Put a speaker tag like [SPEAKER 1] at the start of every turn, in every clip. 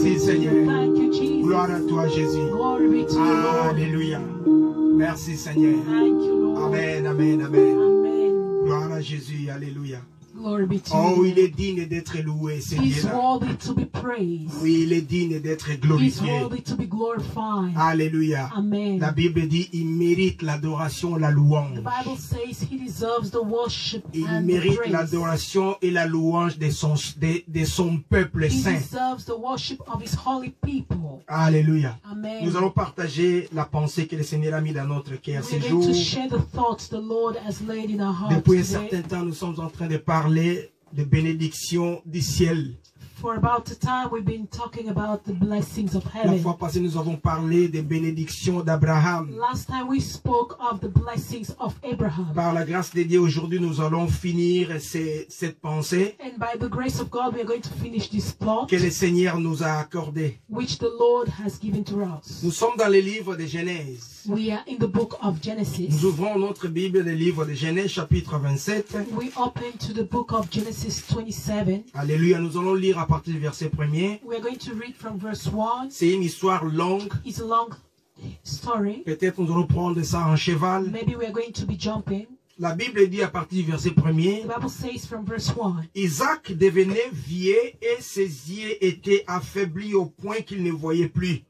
[SPEAKER 1] Merci Seigneur.
[SPEAKER 2] Thank you, Jesus.
[SPEAKER 1] Gloire à toi Jésus.
[SPEAKER 2] Glory be to you, Lord.
[SPEAKER 1] Alléluia. Merci Seigneur.
[SPEAKER 2] Thank you, Lord.
[SPEAKER 1] Amen, amen, amen.
[SPEAKER 2] Amen.
[SPEAKER 1] Gloire à Jésus. Alléluia.
[SPEAKER 2] Glory be to
[SPEAKER 1] Oh,
[SPEAKER 2] you.
[SPEAKER 1] il est digne d'être loué, ce
[SPEAKER 2] He's
[SPEAKER 1] Dieu-là.
[SPEAKER 2] worthy to be praised.
[SPEAKER 1] Oui, il est digne d'être
[SPEAKER 2] He's
[SPEAKER 1] glorifié.
[SPEAKER 2] worthy to be glorified.
[SPEAKER 1] Alléluia.
[SPEAKER 2] Amen.
[SPEAKER 1] La Bible dit, il mérite l'adoration, la
[SPEAKER 2] The
[SPEAKER 1] louange.
[SPEAKER 2] Bible says he deserves the worship
[SPEAKER 1] Il
[SPEAKER 2] and the
[SPEAKER 1] mérite
[SPEAKER 2] praise.
[SPEAKER 1] l'adoration et la louange de son peuple
[SPEAKER 2] He
[SPEAKER 1] saint.
[SPEAKER 2] deserves the worship of his holy people.
[SPEAKER 1] Alléluia.
[SPEAKER 2] Amen.
[SPEAKER 1] Nous allons partager la pensée que le Seigneur a mis dans notre cœur
[SPEAKER 2] We're
[SPEAKER 1] ces
[SPEAKER 2] going
[SPEAKER 1] jours.
[SPEAKER 2] to share the thoughts the Lord has laid in our hearts
[SPEAKER 1] Depuis un
[SPEAKER 2] today.
[SPEAKER 1] certain temps, nous sommes en train de parler de bénédiction du ciel.
[SPEAKER 2] For about a time, we've been talking about the blessings of
[SPEAKER 1] La
[SPEAKER 2] heaven.
[SPEAKER 1] fois passée, nous avons parlé des bénédictions d'Abraham.
[SPEAKER 2] Last time we spoke of the blessings of Abraham.
[SPEAKER 1] Par la grâce de Dieu, aujourd'hui, nous allons finir cette pensée
[SPEAKER 2] And by the grace of God, we are going to finish this thought,
[SPEAKER 1] que le Seigneur nous a accordée.
[SPEAKER 2] which the Lord has given to us.
[SPEAKER 1] Nous sommes dans le livre de Genèse.
[SPEAKER 2] We are in the book of
[SPEAKER 1] Nous
[SPEAKER 2] Genesis.
[SPEAKER 1] ouvrons notre Bible, le livre de Genèse, chapitre 27.
[SPEAKER 2] We open to the book of Genesis 27.
[SPEAKER 1] Alléluia, nous allons lire à partir du verset 1er.
[SPEAKER 2] We are going to read from verse 1.
[SPEAKER 1] C'est une histoire longue.
[SPEAKER 2] It's a long story.
[SPEAKER 1] Peut-être nous allons prendre ça en cheval.
[SPEAKER 2] Maybe we are going to be jumping.
[SPEAKER 1] La Bible dit à partir du verset 1er,
[SPEAKER 2] The Bible says from verse 1.
[SPEAKER 1] Isaac devenait vieux et ses yeux étaient affaiblis au point qu'il ne voyait plus.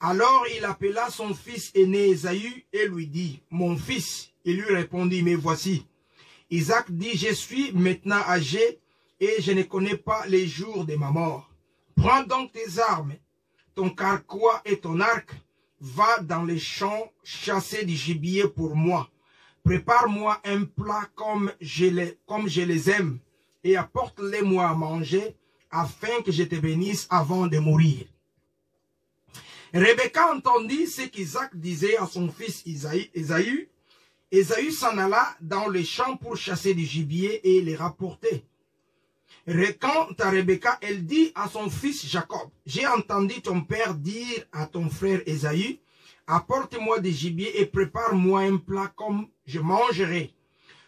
[SPEAKER 1] Alors il appela son fils aîné Ésaü et lui dit, « Mon fils ». Il lui répondit, « Mais voici ». Isaac dit, « Je suis maintenant âgé et je ne connais pas les jours de ma mort. Prends donc tes armes, ton carquois et ton arc, va dans les champs chasser du gibier pour moi. Prépare-moi un plat comme je les aime et apporte-les-moi à manger afin que je te bénisse avant de mourir. » Rebecca entendit ce qu'Isaac disait à son fils Ésaü. Ésaü s'en alla dans les champs pour chasser du gibier et les rapporter. Quant à Rebecca, elle dit à son fils Jacob, « J'ai entendu ton père dire à ton frère Ésaü, apporte-moi du gibier et prépare-moi un plat comme je mangerai.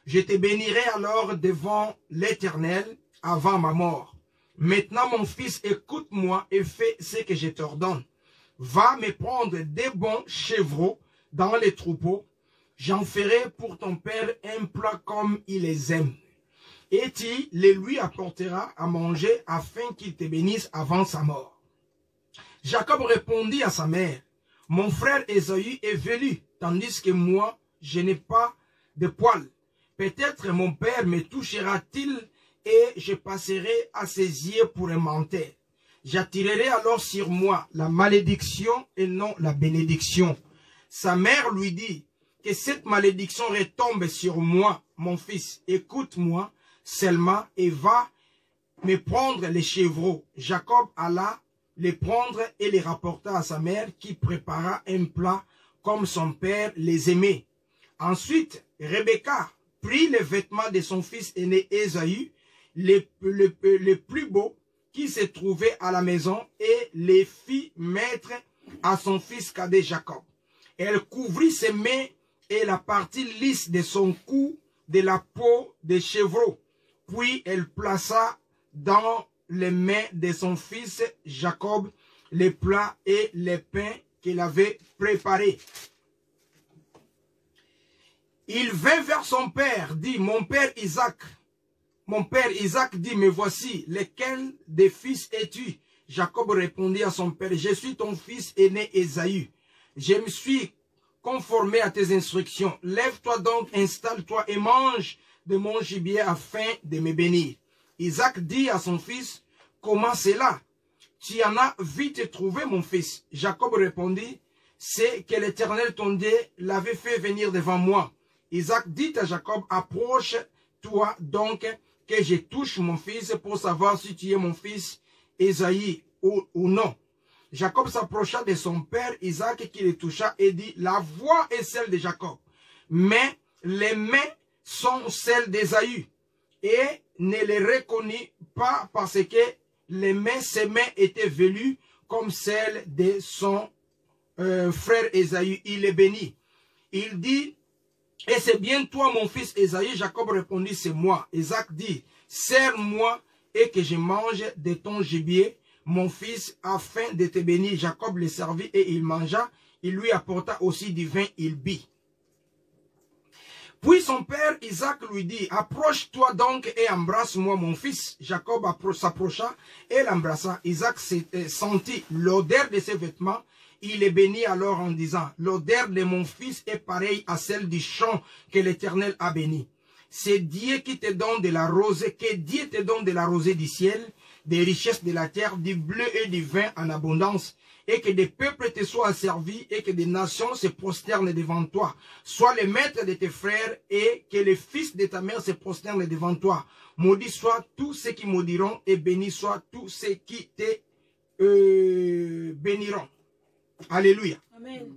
[SPEAKER 1] Je te bénirai alors devant l'Éternel avant ma mort. Maintenant, mon fils, écoute-moi et fais ce que je t'ordonne. Va me prendre des bons chevreaux dans les troupeaux. J'en ferai pour ton père un plat comme il les aime. Et tu les lui apporteras à manger afin qu'il te bénisse avant sa mort. » Jacob répondit à sa mère, « Mon frère Ésaü est velu, tandis que moi, je n'ai pas de poils. Peut-être mon père me touchera-t-il et je passerai à ses yeux pour un menteur. J'attirerai alors sur moi la malédiction et non la bénédiction. » Sa mère lui dit, « Que cette malédiction retombe sur moi, mon fils. Écoute-moi seulement et va me prendre les chevreaux. » Jacob alla les prendre et les rapporta à sa mère qui prépara un plat comme son père les aimait. Ensuite, Rebecca prit les vêtements de son fils aîné Ésaü, les plus beaux qui se trouvaient à la maison, et les fit mettre à son fils cadet Jacob. Elle couvrit ses mains et la partie lisse de son cou de la peau des chevreaux. Puis elle plaça dans les mains de son fils Jacob les plats et les pains qu'il avait préparés. Il vint vers son père, dit, « Mon père Isaac. » Mon père Isaac dit, « Mais voici, lequel des fils es-tu » Jacob répondit à son père, « Je suis ton fils aîné Ésaü. Je me suis conformé à tes instructions. Lève-toi donc, installe-toi et mange de mon gibier afin de me bénir. » Isaac dit à son fils, « Comment cela? Tu en as vite trouvé, mon fils. » Jacob répondit, « C'est que l'Éternel ton Dieu l'avait fait venir devant moi. » Isaac dit à Jacob, « Approche-toi donc que je touche mon fils pour savoir si tu es mon fils Ésaü ou non. » Jacob s'approcha de son père Isaac qui le toucha et dit, « La voix est celle de Jacob, mais les mains sont celles d'Ésaü. » Et ne les reconnut pas parce que ses mains étaient velues comme celles de son frère Ésaü. Il les bénit. Il dit, « Et c'est bien toi mon fils Ésaü ?» Jacob répondit, « C'est moi. » Isaac dit, « Serre-moi et que je mange de ton gibier mon fils, afin de te bénir. Jacob le servit et il mangea. Il lui apporta aussi du vin, il but. Puis son père Isaac lui dit, approche-toi donc et embrasse-moi mon fils. Jacob s'approcha et l'embrassa. Isaac sentit l'odeur de ses vêtements. Il est béni alors en disant, l'odeur de mon fils est pareille à celle du champ que l'Éternel a béni. C'est Dieu qui te donne de la rosée, que Dieu te donne de la rosée du ciel, des richesses de la terre, du bleu et du vin en abondance, et que des peuples te soient servis, et que des nations se prosternent devant toi. Sois le maître de tes frères, et que les fils de ta mère se prosternent devant toi. Maudit soit tous ceux qui maudiront, et béni soit tous ceux qui te béniront. Alléluia.
[SPEAKER 2] Amen.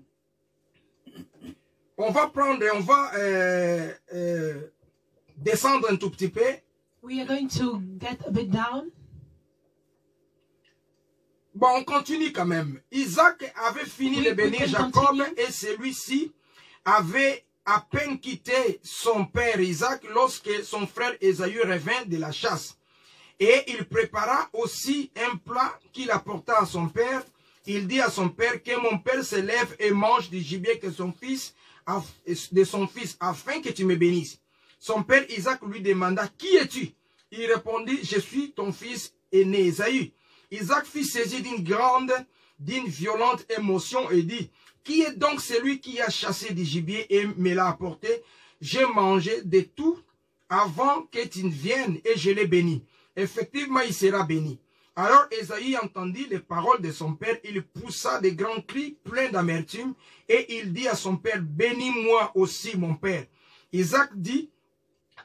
[SPEAKER 1] On va descendre un tout petit peu.
[SPEAKER 2] We are going to get a bit down.
[SPEAKER 1] Bon, on continue quand même. Isaac avait fini de bénir Jacob et celui-ci avait à peine quitté son père Isaac lorsque son frère Ésaü revint de la chasse. Et il prépara aussi un plat qu'il apporta à son père. Il dit à son père que mon père se lève et mange du gibier de son fils afin que tu me bénisses. Son père Isaac lui demanda, qui es-tu? Il répondit, je suis ton fils aîné Ésaü. Isaac fut saisi d'une violente émotion et dit, qui est donc celui qui a chassé du gibier et me l'a apporté? J'ai mangé de tout avant que tu ne viennes et je l'ai béni. Effectivement, il sera béni. Alors Ésaü entendit les paroles de son père, il poussa de grands cris pleins d'amertume et il dit à son père, bénis-moi aussi mon père. Isaac dit,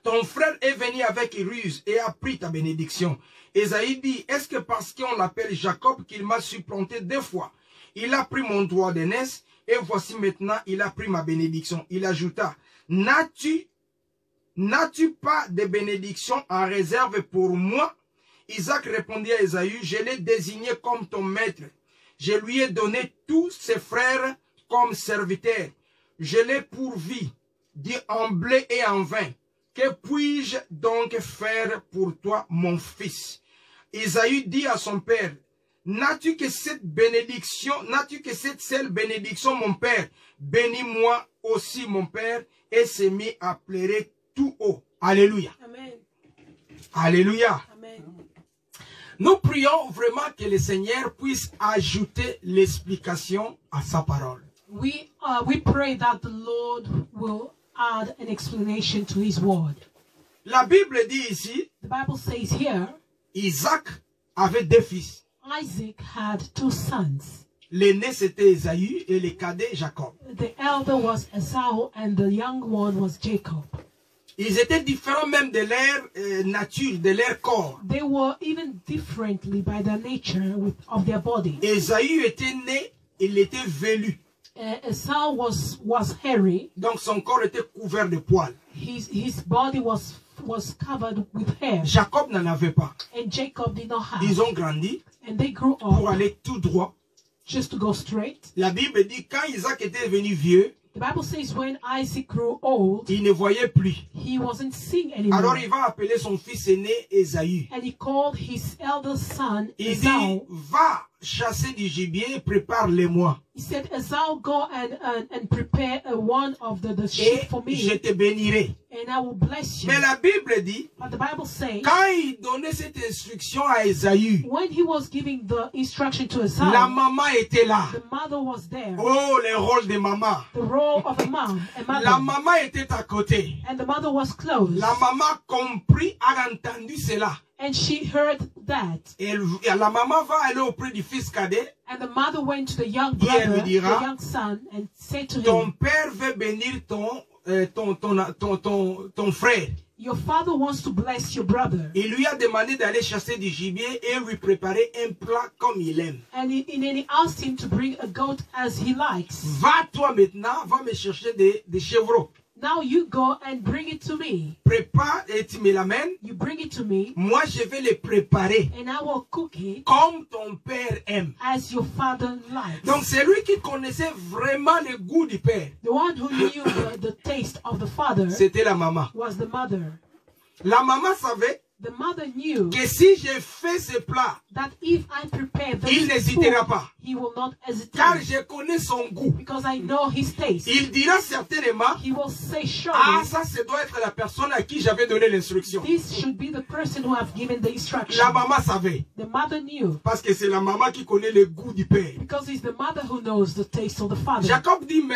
[SPEAKER 1] ton frère est venu avec ruse et a pris ta bénédiction. Ésaü dit, est-ce que parce qu'on l'appelle Jacob qu'il m'a supplanté 2 fois? Il a pris mon droit d'aînesse et voici maintenant il a pris ma bénédiction. Il ajouta, n'as-tu pas de bénédiction en réserve pour moi? Isaac répondit à Ésaü, je l'ai désigné comme ton maître. Je lui ai donné tous ses frères comme serviteurs. Je l'ai pourvu en blé et en vin. Que puis-je donc faire pour toi, mon fils? Ésaü dit à son père, n'as-tu que cette bénédiction, seule bénédiction, mon père? Bénis-moi aussi, mon père, et se mit à pleurer tout haut. Alléluia.
[SPEAKER 2] Amen.
[SPEAKER 1] Alléluia.
[SPEAKER 2] Amen.
[SPEAKER 1] Nous prions vraiment que le Seigneur puisse ajouter l'explication à sa parole.
[SPEAKER 2] We pray that the Lord will add an explanation to his word.
[SPEAKER 1] La Bible dit ici,
[SPEAKER 2] The Bible says here,
[SPEAKER 1] Isaac avait 2 fils.
[SPEAKER 2] Isaac had 2 sons.
[SPEAKER 1] L'aîné c'était Ésaü et le cadet Jacob.
[SPEAKER 2] The elder was Esau and the young one was Jacob.
[SPEAKER 1] Ils étaient différents même de leur nature, de leur corps.
[SPEAKER 2] They were even differently by their nature of their body.
[SPEAKER 1] Ésaü était né, il était velu.
[SPEAKER 2] Esau was hairy.
[SPEAKER 1] Donc son corps était couvert de poils.
[SPEAKER 2] His body was covered with hair.
[SPEAKER 1] Jacob n'en avait pas.
[SPEAKER 2] And Jacob did not have.
[SPEAKER 1] Ils ont grandi
[SPEAKER 2] And they grew
[SPEAKER 1] pour
[SPEAKER 2] up
[SPEAKER 1] aller tout droit.
[SPEAKER 2] just to go straight.
[SPEAKER 1] La Bible dit quand Isaac était devenu vieux,
[SPEAKER 2] The Bible says when Isaac grew old,
[SPEAKER 1] il ne voyait plus.
[SPEAKER 2] he wasn't seeing anymore.
[SPEAKER 1] Alors il va appeler son fils aîné Ésaü.
[SPEAKER 2] And he called his eldest son
[SPEAKER 1] Il dit,
[SPEAKER 2] Esau.
[SPEAKER 1] va chasser du gibier, prépare-les-moi.
[SPEAKER 2] He said, Esau, go and prepare one of the
[SPEAKER 1] Et
[SPEAKER 2] sheep for
[SPEAKER 1] je
[SPEAKER 2] me,
[SPEAKER 1] te bénirai.
[SPEAKER 2] and I will bless you.
[SPEAKER 1] Mais la Bible dit,
[SPEAKER 2] But the Bible says,
[SPEAKER 1] quand il donnait cette instruction à Ésaü,
[SPEAKER 2] when he was giving the instruction to Esau,
[SPEAKER 1] la maman était là.
[SPEAKER 2] the mother was there.
[SPEAKER 1] Oh, le rôle de maman.
[SPEAKER 2] The role of a mother.
[SPEAKER 1] La maman était à côté.
[SPEAKER 2] And the mother was close.
[SPEAKER 1] La maman compris, a entendu cela.
[SPEAKER 2] And she heard that.
[SPEAKER 1] Et la maman va aller auprès du fils cadet.
[SPEAKER 2] And the mother went to the young
[SPEAKER 1] Et elle
[SPEAKER 2] brother,
[SPEAKER 1] lui dira,
[SPEAKER 2] the young son, and said to
[SPEAKER 1] ton
[SPEAKER 2] him,
[SPEAKER 1] père veut bénir ton frère.
[SPEAKER 2] your father wants to bless your brother.
[SPEAKER 1] Il lui a demandé d'aller chasser du gibier et lui préparer un plat comme il aime.
[SPEAKER 2] And he asked him to bring a goat as he likes.
[SPEAKER 1] Va toi maintenant, va me chercher des chevreaux.
[SPEAKER 2] Now you go and bring it to me.
[SPEAKER 1] Prépare et tu me l'amènes.
[SPEAKER 2] You bring it to me,
[SPEAKER 1] Moi, je vais les préparer
[SPEAKER 2] and I will cook it
[SPEAKER 1] comme ton père aime.
[SPEAKER 2] as your father likes.
[SPEAKER 1] Donc, c'est lui qui connaissait vraiment le goût du père.
[SPEAKER 2] The one who knew the taste of the father
[SPEAKER 1] C'était la maman.
[SPEAKER 2] was the mother.
[SPEAKER 1] La maman savait
[SPEAKER 2] The mother knew
[SPEAKER 1] que si je fais ce plat,
[SPEAKER 2] that if I prepare
[SPEAKER 1] il
[SPEAKER 2] this
[SPEAKER 1] n'hésitera
[SPEAKER 2] food,
[SPEAKER 1] pas.
[SPEAKER 2] he will not
[SPEAKER 1] Car
[SPEAKER 2] hesitate.
[SPEAKER 1] je connais son goût.
[SPEAKER 2] Because I know his taste.
[SPEAKER 1] Il dira certainement,
[SPEAKER 2] He will say,
[SPEAKER 1] ah,
[SPEAKER 2] surely,
[SPEAKER 1] ça doit être la personne à qui j'avais donné l'instruction.
[SPEAKER 2] this should be the person who have given the instruction.
[SPEAKER 1] La maman savait.
[SPEAKER 2] The mother knew.
[SPEAKER 1] Parce que c'est la maman qui connaît le goût du père.
[SPEAKER 2] Because it's the mother who knows the taste of the father.
[SPEAKER 1] Jacob dit, mais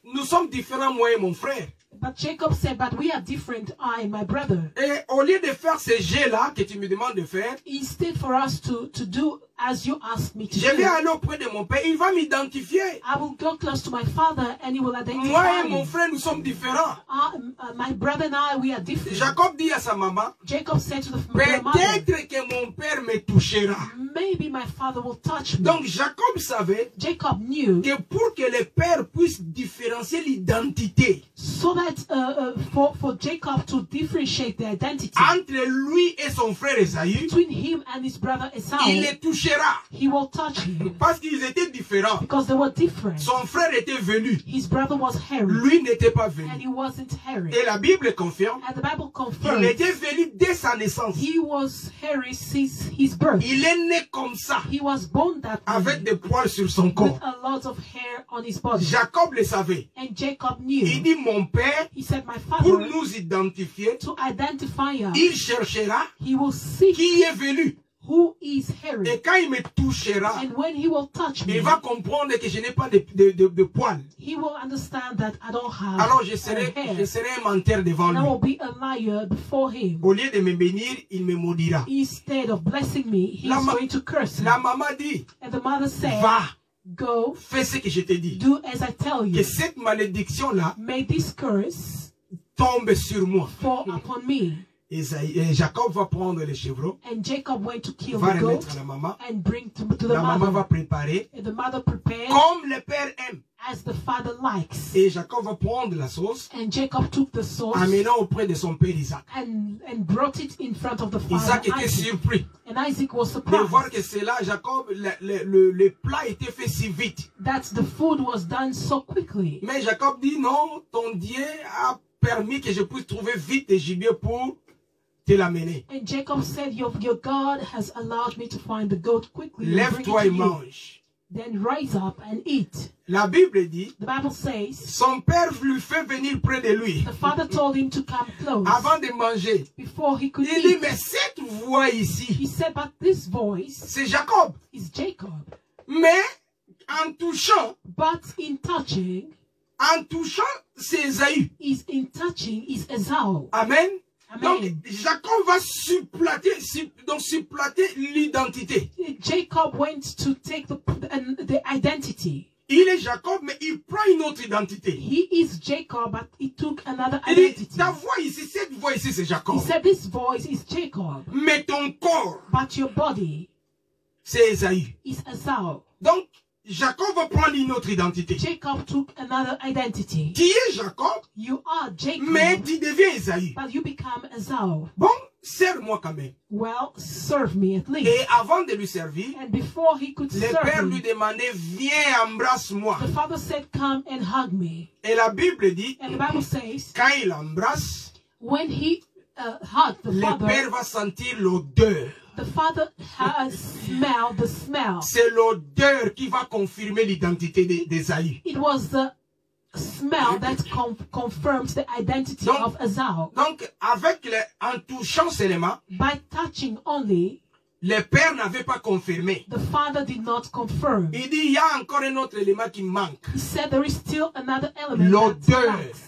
[SPEAKER 1] nous sommes différents, moi et mon frère.
[SPEAKER 2] But Jacob said, but we are different, I and my brother.
[SPEAKER 1] Et au lieu de faire ce jet-là que tu me demandes de faire,
[SPEAKER 2] Instead for us to do as you asked me to
[SPEAKER 1] je vais
[SPEAKER 2] do,
[SPEAKER 1] aller auprès de mon père. Il va m'identifier.
[SPEAKER 2] I will go close to my father and he will
[SPEAKER 1] Moi
[SPEAKER 2] identify
[SPEAKER 1] et mon
[SPEAKER 2] me.
[SPEAKER 1] frère, nous sommes différents.
[SPEAKER 2] My brother and I, we are different.
[SPEAKER 1] Jacob dit à sa maman,
[SPEAKER 2] Jacob said to the mother,
[SPEAKER 1] peut-être que mon père me touchera.
[SPEAKER 2] maybe my father will touch me.
[SPEAKER 1] Donc Jacob savait
[SPEAKER 2] Jacob knew
[SPEAKER 1] que pour que le père puisse différencier l'identité
[SPEAKER 2] so that for Jacob to differentiate the identity
[SPEAKER 1] entre lui et son frère Esaü,
[SPEAKER 2] between him and his brother
[SPEAKER 1] il
[SPEAKER 2] Esau,
[SPEAKER 1] le touchera.
[SPEAKER 2] he will touch him
[SPEAKER 1] Parce qu'ils étaient différents.
[SPEAKER 2] because they were different.
[SPEAKER 1] Son frère était venu.
[SPEAKER 2] His brother was hairy
[SPEAKER 1] Lui n'était pas
[SPEAKER 2] and
[SPEAKER 1] venu.
[SPEAKER 2] he wasn't hairy.
[SPEAKER 1] Et la Bible confirme
[SPEAKER 2] And the Bible
[SPEAKER 1] qu'il
[SPEAKER 2] confirms
[SPEAKER 1] était venu dès sa naissance.
[SPEAKER 2] he was hairy since his birth.
[SPEAKER 1] Il est né comme ça,
[SPEAKER 2] He was born that
[SPEAKER 1] avec
[SPEAKER 2] way
[SPEAKER 1] des poils sur son
[SPEAKER 2] with
[SPEAKER 1] corps.
[SPEAKER 2] a lot of hair on his body.
[SPEAKER 1] Jacob le savait.
[SPEAKER 2] And Jacob
[SPEAKER 1] Il
[SPEAKER 2] knew.
[SPEAKER 1] dit, mon père,
[SPEAKER 2] He said, my
[SPEAKER 1] pour
[SPEAKER 2] father,
[SPEAKER 1] nous identifier,
[SPEAKER 2] to identify us,
[SPEAKER 1] il cherchera
[SPEAKER 2] he will see
[SPEAKER 1] qui est venu.
[SPEAKER 2] who is hairy.
[SPEAKER 1] Et quand il me touchera,
[SPEAKER 2] And when he will touch me,
[SPEAKER 1] il va comprendre que je n'ai pas de poils.
[SPEAKER 2] he will understand that I don't have
[SPEAKER 1] Alors je serai
[SPEAKER 2] hair.
[SPEAKER 1] un menteur devant
[SPEAKER 2] And I will
[SPEAKER 1] lui.
[SPEAKER 2] be a liar before him.
[SPEAKER 1] Au lieu de me bénir, il me maudira.
[SPEAKER 2] Instead of blessing me, he
[SPEAKER 1] La
[SPEAKER 2] is
[SPEAKER 1] ma-
[SPEAKER 2] going to curse me.
[SPEAKER 1] La maman dit,
[SPEAKER 2] And the mother said,
[SPEAKER 1] va,
[SPEAKER 2] go,
[SPEAKER 1] fais ce que je te dis.
[SPEAKER 2] do as I tell
[SPEAKER 1] Que
[SPEAKER 2] you.
[SPEAKER 1] cette malédiction-là
[SPEAKER 2] May this curse
[SPEAKER 1] tombe sur moi.
[SPEAKER 2] fall upon me.
[SPEAKER 1] Et Jacob va prendre les chevreaux,
[SPEAKER 2] And Jacob went to kill
[SPEAKER 1] va
[SPEAKER 2] the goat
[SPEAKER 1] remettre à la maman.
[SPEAKER 2] and bring to the
[SPEAKER 1] La maman va
[SPEAKER 2] mother.
[SPEAKER 1] préparer
[SPEAKER 2] And the mother prepared
[SPEAKER 1] comme le père aime.
[SPEAKER 2] as the father likes.
[SPEAKER 1] Et Jacob va prendre la sauce,
[SPEAKER 2] And Jacob took the sauce
[SPEAKER 1] amenant auprès de son père Isaac.
[SPEAKER 2] and brought it in front of the father
[SPEAKER 1] Isaac était
[SPEAKER 2] Isaac.
[SPEAKER 1] surpris
[SPEAKER 2] And Isaac was
[SPEAKER 1] de voir
[SPEAKER 2] surprised
[SPEAKER 1] que c'est là, Jacob, le plat était fait si vite.
[SPEAKER 2] that the food was done so quickly.
[SPEAKER 1] Mais Jacob dit, non, ton Dieu a permis que je puisse trouver vite des gibiers pour te l'amener.
[SPEAKER 2] And Jacob said, your God has allowed me to find the goat quickly. and bring it
[SPEAKER 1] Lève-toi
[SPEAKER 2] to
[SPEAKER 1] et
[SPEAKER 2] you.
[SPEAKER 1] mange.
[SPEAKER 2] Then rise up and eat.
[SPEAKER 1] La Bible dit,
[SPEAKER 2] The Bible says,
[SPEAKER 1] son père lui fait venir près de lui
[SPEAKER 2] the father told him to come close
[SPEAKER 1] avant de manger.
[SPEAKER 2] before he could
[SPEAKER 1] Il dit,
[SPEAKER 2] eat.
[SPEAKER 1] mais cette voix ici,
[SPEAKER 2] He said, but this voice
[SPEAKER 1] c'est Jacob.
[SPEAKER 2] is Jacob.
[SPEAKER 1] Mais en touchant,
[SPEAKER 2] But in touching,
[SPEAKER 1] c'est Esaü.
[SPEAKER 2] is Esau.
[SPEAKER 1] Amen.
[SPEAKER 2] Amen.
[SPEAKER 1] Donc, Jacob va supplanter l'identité.
[SPEAKER 2] Jacob went to take the identity.
[SPEAKER 1] Il est Jacob, mais il prend une autre identité.
[SPEAKER 2] He is Jacob, but he took another
[SPEAKER 1] Il dit,
[SPEAKER 2] identity.
[SPEAKER 1] ta voix ici, cette voix ici, c'est
[SPEAKER 2] He
[SPEAKER 1] Jacob.
[SPEAKER 2] said, this voice is Jacob,
[SPEAKER 1] Mais ton corps,
[SPEAKER 2] but your body
[SPEAKER 1] c'est Esaü.
[SPEAKER 2] is Esau.
[SPEAKER 1] Donc, Jacob va prendre une autre identité.
[SPEAKER 2] Jacob took another identity.
[SPEAKER 1] Tu es Jacob,
[SPEAKER 2] You are Jacob,
[SPEAKER 1] mais tu deviens Esaü.
[SPEAKER 2] but you become Esau.
[SPEAKER 1] Bon, sers-moi quand même.
[SPEAKER 2] Well, serve me at least.
[SPEAKER 1] Et avant de lui servir,
[SPEAKER 2] And before he could
[SPEAKER 1] le
[SPEAKER 2] serve
[SPEAKER 1] père lui
[SPEAKER 2] him,
[SPEAKER 1] demandait, viens, embrasse-moi.
[SPEAKER 2] the father said, come and hug me.
[SPEAKER 1] Et la Bible dit,
[SPEAKER 2] And the Bible says,
[SPEAKER 1] quand il embrasse,
[SPEAKER 2] when he hugged the
[SPEAKER 1] le
[SPEAKER 2] father,
[SPEAKER 1] père va sentir l'odeur.
[SPEAKER 2] the father has smelled the smell.
[SPEAKER 1] C'est l'odeur qui va confirmer l'identité d'Esaü.
[SPEAKER 2] It was the smell that confirms the identity
[SPEAKER 1] Donc-
[SPEAKER 2] of Esau.
[SPEAKER 1] Donc, en touchant seulement,
[SPEAKER 2] By touching only,
[SPEAKER 1] le père n'avait pas confirmé.
[SPEAKER 2] the father did not confirm.
[SPEAKER 1] Il dit, il y a encore un autre élément qui manque.
[SPEAKER 2] He said there is still another element
[SPEAKER 1] L'odeur.
[SPEAKER 2] that lacks.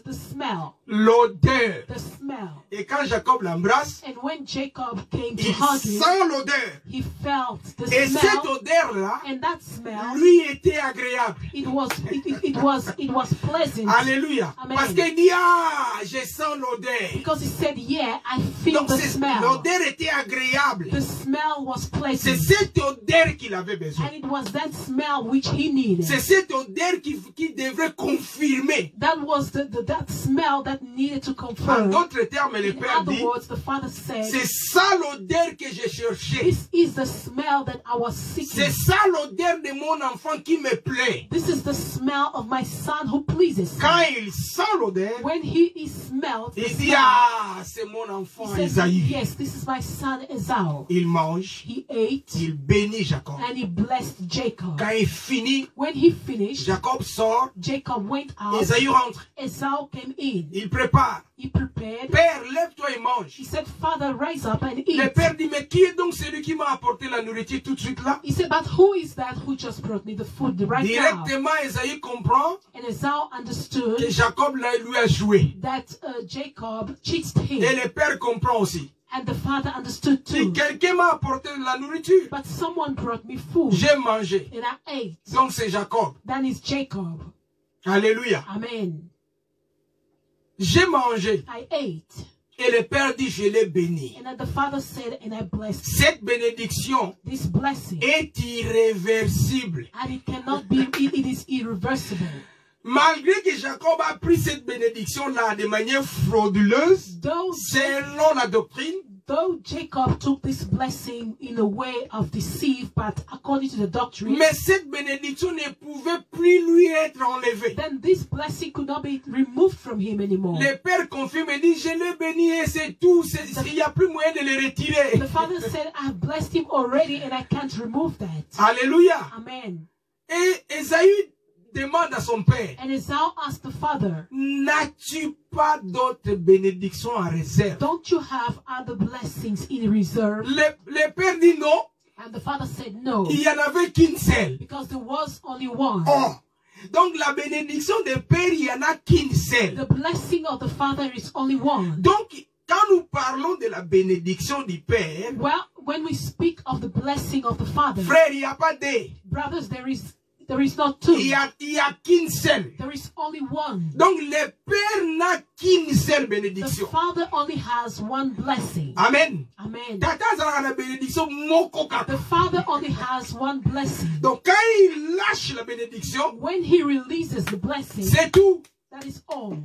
[SPEAKER 2] The smell.
[SPEAKER 1] L'odeur.
[SPEAKER 2] The smell.
[SPEAKER 1] Et quand Jacob l'embrasse,
[SPEAKER 2] And when Jacob came to
[SPEAKER 1] il
[SPEAKER 2] hug him,
[SPEAKER 1] sent l'odeur.
[SPEAKER 2] he felt the
[SPEAKER 1] Et cette
[SPEAKER 2] smell,
[SPEAKER 1] odeur-là,
[SPEAKER 2] and that smell,
[SPEAKER 1] lui était agréable.
[SPEAKER 2] it was pleasant.
[SPEAKER 1] Alléluia.
[SPEAKER 2] Amen.
[SPEAKER 1] Parce qu'il dit, ah, je sens l'odeur.
[SPEAKER 2] Because he said, yeah, I feel
[SPEAKER 1] Donc,
[SPEAKER 2] the smell.
[SPEAKER 1] l'odeur était agréable.
[SPEAKER 2] The smell was
[SPEAKER 1] C'est
[SPEAKER 2] pleasant.
[SPEAKER 1] cette odeur qu'il avait besoin.
[SPEAKER 2] And it was that smell which he needed.
[SPEAKER 1] C'est cette odeur qui devrait confirmer
[SPEAKER 2] That was the that smell that needed to
[SPEAKER 1] En
[SPEAKER 2] confirm.
[SPEAKER 1] d'autres termes, le
[SPEAKER 2] In
[SPEAKER 1] Père
[SPEAKER 2] other
[SPEAKER 1] dit,
[SPEAKER 2] words, the Father said,
[SPEAKER 1] c'est ça l'odeur que je cherchais.
[SPEAKER 2] this is the smell that I was
[SPEAKER 1] C'est
[SPEAKER 2] seeking.
[SPEAKER 1] ça l'odeur de mon enfant qui me plaît.
[SPEAKER 2] This is the smell of my son who pleases
[SPEAKER 1] Quand
[SPEAKER 2] me.
[SPEAKER 1] il sent l'odeur,
[SPEAKER 2] When he smelled the
[SPEAKER 1] il dit,
[SPEAKER 2] smell,
[SPEAKER 1] ah, c'est mon enfant
[SPEAKER 2] he said,
[SPEAKER 1] Esaü.
[SPEAKER 2] yes, this is my son Esau.
[SPEAKER 1] Il mange,
[SPEAKER 2] He ate
[SPEAKER 1] il bénit Jacob.
[SPEAKER 2] and he blessed Jacob.
[SPEAKER 1] Quand il finit,
[SPEAKER 2] When he finished,
[SPEAKER 1] Jacob sort,
[SPEAKER 2] Jacob went out.
[SPEAKER 1] Esaü rentre.
[SPEAKER 2] Esau came in.
[SPEAKER 1] Il prépare.
[SPEAKER 2] He prepared.
[SPEAKER 1] Père, lève-toi et mange.
[SPEAKER 2] He said, Father, rise up and
[SPEAKER 1] Le
[SPEAKER 2] eat.
[SPEAKER 1] père dit, mais qui est donc celui qui m'a apporté la nourriture tout de suite là?
[SPEAKER 2] He said, but who is that who just brought me the food right now?
[SPEAKER 1] Directement, Esaü comprend
[SPEAKER 2] And Esau
[SPEAKER 1] que
[SPEAKER 2] understood
[SPEAKER 1] Jacob lui a joué.
[SPEAKER 2] that Jacob cheated
[SPEAKER 1] Et
[SPEAKER 2] him.
[SPEAKER 1] le père comprend aussi.
[SPEAKER 2] And the father understood
[SPEAKER 1] Si
[SPEAKER 2] too.
[SPEAKER 1] quelqu'un m'a apporté de la nourriture,
[SPEAKER 2] But someone brought me food.
[SPEAKER 1] j'ai mangé.
[SPEAKER 2] And I ate.
[SPEAKER 1] Donc c'est Jacob.
[SPEAKER 2] That is Jacob.
[SPEAKER 1] Alléluia.
[SPEAKER 2] Amen.
[SPEAKER 1] J'ai mangé.
[SPEAKER 2] I ate.
[SPEAKER 1] Et le père dit, je l'ai béni.
[SPEAKER 2] And then the father said, and I blessed
[SPEAKER 1] Cette bénédiction
[SPEAKER 2] this blessing.
[SPEAKER 1] est irréversible.
[SPEAKER 2] And it cannot be, it is irreversible.
[SPEAKER 1] Malgré que Jacob a pris cette bénédiction-là de manière frauduleuse, selon la doctrine,
[SPEAKER 2] Though Jacob took this blessing in a way of deceit, but according to the doctrine,
[SPEAKER 1] mais cette bénédiction ne pouvait plus lui être enlevée.
[SPEAKER 2] then this blessing could not be removed from him anymore.
[SPEAKER 1] Le père confirme et dit, je l'ai béni et c'est tout. Il n'y a plus moyen de le retirer.
[SPEAKER 2] The father said, I have blessed him already and I can't remove that.
[SPEAKER 1] Alléluia.
[SPEAKER 2] Amen.
[SPEAKER 1] Et Esaü demande à son père,
[SPEAKER 2] And Esau asked the father,
[SPEAKER 1] n'as-tu pas d'autres bénédictions en réserve?
[SPEAKER 2] don't you have other blessings in reserve?
[SPEAKER 1] Le père dit non,
[SPEAKER 2] And the father said, no,
[SPEAKER 1] il n'y en avait qu'une seule.
[SPEAKER 2] because there was only one.
[SPEAKER 1] Oh, donc la bénédiction des pères, il n'y en a qu'une seule.
[SPEAKER 2] The blessing of the father is only one.
[SPEAKER 1] Donc, quand nous parlons de la bénédiction du père,
[SPEAKER 2] Well, when we speak of the blessing of the father,
[SPEAKER 1] frère, il n'y a pas deux.
[SPEAKER 2] brothers, there is not two.
[SPEAKER 1] Il y a qu'une seule.
[SPEAKER 2] There is only one.
[SPEAKER 1] Donc, le père n'a qu'une seule
[SPEAKER 2] The
[SPEAKER 1] bénédiction.
[SPEAKER 2] father only has one blessing.
[SPEAKER 1] Amen.
[SPEAKER 2] Amen.
[SPEAKER 1] Tata azalaka na bénédiction moko
[SPEAKER 2] The
[SPEAKER 1] kaka.
[SPEAKER 2] father only has one blessing.
[SPEAKER 1] Donc, quand il lâche la bénédiction,
[SPEAKER 2] When he releases the blessing,
[SPEAKER 1] c'est tout.
[SPEAKER 2] that is all.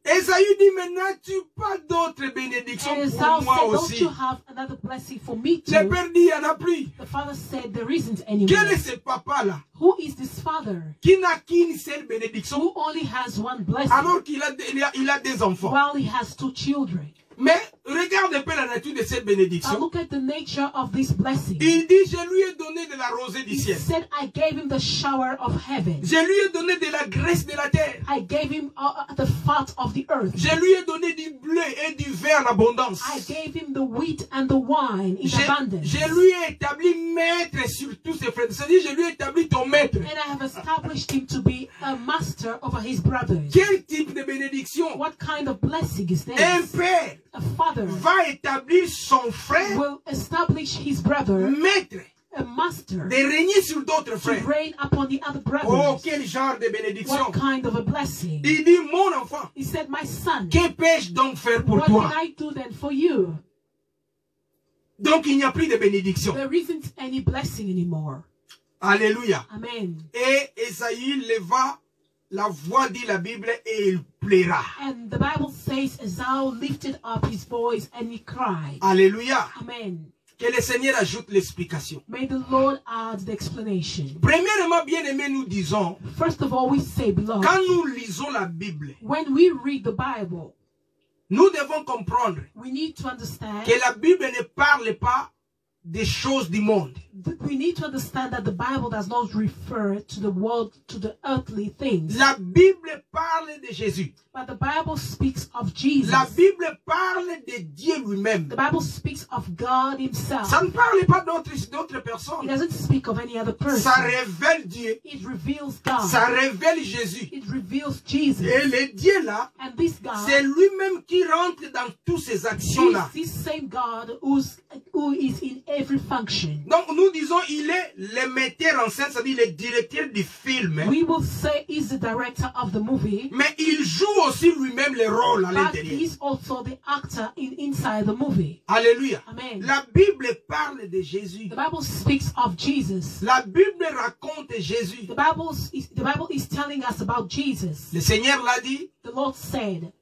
[SPEAKER 1] Esaü dit, mais n'as-tu pas d'autres bénédictions
[SPEAKER 2] And Esau
[SPEAKER 1] pour moi
[SPEAKER 2] said, don't
[SPEAKER 1] aussi?
[SPEAKER 2] you have another blessing for me
[SPEAKER 1] Le
[SPEAKER 2] too?
[SPEAKER 1] père dit, il n'y en a plus.
[SPEAKER 2] The father said, there isn't
[SPEAKER 1] Quel
[SPEAKER 2] anymore.
[SPEAKER 1] est ce papa-là
[SPEAKER 2] Who is this father
[SPEAKER 1] qui n'a qu'une seule bénédiction
[SPEAKER 2] who only has one blessing
[SPEAKER 1] alors qu'il a des enfants?
[SPEAKER 2] while he has two children?
[SPEAKER 1] Mais regarde un peu la nature de cette
[SPEAKER 2] Now
[SPEAKER 1] bénédiction.
[SPEAKER 2] look at the nature of this blessing.
[SPEAKER 1] Il dit, je lui ai donné de la rosée du
[SPEAKER 2] He
[SPEAKER 1] ciel.
[SPEAKER 2] said, I gave him the shower of heaven.
[SPEAKER 1] Je lui ai donné de la graisse de la terre.
[SPEAKER 2] I gave him the fat of the earth.
[SPEAKER 1] Je lui ai donné du blé et du vin en abondance.
[SPEAKER 2] I gave him the wheat and the wine in abundance.
[SPEAKER 1] Je lui ai établi maître sur tous ses frères. C'est-à-dire, je lui ai établi ton maître.
[SPEAKER 2] And I have established him to be a master over his brothers.
[SPEAKER 1] Quel type de bénédiction?
[SPEAKER 2] What kind of blessing is
[SPEAKER 1] Un
[SPEAKER 2] this?
[SPEAKER 1] père
[SPEAKER 2] A father
[SPEAKER 1] va établir son frère
[SPEAKER 2] will establish his brother,
[SPEAKER 1] maître
[SPEAKER 2] a master,
[SPEAKER 1] de régner sur d'autres
[SPEAKER 2] to
[SPEAKER 1] frères.
[SPEAKER 2] reign upon the other
[SPEAKER 1] Oh,
[SPEAKER 2] brothers.
[SPEAKER 1] quel genre de bénédiction.
[SPEAKER 2] What kind of a blessing?
[SPEAKER 1] Il dit, mon enfant,
[SPEAKER 2] He said, my son,
[SPEAKER 1] que peux-je donc faire pour
[SPEAKER 2] what
[SPEAKER 1] toi?
[SPEAKER 2] can I do then for you?
[SPEAKER 1] Donc, il n'y a plus de bénédiction.
[SPEAKER 2] There isn't any blessing anymore.
[SPEAKER 1] Alléluia.
[SPEAKER 2] Amen.
[SPEAKER 1] Et Esaü leva la voix, dit la Bible, et il pleura.
[SPEAKER 2] And the Bible says Esau lifted up his voice and he cried.
[SPEAKER 1] Alléluia.
[SPEAKER 2] Amen.
[SPEAKER 1] Que le Seigneur ajoute l'explication.
[SPEAKER 2] May the Lord add the explanation.
[SPEAKER 1] Premièrement, bien-aimés, nous disons,
[SPEAKER 2] First of all, we say, beloved,
[SPEAKER 1] quand nous lisons la Bible,
[SPEAKER 2] when we read the Bible,
[SPEAKER 1] nous devons comprendre
[SPEAKER 2] we need to understand
[SPEAKER 1] que la Bible ne parle pas des choses du monde.
[SPEAKER 2] we need to understand that the Bible does not refer to the world, to the earthly things.
[SPEAKER 1] La Bible parle de Jésus.
[SPEAKER 2] But the Bible speaks of Jesus.
[SPEAKER 1] La Bible parle de Dieu lui-même.
[SPEAKER 2] The Bible speaks of God himself.
[SPEAKER 1] Ça ne parle pas d'autres
[SPEAKER 2] It
[SPEAKER 1] personnes.
[SPEAKER 2] doesn't speak of any other person.
[SPEAKER 1] Ça révèle Dieu.
[SPEAKER 2] It reveals God.
[SPEAKER 1] Ça révèle Jésus.
[SPEAKER 2] It reveals Jesus.
[SPEAKER 1] Et le Dieu là,
[SPEAKER 2] And this God,
[SPEAKER 1] c'est lui-même qui rentre dans toutes ces actions-là.
[SPEAKER 2] this same God who who is in every function.
[SPEAKER 1] Donc nous disons il est le metteur en scène, c'est-à-dire le directeur du film.
[SPEAKER 2] We will say he's the director of the movie,
[SPEAKER 1] Mais il joue aussi lui-même le rôle à
[SPEAKER 2] but
[SPEAKER 1] l'intérieur.
[SPEAKER 2] he's also the actor inside the movie.
[SPEAKER 1] Alléluia.
[SPEAKER 2] Amen.
[SPEAKER 1] La Bible parle de Jésus.
[SPEAKER 2] The Bible speaks of Jesus.
[SPEAKER 1] La Bible raconte Jésus.
[SPEAKER 2] The Bible is telling us about Jesus.
[SPEAKER 1] Le Seigneur l'a dit
[SPEAKER 2] The Lord said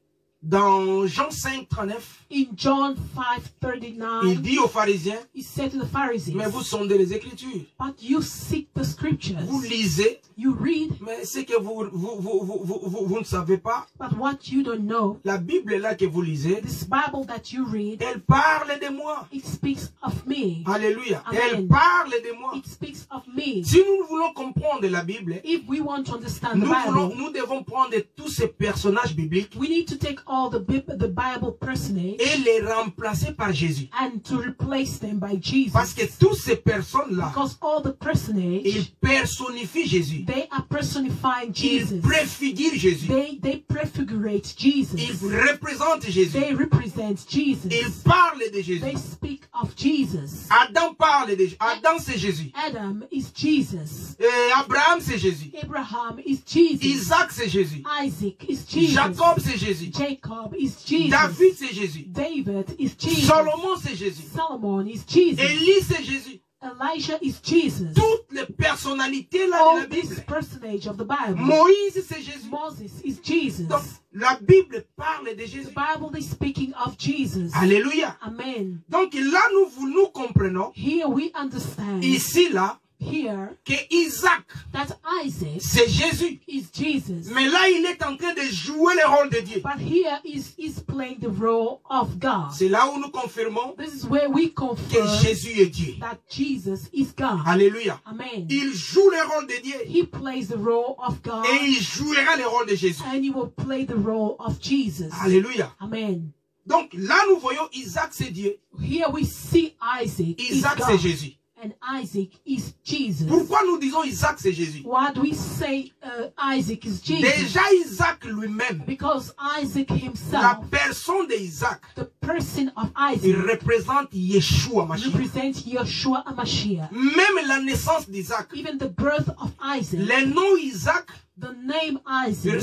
[SPEAKER 1] dans Jean 5, 39.
[SPEAKER 2] in John
[SPEAKER 1] Il
[SPEAKER 2] 5:39,
[SPEAKER 1] dit aux pharisiens,
[SPEAKER 2] he said to the Pharisees,
[SPEAKER 1] mais vous sondez les Écritures.
[SPEAKER 2] but you seek the scriptures,
[SPEAKER 1] Vous lisez,
[SPEAKER 2] you read,
[SPEAKER 1] mais ce que vous ne savez pas,
[SPEAKER 2] but what you don't know,
[SPEAKER 1] la Bible là que vous lisez,
[SPEAKER 2] this Bible that you read,
[SPEAKER 1] elle parle de moi.
[SPEAKER 2] it speaks of me.
[SPEAKER 1] Alléluia.
[SPEAKER 2] Amen.
[SPEAKER 1] Elle parle de moi.
[SPEAKER 2] It speaks of me.
[SPEAKER 1] Si nous voulons comprendre la Bible,
[SPEAKER 2] If we want to understand the Bible,
[SPEAKER 1] nous devons prendre tous ces personnages bibliques
[SPEAKER 2] we need to take all the Bible personage
[SPEAKER 1] et les remplacer par Jésus.
[SPEAKER 2] and to replace them by Jesus.
[SPEAKER 1] Parce que toutes ces personnes-là,
[SPEAKER 2] Because all the personage,
[SPEAKER 1] ils personnifient Jésus.
[SPEAKER 2] they are personifying
[SPEAKER 1] Ils
[SPEAKER 2] Jesus.
[SPEAKER 1] préfigurent Jésus.
[SPEAKER 2] They prefigurate
[SPEAKER 1] Ils
[SPEAKER 2] Jesus.
[SPEAKER 1] représentent Jésus.
[SPEAKER 2] They represent Jesus.
[SPEAKER 1] Ils parlent de Jésus.
[SPEAKER 2] They speak of Jesus.
[SPEAKER 1] Adam parle de Jésus. Adam, c'est Jésus.
[SPEAKER 2] Adam is Jesus.
[SPEAKER 1] Et Abraham, c'est Jésus.
[SPEAKER 2] Abraham is Jesus.
[SPEAKER 1] Isaac, c'est Jésus.
[SPEAKER 2] Isaac is Jesus.
[SPEAKER 1] Jacob, c'est Jésus.
[SPEAKER 2] Jacob is Jesus.
[SPEAKER 1] David, c'est Jésus.
[SPEAKER 2] David is Jesus.
[SPEAKER 1] Salomon, c'est Jésus.
[SPEAKER 2] Solomon is Jesus.
[SPEAKER 1] Élie, c'est Jésus.
[SPEAKER 2] Elijah is Jesus.
[SPEAKER 1] Toutes les personnalités là de la
[SPEAKER 2] All this
[SPEAKER 1] Bible.
[SPEAKER 2] personage of the Bible.
[SPEAKER 1] Moïse, c'est Jésus.
[SPEAKER 2] Moses is Jesus.
[SPEAKER 1] Donc, la Bible parle de Jésus.
[SPEAKER 2] The Bible is speaking of Jesus.
[SPEAKER 1] Alléluia.
[SPEAKER 2] Amen.
[SPEAKER 1] Donc là, nous comprenons,
[SPEAKER 2] Here we understand
[SPEAKER 1] ici, là,
[SPEAKER 2] here
[SPEAKER 1] que Isaac,
[SPEAKER 2] that Isaac
[SPEAKER 1] c'est Jésus.
[SPEAKER 2] is Jesus.
[SPEAKER 1] Mais là, il est en train de jouer le rôle de Dieu.
[SPEAKER 2] But here is playing the role of God.
[SPEAKER 1] C'est là où nous confirmons
[SPEAKER 2] This is where we
[SPEAKER 1] que
[SPEAKER 2] confirm
[SPEAKER 1] Jésus est Dieu.
[SPEAKER 2] that Jesus is God.
[SPEAKER 1] Alléluia.
[SPEAKER 2] Amen.
[SPEAKER 1] Il joue le rôle de Dieu
[SPEAKER 2] He plays the role of God
[SPEAKER 1] et il jouera le rôle de Jésus.
[SPEAKER 2] and he will play the role of Jesus.
[SPEAKER 1] Alléluia.
[SPEAKER 2] Amen.
[SPEAKER 1] Donc là, nous voyons Isaac, c'est Dieu.
[SPEAKER 2] Here we see Isaac is
[SPEAKER 1] Isaac, c'est
[SPEAKER 2] God
[SPEAKER 1] Jésus.
[SPEAKER 2] and Isaac is Jesus.
[SPEAKER 1] Pourquoi nous disons Isaac, c'est Jésus?
[SPEAKER 2] Why do we say Isaac is Jesus?
[SPEAKER 1] Déjà, Isaac lui-même,
[SPEAKER 2] Because Isaac
[SPEAKER 1] la
[SPEAKER 2] himself,
[SPEAKER 1] personne d'Isaac,
[SPEAKER 2] the person of
[SPEAKER 1] il
[SPEAKER 2] Isaac,
[SPEAKER 1] représente Yeshua Mashiach.
[SPEAKER 2] represents Yeshua HaMashiach.
[SPEAKER 1] Même la naissance d'Isaac,
[SPEAKER 2] Even the birth of Isaac,
[SPEAKER 1] le nom Isaac
[SPEAKER 2] the name Isaac,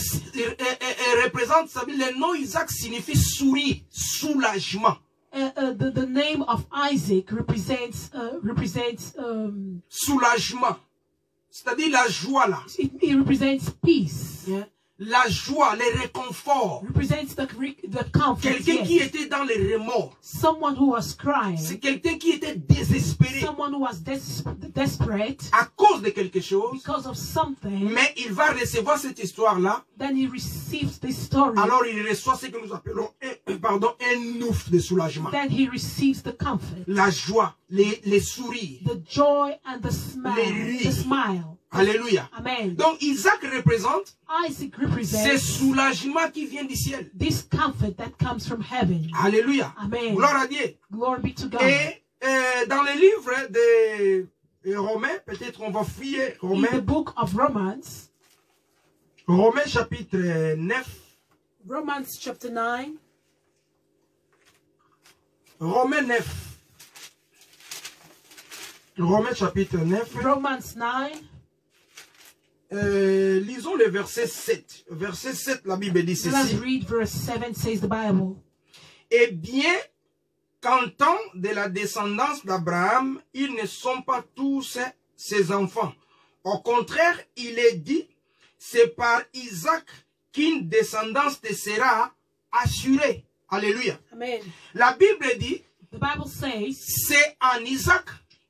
[SPEAKER 1] représente, ça veut dire, le nom Isaac signifie sourire, soulagement.
[SPEAKER 2] the name of Isaac represents
[SPEAKER 1] Soulagement. C'est-à-dire la joie là.
[SPEAKER 2] it represents peace.
[SPEAKER 1] La joie, le réconfort.
[SPEAKER 2] Represents the comfort.
[SPEAKER 1] Quelqu'un qui
[SPEAKER 2] Yes.
[SPEAKER 1] était dans le remords.
[SPEAKER 2] Someone who was crying.
[SPEAKER 1] C'est quelqu'un qui était désespéré
[SPEAKER 2] Someone who was desperate
[SPEAKER 1] à cause de quelque chose.
[SPEAKER 2] because of something.
[SPEAKER 1] Mais il va recevoir cette histoire-là.
[SPEAKER 2] Then he receives this story.
[SPEAKER 1] Alors il reçoit ce que nous appelons un ouf de soulagement.
[SPEAKER 2] Then he receives the comfort,
[SPEAKER 1] La joie, les sourires.
[SPEAKER 2] the joy and the
[SPEAKER 1] Les rires.
[SPEAKER 2] smile.
[SPEAKER 1] Alléluia.
[SPEAKER 2] Amen.
[SPEAKER 1] Donc Isaac représente
[SPEAKER 2] Isaac
[SPEAKER 1] ce
[SPEAKER 2] represents
[SPEAKER 1] soulagement qui vient du ciel.
[SPEAKER 2] this comfort that comes from heaven.
[SPEAKER 1] Alléluia.
[SPEAKER 2] Amen.
[SPEAKER 1] Gloire à Dieu.
[SPEAKER 2] Glory be to God.
[SPEAKER 1] Et dans le livre de Romains, peut-être on va fouiller
[SPEAKER 2] In the
[SPEAKER 1] Romains,
[SPEAKER 2] book of Romans,
[SPEAKER 1] Romains chapitre 9.
[SPEAKER 2] Romans chapter 9,
[SPEAKER 1] Romains 9. Romains chapitre 9.
[SPEAKER 2] Romans 9,
[SPEAKER 1] Lisons le verset 7. Verset 7, la Bible dit
[SPEAKER 2] let us
[SPEAKER 1] ceci.
[SPEAKER 2] read verse 7, says the Bible.
[SPEAKER 1] Eh bien, qu'en temps de la descendance d'Abraham, ils ne sont pas tous ses enfants. Au contraire, il est dit, c'est par Isaac qu'une descendance te sera assurée. Alléluia.
[SPEAKER 2] Amen.
[SPEAKER 1] La Bible dit,
[SPEAKER 2] The Bible says,
[SPEAKER 1] c'est en Isaac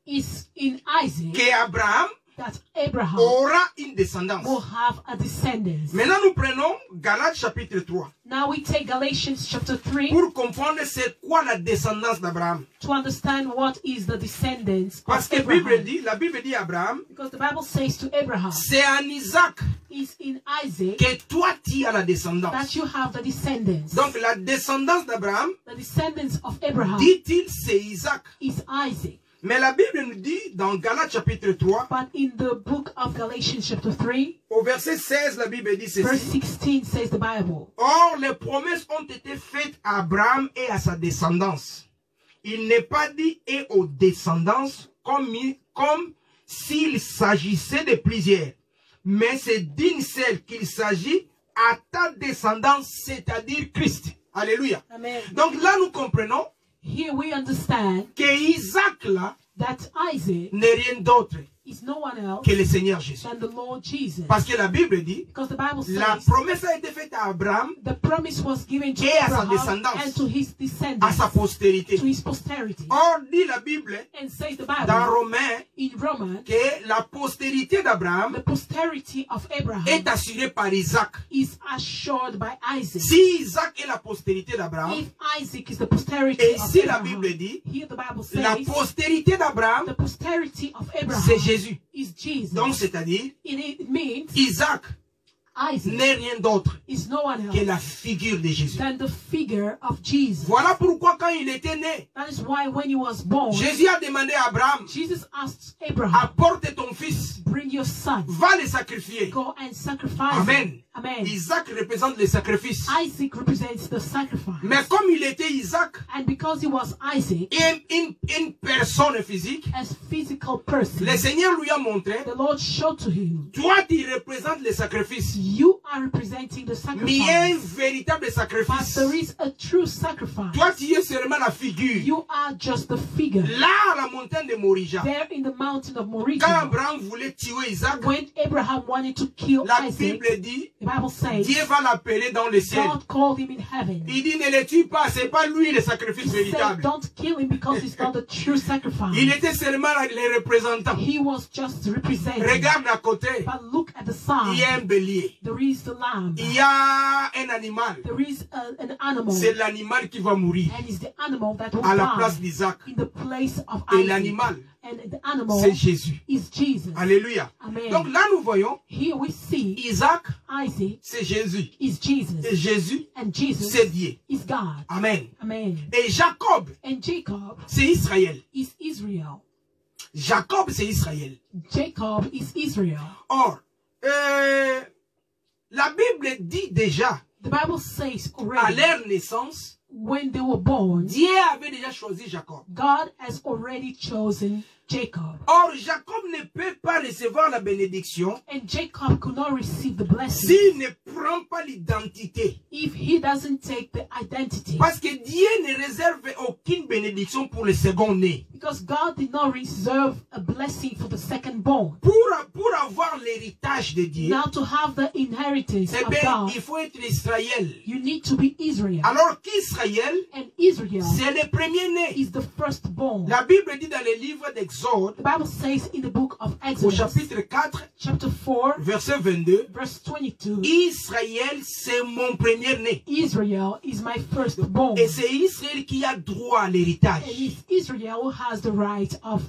[SPEAKER 2] it's in Isaac
[SPEAKER 1] qu'Abraham
[SPEAKER 2] that Abraham
[SPEAKER 1] aura une descendance.
[SPEAKER 2] will have a descendant.
[SPEAKER 1] Maintenant, nous prenons Galates chapitre 3
[SPEAKER 2] Now we take Galatians chapter 3
[SPEAKER 1] pour comprendre c'est quoi la descendance d'Abraham.
[SPEAKER 2] to understand what is the descendants
[SPEAKER 1] Parce
[SPEAKER 2] of
[SPEAKER 1] que
[SPEAKER 2] Abraham.
[SPEAKER 1] la Bible dit à Abraham,
[SPEAKER 2] Because the Bible says to Abraham,
[SPEAKER 1] c'est en Isaac
[SPEAKER 2] it's in Isaac
[SPEAKER 1] que toi tu as la descendance.
[SPEAKER 2] that you have the descendants.
[SPEAKER 1] Donc la descendance d'Abraham,
[SPEAKER 2] The descendants of Abraham
[SPEAKER 1] dit-il, c'est Isaac.
[SPEAKER 2] is Isaac.
[SPEAKER 1] Mais la Bible nous dit dans Galates chapitre 3,
[SPEAKER 2] But in the book of Galatians chapter 3,
[SPEAKER 1] au verset 16, la Bible dit
[SPEAKER 2] verse
[SPEAKER 1] ceci.
[SPEAKER 2] 16 says the Bible.
[SPEAKER 1] Or, les promesses ont été faites à Abraham et à sa descendance. Il n'est pas dit et aux descendances comme s'il s'agissait de plusieurs. Mais c'est d'une seule qu'il s'agit à ta descendance, c'est-à-dire Christ. Alléluia.
[SPEAKER 2] Amen.
[SPEAKER 1] Donc là, nous comprenons
[SPEAKER 2] Here we understand
[SPEAKER 1] que Isaac là
[SPEAKER 2] that Isaac
[SPEAKER 1] n'est rien d'autre
[SPEAKER 2] is no one else
[SPEAKER 1] que le Seigneur Jésus.
[SPEAKER 2] than the Lord Jesus.
[SPEAKER 1] Parce que la Bible dit,
[SPEAKER 2] Because the Bible
[SPEAKER 1] la
[SPEAKER 2] says
[SPEAKER 1] promesse a été faite à Abraham,
[SPEAKER 2] the promise was given to
[SPEAKER 1] Et à sa
[SPEAKER 2] Abraham
[SPEAKER 1] descendance.
[SPEAKER 2] and to his
[SPEAKER 1] à
[SPEAKER 2] descendants,
[SPEAKER 1] sa postérité.
[SPEAKER 2] to his posterity.
[SPEAKER 1] Or, dit la Bible,
[SPEAKER 2] And says the
[SPEAKER 1] dans
[SPEAKER 2] Bible
[SPEAKER 1] Romains,
[SPEAKER 2] in Romans,
[SPEAKER 1] que la postérité d'Abraham
[SPEAKER 2] the posterity of Abraham
[SPEAKER 1] est assurée par Isaac.
[SPEAKER 2] is assured by Isaac.
[SPEAKER 1] Si Isaac est la postérité d'Abraham,
[SPEAKER 2] If Isaac is the posterity
[SPEAKER 1] et
[SPEAKER 2] of
[SPEAKER 1] si la
[SPEAKER 2] Abraham,
[SPEAKER 1] Bible dit,
[SPEAKER 2] here the Bible
[SPEAKER 1] la
[SPEAKER 2] says
[SPEAKER 1] postérité d'Abraham,
[SPEAKER 2] the posterity of Abraham
[SPEAKER 1] c'est Jésus.
[SPEAKER 2] is Jesus.
[SPEAKER 1] Donc, c'est-à-dire,
[SPEAKER 2] It means
[SPEAKER 1] Isaac
[SPEAKER 2] Isaac
[SPEAKER 1] n'est rien d'autre
[SPEAKER 2] is no one
[SPEAKER 1] que
[SPEAKER 2] else
[SPEAKER 1] la figure de Jésus.
[SPEAKER 2] than the figure of Jesus.
[SPEAKER 1] Voilà pourquoi quand il était né,
[SPEAKER 2] That is why when he was born,
[SPEAKER 1] Jésus a demandé à Abraham,
[SPEAKER 2] Jesus asked Abraham,
[SPEAKER 1] apporte ton fils,
[SPEAKER 2] bring your son,
[SPEAKER 1] va le sacrifier.
[SPEAKER 2] go and sacrifice
[SPEAKER 1] Amen.
[SPEAKER 2] him. Amen.
[SPEAKER 1] Isaac représente le sacrifice.
[SPEAKER 2] Isaac represents the sacrifice.
[SPEAKER 1] Mais comme il était Isaac,
[SPEAKER 2] And because he was Isaac,
[SPEAKER 1] une personne physique,
[SPEAKER 2] as physical person,
[SPEAKER 1] le Seigneur lui a montré,
[SPEAKER 2] the Lord showed to him,
[SPEAKER 1] toi tu représentes le sacrifice.
[SPEAKER 2] you are representing the
[SPEAKER 1] Mais il y a un
[SPEAKER 2] sacrifice.
[SPEAKER 1] véritable
[SPEAKER 2] But
[SPEAKER 1] sacrifice.
[SPEAKER 2] there is a true sacrifice.
[SPEAKER 1] Toi tu es seulement la figure.
[SPEAKER 2] You are just the figure.
[SPEAKER 1] Là, à la montagne de Morija,
[SPEAKER 2] There in the mountain of
[SPEAKER 1] quand
[SPEAKER 2] Moriah,
[SPEAKER 1] Abraham voulait tuer Isaac,
[SPEAKER 2] when Abraham wanted to kill
[SPEAKER 1] la
[SPEAKER 2] Isaac,
[SPEAKER 1] Bible dit,
[SPEAKER 2] the Bible says,
[SPEAKER 1] Dieu va l'appeler dans le ciel.
[SPEAKER 2] God called him in heaven.
[SPEAKER 1] Il dit, ne le tue pas, c'est pas lui le sacrifice
[SPEAKER 2] He said,
[SPEAKER 1] véritable.
[SPEAKER 2] don't kill him because he's not the true
[SPEAKER 1] Il
[SPEAKER 2] sacrifice.
[SPEAKER 1] était seulement le représentant.
[SPEAKER 2] He was just representing.
[SPEAKER 1] Regarde à côté,
[SPEAKER 2] But look at the
[SPEAKER 1] il y a
[SPEAKER 2] side.
[SPEAKER 1] un bélier.
[SPEAKER 2] There is the lamb.
[SPEAKER 1] Il y a un animal.
[SPEAKER 2] There is an animal.
[SPEAKER 1] C'est l'animal qui va mourir
[SPEAKER 2] And it's the animal that will
[SPEAKER 1] à la place
[SPEAKER 2] die
[SPEAKER 1] d'Isaac.
[SPEAKER 2] in the place of
[SPEAKER 1] Et
[SPEAKER 2] Isaac.
[SPEAKER 1] l'animal,
[SPEAKER 2] And the animal
[SPEAKER 1] c'est Jésus.
[SPEAKER 2] is Jesus.
[SPEAKER 1] Alléluia.
[SPEAKER 2] Amen.
[SPEAKER 1] Donc là, nous voyons,
[SPEAKER 2] Here we see
[SPEAKER 1] Isaac,
[SPEAKER 2] Isaac
[SPEAKER 1] c'est Jésus.
[SPEAKER 2] is Jesus.
[SPEAKER 1] Et Jésus,
[SPEAKER 2] And Jesus
[SPEAKER 1] c'est Dieu.
[SPEAKER 2] is God.
[SPEAKER 1] Amen.
[SPEAKER 2] Amen.
[SPEAKER 1] Et Jacob,
[SPEAKER 2] And Jacob
[SPEAKER 1] c'est Israël.
[SPEAKER 2] is Israel.
[SPEAKER 1] Jacob, c'est Israël.
[SPEAKER 2] Jacob is Israel.
[SPEAKER 1] Or, la Bible dit déjà,
[SPEAKER 2] The Bible says
[SPEAKER 1] à
[SPEAKER 2] already,
[SPEAKER 1] leur naissance,
[SPEAKER 2] when they were born,
[SPEAKER 1] Dieu avait déjà choisi Jacob.
[SPEAKER 2] God has already chosen Jacob.
[SPEAKER 1] Or, Jacob ne peut pas recevoir la bénédiction
[SPEAKER 2] And Jacob could not receive the blessing
[SPEAKER 1] s'il ne prend pas l'identité.
[SPEAKER 2] if he doesn't take the identity.
[SPEAKER 1] Parce que Dieu ne réserve aucune bénédiction pour le second-né.
[SPEAKER 2] Because God did not reserve a blessing for the second born.
[SPEAKER 1] Pour avoir l'héritage de Dieu,
[SPEAKER 2] Now to have the inheritance
[SPEAKER 1] eh
[SPEAKER 2] of
[SPEAKER 1] bien,
[SPEAKER 2] God,
[SPEAKER 1] il faut être Israël.
[SPEAKER 2] you need to be Israel.
[SPEAKER 1] Alors qu'Israël,
[SPEAKER 2] And Israel
[SPEAKER 1] c'est le premier-né.
[SPEAKER 2] is the firstborn.
[SPEAKER 1] La Bible dit dans le livre d'Exode,
[SPEAKER 2] The Bible says in the book of
[SPEAKER 1] au
[SPEAKER 2] Exodus,
[SPEAKER 1] chapitre 4,
[SPEAKER 2] chapter 4,
[SPEAKER 1] verset 22,
[SPEAKER 2] verse 22,
[SPEAKER 1] Israël, c'est mon premier-né.
[SPEAKER 2] Israel is my firstborn.
[SPEAKER 1] Et c'est Israël qui a droit à
[SPEAKER 2] And
[SPEAKER 1] l'héritage.
[SPEAKER 2] it's Israel who has the right of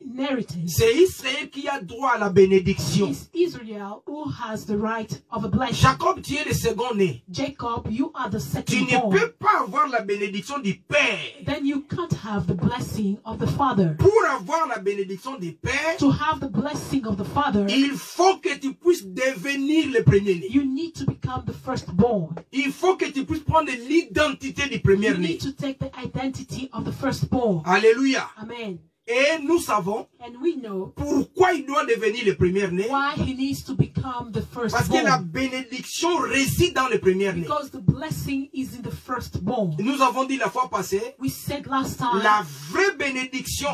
[SPEAKER 2] inheritance.
[SPEAKER 1] C'est Israël qui a droit à la bénédiction.
[SPEAKER 2] It's Israel who has the right of a blessing.
[SPEAKER 1] Jacob, tu es le second-né.
[SPEAKER 2] Jacob, you are the
[SPEAKER 1] Tu
[SPEAKER 2] second
[SPEAKER 1] ne
[SPEAKER 2] born.
[SPEAKER 1] peux pas avoir la bénédiction du Père.
[SPEAKER 2] Then you can't have the blessing of the Father.
[SPEAKER 1] Pour avoir la bénédiction du Père,
[SPEAKER 2] To have the blessing of the Father,
[SPEAKER 1] il faut que tu puisses devenir le premier-né.
[SPEAKER 2] you need to become the firstborn.
[SPEAKER 1] Il faut que tu puisses prendre l'identité du
[SPEAKER 2] You
[SPEAKER 1] premier-né.
[SPEAKER 2] need to take the identity of the firstborn.
[SPEAKER 1] Alléluia.
[SPEAKER 2] Amen.
[SPEAKER 1] Et nous savons
[SPEAKER 2] And we know
[SPEAKER 1] pourquoi il doit devenir le premier-né.
[SPEAKER 2] why he needs to become the
[SPEAKER 1] Parce que la
[SPEAKER 2] firstborn.
[SPEAKER 1] bénédiction réside dans le premier-né.
[SPEAKER 2] Because the blessing is in the firstborn.
[SPEAKER 1] Nous avons dit la fois passée,
[SPEAKER 2] We said last time,
[SPEAKER 1] la vraie bénédiction,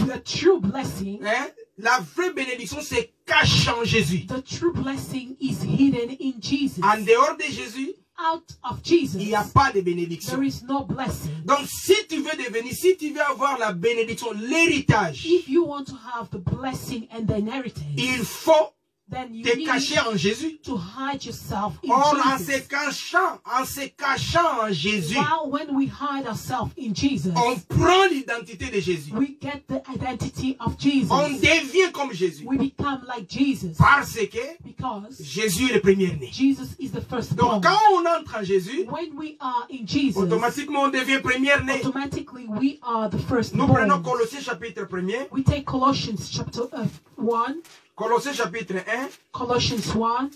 [SPEAKER 2] the true blessing,
[SPEAKER 1] hein, la vraie bénédiction c'est caché en Jésus.
[SPEAKER 2] the true blessing is hidden in Jesus.
[SPEAKER 1] En dehors de Jésus,
[SPEAKER 2] Out of Jesus,
[SPEAKER 1] il n'y a pas de bénédiction.
[SPEAKER 2] there is no blessing.
[SPEAKER 1] Donc si tu veux devenir, si tu veux avoir la bénédiction, l'héritage,
[SPEAKER 2] If you want to have the blessing and the inheritance,
[SPEAKER 1] il faut
[SPEAKER 2] then you
[SPEAKER 1] te
[SPEAKER 2] need
[SPEAKER 1] cacher en Jésus.
[SPEAKER 2] to hide yourself in
[SPEAKER 1] Or, en
[SPEAKER 2] Jesus.
[SPEAKER 1] se cachant en Jésus,
[SPEAKER 2] While when we hide ourselves in Jesus,
[SPEAKER 1] on prend l'identité de Jésus.
[SPEAKER 2] we get the identity of Jesus.
[SPEAKER 1] On devient comme Jésus.
[SPEAKER 2] We become like Jesus
[SPEAKER 1] Parce que
[SPEAKER 2] because
[SPEAKER 1] Jésus est le premier-né.
[SPEAKER 2] Jesus is the firstborn.
[SPEAKER 1] Donc quand on entre en Jésus,
[SPEAKER 2] When we are in Jesus,
[SPEAKER 1] automatiquement on devient premier-né.
[SPEAKER 2] automatically we are the
[SPEAKER 1] Nous prenons
[SPEAKER 2] firstborn.
[SPEAKER 1] Colossiens chapitre 1er.
[SPEAKER 2] We take Colossians chapter 1,
[SPEAKER 1] Colossiens chapitre 1,
[SPEAKER 2] Colossians 1,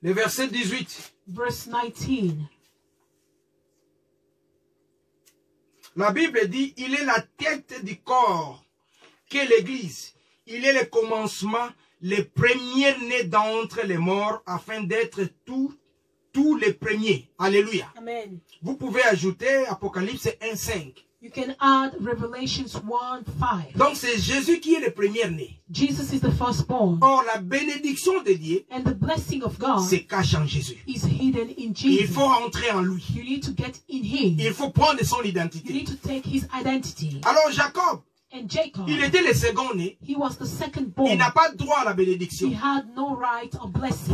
[SPEAKER 1] le verset 18.
[SPEAKER 2] verse 19.
[SPEAKER 1] La Bible dit, il est la tête du corps, qu'est l'Église. Il est le commencement, le premier-né d'entre les morts, afin d'être tous les premiers. Alléluia.
[SPEAKER 2] Amen.
[SPEAKER 1] Vous pouvez ajouter Apocalypse 1:5.
[SPEAKER 2] You can add Revelations 1:5.
[SPEAKER 1] Donc c'est Jésus qui est le premier-né.
[SPEAKER 2] Jesus is the firstborn.
[SPEAKER 1] Or la bénédiction de Dieu
[SPEAKER 2] And the blessing of God
[SPEAKER 1] se cache en Jésus.
[SPEAKER 2] is hidden in
[SPEAKER 1] Il
[SPEAKER 2] Jesus.
[SPEAKER 1] faut entrer en lui.
[SPEAKER 2] You need to get in him.
[SPEAKER 1] Il faut prendre son
[SPEAKER 2] You
[SPEAKER 1] identité.
[SPEAKER 2] need to take his identity.
[SPEAKER 1] Alors Jacob,
[SPEAKER 2] And Jacob,
[SPEAKER 1] il était le second-né.
[SPEAKER 2] he was the second
[SPEAKER 1] Il
[SPEAKER 2] born.
[SPEAKER 1] n'a pas droit à la
[SPEAKER 2] He
[SPEAKER 1] bénédiction.
[SPEAKER 2] had no right of blessing.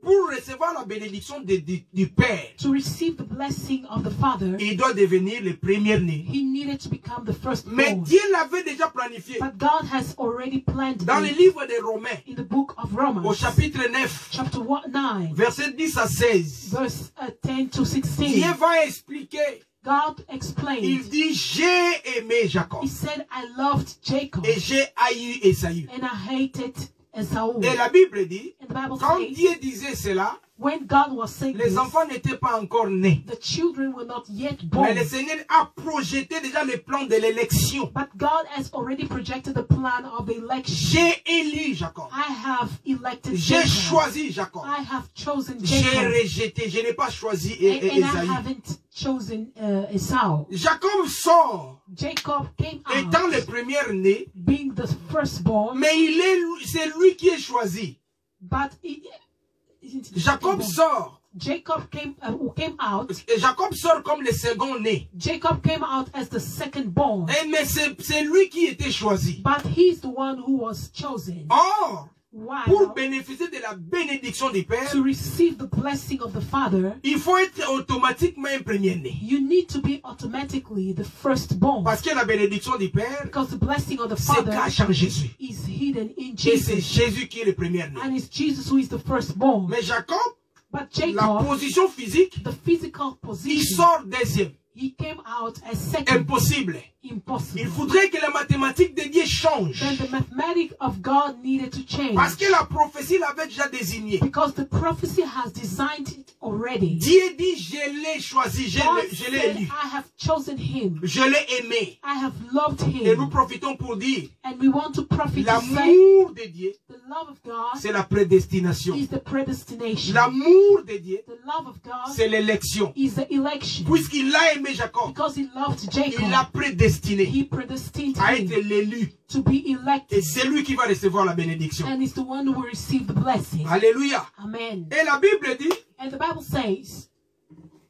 [SPEAKER 1] Pour recevoir la bénédiction du Père,
[SPEAKER 2] To receive the blessing of the Father,
[SPEAKER 1] il doit devenir le premier-né.
[SPEAKER 2] he needed to become the
[SPEAKER 1] Mais
[SPEAKER 2] firstborn.
[SPEAKER 1] Dieu l'avait déjà planifié.
[SPEAKER 2] But God has already planned
[SPEAKER 1] Dans le
[SPEAKER 2] it
[SPEAKER 1] livre des Romains,
[SPEAKER 2] in the book of
[SPEAKER 1] au
[SPEAKER 2] Romans,
[SPEAKER 1] chapitre 9,
[SPEAKER 2] chapter 9,
[SPEAKER 1] versets 10 à 16,
[SPEAKER 2] verse 10 to
[SPEAKER 1] Dieu
[SPEAKER 2] 16.
[SPEAKER 1] va expliquer.
[SPEAKER 2] God
[SPEAKER 1] Il
[SPEAKER 2] explained,
[SPEAKER 1] dit, j'ai aimé Jacob
[SPEAKER 2] he said, I loved Jacob
[SPEAKER 1] et j'ai haï Esaü.
[SPEAKER 2] and I hated Esau.
[SPEAKER 1] Et la Bible dit,
[SPEAKER 2] And the Bible
[SPEAKER 1] quand
[SPEAKER 2] says,
[SPEAKER 1] Dieu disait cela,
[SPEAKER 2] when God was saying
[SPEAKER 1] les
[SPEAKER 2] this,
[SPEAKER 1] enfants n'étaient pas encore nés.
[SPEAKER 2] the children were not yet
[SPEAKER 1] Mais
[SPEAKER 2] born.
[SPEAKER 1] le Seigneur a projeté déjà le plan de l'élection.
[SPEAKER 2] But God has already projected the plan of the election.
[SPEAKER 1] J'ai élu Jacob.
[SPEAKER 2] I have elected
[SPEAKER 1] J'ai
[SPEAKER 2] Jacob.
[SPEAKER 1] choisi Jacob.
[SPEAKER 2] I have chosen
[SPEAKER 1] J'ai
[SPEAKER 2] Jacob.
[SPEAKER 1] rejeté, je n'ai pas choisi
[SPEAKER 2] And I
[SPEAKER 1] Esaü.
[SPEAKER 2] haven't chosen Esau.
[SPEAKER 1] Jacob sort,
[SPEAKER 2] Jacob came
[SPEAKER 1] étant le
[SPEAKER 2] out,
[SPEAKER 1] premier-né,
[SPEAKER 2] being the firstborn,
[SPEAKER 1] mais c'est lui qui est choisi.
[SPEAKER 2] but
[SPEAKER 1] Jacob sort.
[SPEAKER 2] Jacob came out.
[SPEAKER 1] Et Jacob sort comme le second-né.
[SPEAKER 2] Jacob came out as the second-born,
[SPEAKER 1] Mais c'est lui qui était choisi.
[SPEAKER 2] but he's the one who was chosen.
[SPEAKER 1] Or, pour
[SPEAKER 2] While
[SPEAKER 1] bénéficier de la bénédiction du Père,
[SPEAKER 2] to receive the blessing of the Father,
[SPEAKER 1] il faut être automatiquement un premier-né.
[SPEAKER 2] you need to be automatically the firstborn,
[SPEAKER 1] Parce que la bénédiction du Père
[SPEAKER 2] because the blessing of the
[SPEAKER 1] se
[SPEAKER 2] Father
[SPEAKER 1] cache en Jésus.
[SPEAKER 2] is hidden in
[SPEAKER 1] Et c'est
[SPEAKER 2] Jesus,
[SPEAKER 1] Jésus qui est le premier-né.
[SPEAKER 2] and it's Jesus who is the firstborn.
[SPEAKER 1] Mais Jacob,
[SPEAKER 2] But
[SPEAKER 1] la
[SPEAKER 2] Jacob,
[SPEAKER 1] position physique,
[SPEAKER 2] the physical
[SPEAKER 1] il
[SPEAKER 2] position,
[SPEAKER 1] sort deuxième.
[SPEAKER 2] he came out as second.
[SPEAKER 1] Impossible.
[SPEAKER 2] Impossible.
[SPEAKER 1] Il faudrait que la mathématique de Dieu change.
[SPEAKER 2] Then the mathematic of God needed to change,
[SPEAKER 1] Parce que la prophétie l'avait déjà désigné.
[SPEAKER 2] because the prophecy has designed it already.
[SPEAKER 1] Dieu dit, je l'ai choisi, je
[SPEAKER 2] God
[SPEAKER 1] l'ai
[SPEAKER 2] said,
[SPEAKER 1] élu,
[SPEAKER 2] I have chosen him.
[SPEAKER 1] je l'ai aimé.
[SPEAKER 2] I have loved
[SPEAKER 1] Et nous
[SPEAKER 2] him.
[SPEAKER 1] profitons pour dire,
[SPEAKER 2] And we want to profit to say
[SPEAKER 1] l'amour de Dieu,
[SPEAKER 2] the love of God
[SPEAKER 1] c'est la prédestination.
[SPEAKER 2] is the predestination.
[SPEAKER 1] L'amour de Dieu,
[SPEAKER 2] The love of God
[SPEAKER 1] c'est l'élection.
[SPEAKER 2] is the election.
[SPEAKER 1] Puisqu'il a aimé Jacob,
[SPEAKER 2] Because he loved
[SPEAKER 1] il
[SPEAKER 2] Jacob,
[SPEAKER 1] l'a prédestiné
[SPEAKER 2] he predestined
[SPEAKER 1] à être
[SPEAKER 2] him
[SPEAKER 1] l'élu.
[SPEAKER 2] to be
[SPEAKER 1] Et
[SPEAKER 2] elected,
[SPEAKER 1] c'est lui qui va recevoir la bénédiction.
[SPEAKER 2] and is the one who will receive the blessing.
[SPEAKER 1] Alléluia.
[SPEAKER 2] Amen.
[SPEAKER 1] Et la Bible dit,
[SPEAKER 2] And the Bible says,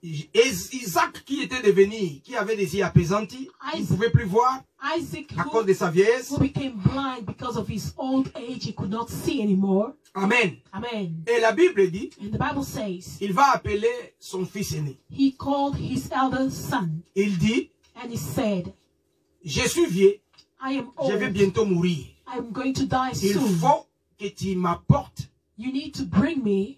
[SPEAKER 1] Isaac qui était devenu, qui avait des yeux apaisantis, il ne
[SPEAKER 2] Isaac,
[SPEAKER 1] pouvait plus voir
[SPEAKER 2] Isaac
[SPEAKER 1] à cause de sa vieillesse.
[SPEAKER 2] who became blind because of his old age, he could not see anymore.
[SPEAKER 1] Amen.
[SPEAKER 2] Amen.
[SPEAKER 1] Et la Bible dit,
[SPEAKER 2] And the Bible says,
[SPEAKER 1] il va appeler son fils aîné.
[SPEAKER 2] he called his elder son,
[SPEAKER 1] Il dit,
[SPEAKER 2] and he said,
[SPEAKER 1] je suis vieux,
[SPEAKER 2] I am
[SPEAKER 1] je vais
[SPEAKER 2] old.
[SPEAKER 1] bientôt mourir.
[SPEAKER 2] I'm going to die
[SPEAKER 1] Il
[SPEAKER 2] soon.
[SPEAKER 1] faut que tu m'apportes
[SPEAKER 2] You need to bring me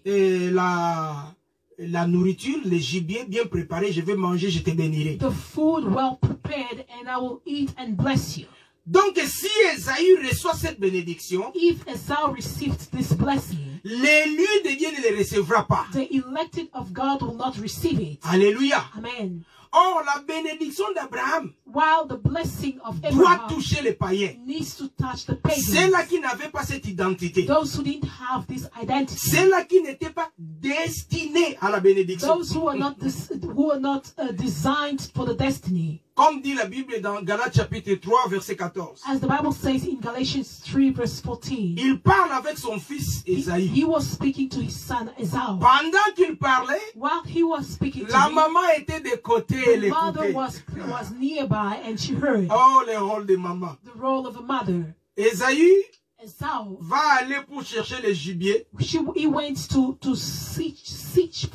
[SPEAKER 1] la nourriture, le gibier bien préparé, je vais manger, je te bénirai.
[SPEAKER 2] the food well prepared, and I will eat and bless you.
[SPEAKER 1] Donc si Esaü reçoit cette bénédiction,
[SPEAKER 2] If Esau received this blessing,
[SPEAKER 1] l'élu de Dieu ne le recevra pas.
[SPEAKER 2] the elected of God will not receive it.
[SPEAKER 1] Alléluia.
[SPEAKER 2] Amen.
[SPEAKER 1] Or, la bénédiction d'Abraham
[SPEAKER 2] While the blessing of
[SPEAKER 1] doit
[SPEAKER 2] Abraham
[SPEAKER 1] toucher les païens.
[SPEAKER 2] needs to touch the pagans,
[SPEAKER 1] Ceux-là qui n'avaient pas cette identité.
[SPEAKER 2] those who didn't have this identity,
[SPEAKER 1] Ceux-là qui n'étaient pas destinés à la bénédiction.
[SPEAKER 2] those who are not designed for the destiny.
[SPEAKER 1] Comme dit la Bible dans Galates chapitre 3, verset 14.
[SPEAKER 2] As the Bible says in Galatians 3 verse 14,
[SPEAKER 1] Il parle avec son fils Esaü.
[SPEAKER 2] he was speaking to his son Esau.
[SPEAKER 1] Pendant qu'il parlait,
[SPEAKER 2] While he was speaking to
[SPEAKER 1] la
[SPEAKER 2] him,
[SPEAKER 1] maman était de côté et
[SPEAKER 2] the mother
[SPEAKER 1] l'écoutait.
[SPEAKER 2] was nearby, and she heard
[SPEAKER 1] Oh, le rôle de maman.
[SPEAKER 2] the role of a mother.
[SPEAKER 1] Esaü
[SPEAKER 2] Esau,
[SPEAKER 1] va aller pour chercher le gibier.
[SPEAKER 2] he went to fetch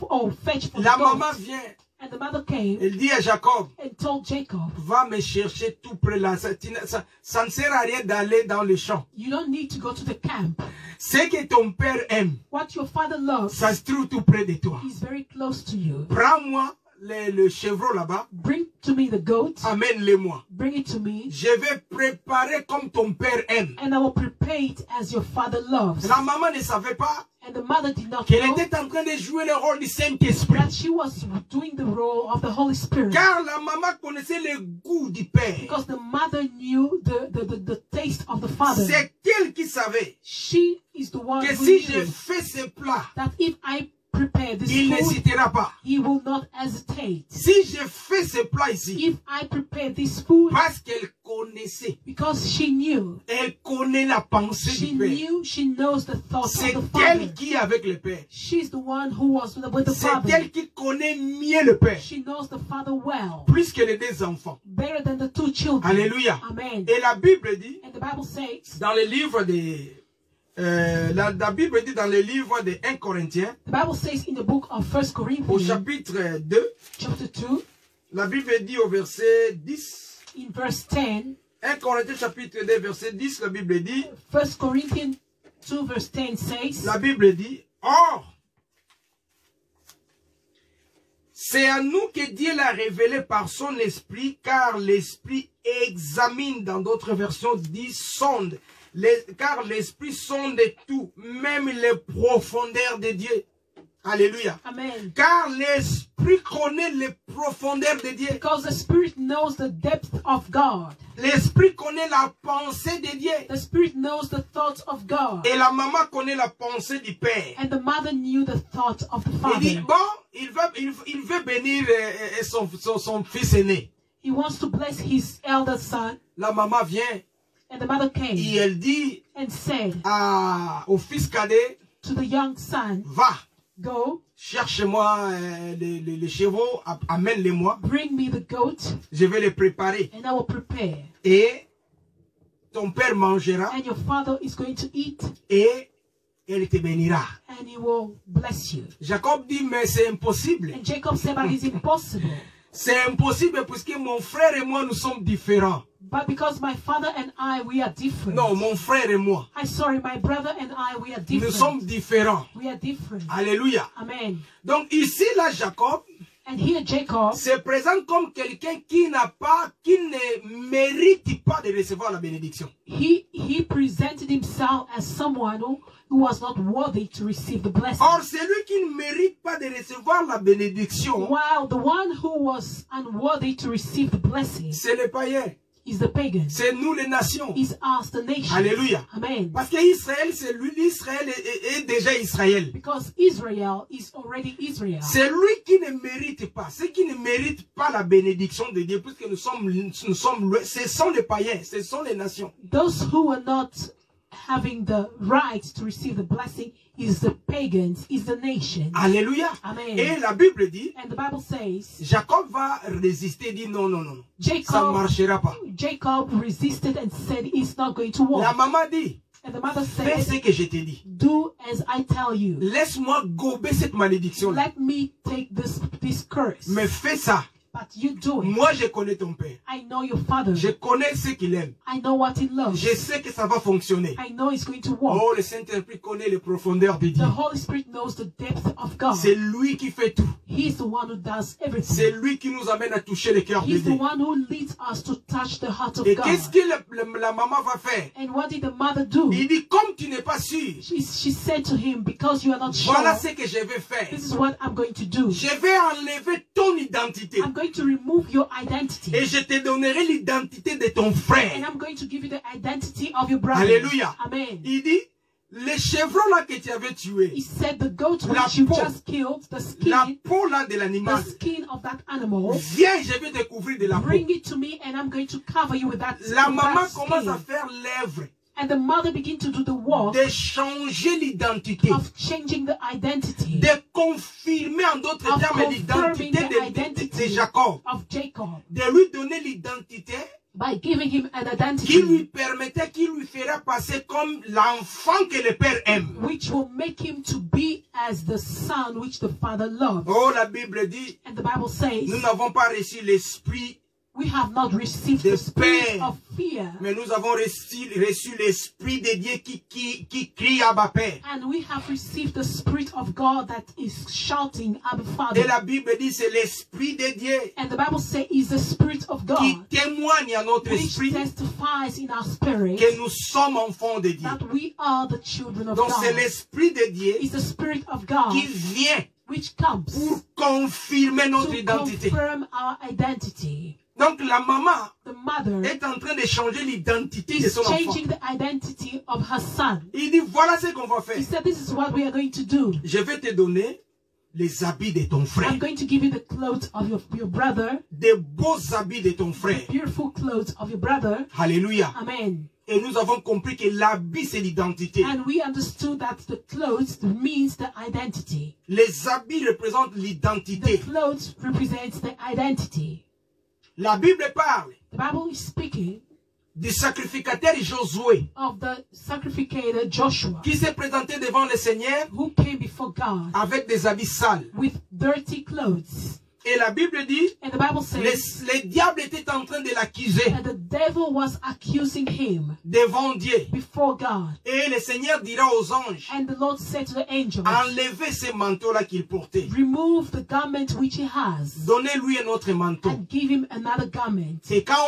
[SPEAKER 2] for
[SPEAKER 1] La
[SPEAKER 2] the
[SPEAKER 1] maman
[SPEAKER 2] goat.
[SPEAKER 1] vient.
[SPEAKER 2] And the mother came
[SPEAKER 1] Elle dit à Jacob,
[SPEAKER 2] and told Jacob,
[SPEAKER 1] va me chercher tout près là. Ça ne sert à rien d'aller dans le champ.
[SPEAKER 2] you don't need to go to the camp.
[SPEAKER 1] Ce que ton père aime,
[SPEAKER 2] What your father loves
[SPEAKER 1] ça se trouve tout près de toi.
[SPEAKER 2] is very close to you.
[SPEAKER 1] Prends-moi le chevreau là-bas.
[SPEAKER 2] Bring to me the goat.
[SPEAKER 1] Amène-le-moi.
[SPEAKER 2] Bring it to me,
[SPEAKER 1] Je vais préparer comme ton père aime.
[SPEAKER 2] and I will prepare it as your father loves.
[SPEAKER 1] La maman ne savait pas.
[SPEAKER 2] And the mother did not
[SPEAKER 1] qu'elle
[SPEAKER 2] know
[SPEAKER 1] était en train de jouer le rôle du Saint-Esprit.
[SPEAKER 2] that she was doing the role of the Holy Spirit.
[SPEAKER 1] Car la maman connaissait le goût du Père.
[SPEAKER 2] Because the mother knew the taste of the Father.
[SPEAKER 1] C'est elle qui savait
[SPEAKER 2] She is the one
[SPEAKER 1] que
[SPEAKER 2] who
[SPEAKER 1] si je
[SPEAKER 2] knew
[SPEAKER 1] fais ce plat,
[SPEAKER 2] that if I prepare this
[SPEAKER 1] il
[SPEAKER 2] food,
[SPEAKER 1] n'hésitera pas.
[SPEAKER 2] he will not hesitate.
[SPEAKER 1] Si je fais ce plat ici,
[SPEAKER 2] If I prepare this food,
[SPEAKER 1] parce qu'elle connaissait,
[SPEAKER 2] because she knew,
[SPEAKER 1] elle connaît la pensée
[SPEAKER 2] she
[SPEAKER 1] du Père.
[SPEAKER 2] knew, she knows the thoughts
[SPEAKER 1] C'est
[SPEAKER 2] of the Father.
[SPEAKER 1] elle qui est avec le Père.
[SPEAKER 2] She's the one who was with the
[SPEAKER 1] C'est
[SPEAKER 2] Father.
[SPEAKER 1] elle qui connaît mieux le Père.
[SPEAKER 2] She knows the Father well,
[SPEAKER 1] Plus que les deux enfants.
[SPEAKER 2] better than the two children.
[SPEAKER 1] Alléluia.
[SPEAKER 2] Amen.
[SPEAKER 1] Et la Bible dit,
[SPEAKER 2] And the Bible says,
[SPEAKER 1] dans le livre de... la Bible dit dans le livre de 1 Corinthiens,
[SPEAKER 2] the Bible says in the book of 1
[SPEAKER 1] au
[SPEAKER 2] Corinthians,
[SPEAKER 1] chapitre 2,
[SPEAKER 2] chapter 2,
[SPEAKER 1] la Bible dit au verset 10,
[SPEAKER 2] in verse 10,
[SPEAKER 1] 1 Corinthiens chapitre 2, verset 10, la Bible dit,
[SPEAKER 2] 1 Corinthians 2 verse 10 says,
[SPEAKER 1] la Bible dit, or, c'est à nous que Dieu l'a révélé par son esprit, car l'esprit examine, dans d'autres versions dit sonde, car l'esprit sonde tout, même les profondeurs de Dieu. Alléluia.
[SPEAKER 2] Amen.
[SPEAKER 1] Car l'esprit connaît les profondeurs de Dieu.
[SPEAKER 2] Because the Spirit knows the depth of God.
[SPEAKER 1] L'esprit connaît la pensée de Dieu.
[SPEAKER 2] The Spirit knows the thoughts of God.
[SPEAKER 1] Et la maman connaît la pensée du Père.
[SPEAKER 2] And the mother knew the thoughts of the
[SPEAKER 1] Il dit,
[SPEAKER 2] Father.
[SPEAKER 1] bon, il veut bénir son fils aîné.
[SPEAKER 2] He wants to bless his elder son.
[SPEAKER 1] La maman vient
[SPEAKER 2] And the mother
[SPEAKER 1] et
[SPEAKER 2] came
[SPEAKER 1] elle dit
[SPEAKER 2] and said
[SPEAKER 1] au fils cadet,
[SPEAKER 2] to the young son,
[SPEAKER 1] va,
[SPEAKER 2] go,
[SPEAKER 1] cherche-moi les chevaux, amène-les-moi,
[SPEAKER 2] bring me the goat,
[SPEAKER 1] je vais les préparer.
[SPEAKER 2] and I will prepare.
[SPEAKER 1] Et ton père mangera
[SPEAKER 2] And your father is going to eat,
[SPEAKER 1] et elle te bénira.
[SPEAKER 2] and he will bless you.
[SPEAKER 1] Jacob dit, mais c'est impossible.
[SPEAKER 2] And Jacob said, but it's impossible.
[SPEAKER 1] C'est impossible parce que mon frère et moi, nous sommes différents.
[SPEAKER 2] But because my father and I, we are different.
[SPEAKER 1] Non, mon frère et moi,
[SPEAKER 2] Sorry, my brother and I, we are
[SPEAKER 1] nous
[SPEAKER 2] different.
[SPEAKER 1] sommes différents.
[SPEAKER 2] We are different.
[SPEAKER 1] Alléluia.
[SPEAKER 2] Amen.
[SPEAKER 1] Donc ici, là, Jacob
[SPEAKER 2] And here Jacob
[SPEAKER 1] se présente comme quelqu'un qui ne mérite pas de recevoir la bénédiction.
[SPEAKER 2] he presented himself as someone who was not worthy to receive the blessing.
[SPEAKER 1] Or, celui qui ne mérite pas de recevoir la bénédiction,
[SPEAKER 2] While the one who was unworthy to receive the blessing
[SPEAKER 1] c'est les païens.
[SPEAKER 2] is the pagan.
[SPEAKER 1] C'est nous les nations.
[SPEAKER 2] Is us the nation.
[SPEAKER 1] Alléluia.
[SPEAKER 2] Amen.
[SPEAKER 1] Parce que Israël, c'est lui, l'Israël est déjà Israël.
[SPEAKER 2] Because Israel is already Israel.
[SPEAKER 1] C'est lui qui ne mérite pas, ceux qui ne méritent pas la bénédiction de Dieu, puisque ce sont les païens, ce sont les nations.
[SPEAKER 2] Those who are not having the right to receive the blessing is the pagans, is the nation.
[SPEAKER 1] Alléluia.
[SPEAKER 2] Amen.
[SPEAKER 1] Et la Bible dit,
[SPEAKER 2] And the Bible says,
[SPEAKER 1] Jacob va résister, dit non, non, non, ça ne
[SPEAKER 2] Jacob,
[SPEAKER 1] marchera pas.
[SPEAKER 2] Jacob resisted and said it's not going to work.
[SPEAKER 1] La maman dit,
[SPEAKER 2] And the mother
[SPEAKER 1] fais ce
[SPEAKER 2] said,
[SPEAKER 1] que je te dis.
[SPEAKER 2] do as I tell you.
[SPEAKER 1] Laisse-moi gober cette malédiction-là.
[SPEAKER 2] Let me take this curse.
[SPEAKER 1] Mais fais ça.
[SPEAKER 2] But you do it.
[SPEAKER 1] Moi, je connais ton père.
[SPEAKER 2] I know your father.
[SPEAKER 1] Je connais ce qu'il aime.
[SPEAKER 2] I know what he loves.
[SPEAKER 1] Je sais que ça va fonctionner.
[SPEAKER 2] I know it's going to work.
[SPEAKER 1] Oh, le Saint-Esprit connaît les profondeurs de
[SPEAKER 2] The
[SPEAKER 1] Dieu.
[SPEAKER 2] Holy Spirit knows the depth of God.
[SPEAKER 1] C'est lui qui fait tout.
[SPEAKER 2] He's the one who does
[SPEAKER 1] C'est
[SPEAKER 2] everything.
[SPEAKER 1] lui qui nous amène à toucher le cœur de
[SPEAKER 2] He's the
[SPEAKER 1] Dieu.
[SPEAKER 2] one who leads us to touch the heart of
[SPEAKER 1] Et
[SPEAKER 2] God.
[SPEAKER 1] qu'est-ce que la maman va faire?
[SPEAKER 2] And what did the mother do?
[SPEAKER 1] Il dit, comme tu n'es pas sûr,
[SPEAKER 2] She said to him, because you are not sure,
[SPEAKER 1] voilà ce que je vais faire.
[SPEAKER 2] this is what I'm going to do.
[SPEAKER 1] Je vais enlever ton identité.
[SPEAKER 2] I'm going to remove your identity.
[SPEAKER 1] Et je te donnerai l'identité de ton frère.
[SPEAKER 2] And I'm going to give you the identity of your brother.
[SPEAKER 1] Alléluia.
[SPEAKER 2] Amen.
[SPEAKER 1] Il dit, les chevrons là que tu avais tués,
[SPEAKER 2] He said the goat
[SPEAKER 1] La
[SPEAKER 2] which you
[SPEAKER 1] peau.
[SPEAKER 2] just killed, the
[SPEAKER 1] la
[SPEAKER 2] skin,
[SPEAKER 1] peau là de l'animal,
[SPEAKER 2] the skin of that animal,
[SPEAKER 1] viens, je vais te couvrir de la peau.
[SPEAKER 2] bring it to me and I'm going to cover you with that,
[SPEAKER 1] La
[SPEAKER 2] with
[SPEAKER 1] maman
[SPEAKER 2] that
[SPEAKER 1] commence à
[SPEAKER 2] skin.
[SPEAKER 1] faire l'œuvre
[SPEAKER 2] And the mother began to do the work
[SPEAKER 1] de changer l'identité,
[SPEAKER 2] of changing the identity
[SPEAKER 1] de confirmer en d'autres
[SPEAKER 2] of
[SPEAKER 1] termes
[SPEAKER 2] confirming
[SPEAKER 1] l'identité
[SPEAKER 2] the
[SPEAKER 1] de
[SPEAKER 2] identity
[SPEAKER 1] Jacob,
[SPEAKER 2] of Jacob
[SPEAKER 1] de lui donner l'identité
[SPEAKER 2] by giving him an
[SPEAKER 1] qui lui
[SPEAKER 2] identity
[SPEAKER 1] permettait, qui lui ferait passer comme l'enfant que le père aime.
[SPEAKER 2] which will make him to be as the son which the father loves.
[SPEAKER 1] Oh, la Bible dit,
[SPEAKER 2] And the Bible says
[SPEAKER 1] nous n'avons pas reçu l'esprit
[SPEAKER 2] We have not received
[SPEAKER 1] de
[SPEAKER 2] the spirit
[SPEAKER 1] peur.
[SPEAKER 2] of fear.
[SPEAKER 1] Mais nous avons reçu l'Esprit de Dieu qui crie Abba Père.
[SPEAKER 2] And we have received the Spirit of God that is shouting, Abba
[SPEAKER 1] Et
[SPEAKER 2] Father.
[SPEAKER 1] la Bible dit c'est l'Esprit de Dieu
[SPEAKER 2] And the Bible says it's the Spirit of
[SPEAKER 1] qui
[SPEAKER 2] God
[SPEAKER 1] témoigne à notre
[SPEAKER 2] which
[SPEAKER 1] esprit
[SPEAKER 2] testifies in our spirit
[SPEAKER 1] que nous sommes enfants de Dieu.
[SPEAKER 2] that we are the children of
[SPEAKER 1] Donc c'est
[SPEAKER 2] God.
[SPEAKER 1] l'Esprit de Dieu
[SPEAKER 2] It's the Spirit of God
[SPEAKER 1] qui vient
[SPEAKER 2] which comes
[SPEAKER 1] pour confirmer notre
[SPEAKER 2] to
[SPEAKER 1] identité.
[SPEAKER 2] confirm our identity.
[SPEAKER 1] Donc la maman
[SPEAKER 2] The mother
[SPEAKER 1] est en train de changer l'identité de
[SPEAKER 2] is
[SPEAKER 1] son enfant.
[SPEAKER 2] changing the identity of her son.
[SPEAKER 1] Il dit voilà ce qu'on va faire.
[SPEAKER 2] He said, this is what we are going to do.
[SPEAKER 1] Je vais te donner les habits de ton frère.
[SPEAKER 2] I'm going to give you the clothes of your brother,
[SPEAKER 1] Des beaux habits de ton frère.
[SPEAKER 2] beautiful clothes of your brother.
[SPEAKER 1] Alléluia.
[SPEAKER 2] Amen.
[SPEAKER 1] Et nous avons compris que l'habit c'est l'identité.
[SPEAKER 2] And we understood that the clothes means the identity.
[SPEAKER 1] Les habits représentent
[SPEAKER 2] The
[SPEAKER 1] l'identité.
[SPEAKER 2] clothes represents the identity.
[SPEAKER 1] La Bible parle
[SPEAKER 2] The Bible is speaking
[SPEAKER 1] du sacrificateur Josué
[SPEAKER 2] of the sacrificator Joshua
[SPEAKER 1] qui s'est présenté devant le Seigneur
[SPEAKER 2] who came before God
[SPEAKER 1] avec des habits sales.
[SPEAKER 2] with dirty clothes.
[SPEAKER 1] Et la Bible dit,
[SPEAKER 2] And the Bible says
[SPEAKER 1] le diable était en train de l'accuser
[SPEAKER 2] that the devil was accusing him
[SPEAKER 1] devant Dieu.
[SPEAKER 2] before God.
[SPEAKER 1] Et le Seigneur dira aux anges,
[SPEAKER 2] And the Lord said to the angels,
[SPEAKER 1] enlevez ce manteau-là qu'il portait.
[SPEAKER 2] remove the garment which he has
[SPEAKER 1] Donnez-lui un autre manteau.
[SPEAKER 2] and give him another garment.
[SPEAKER 1] Et quand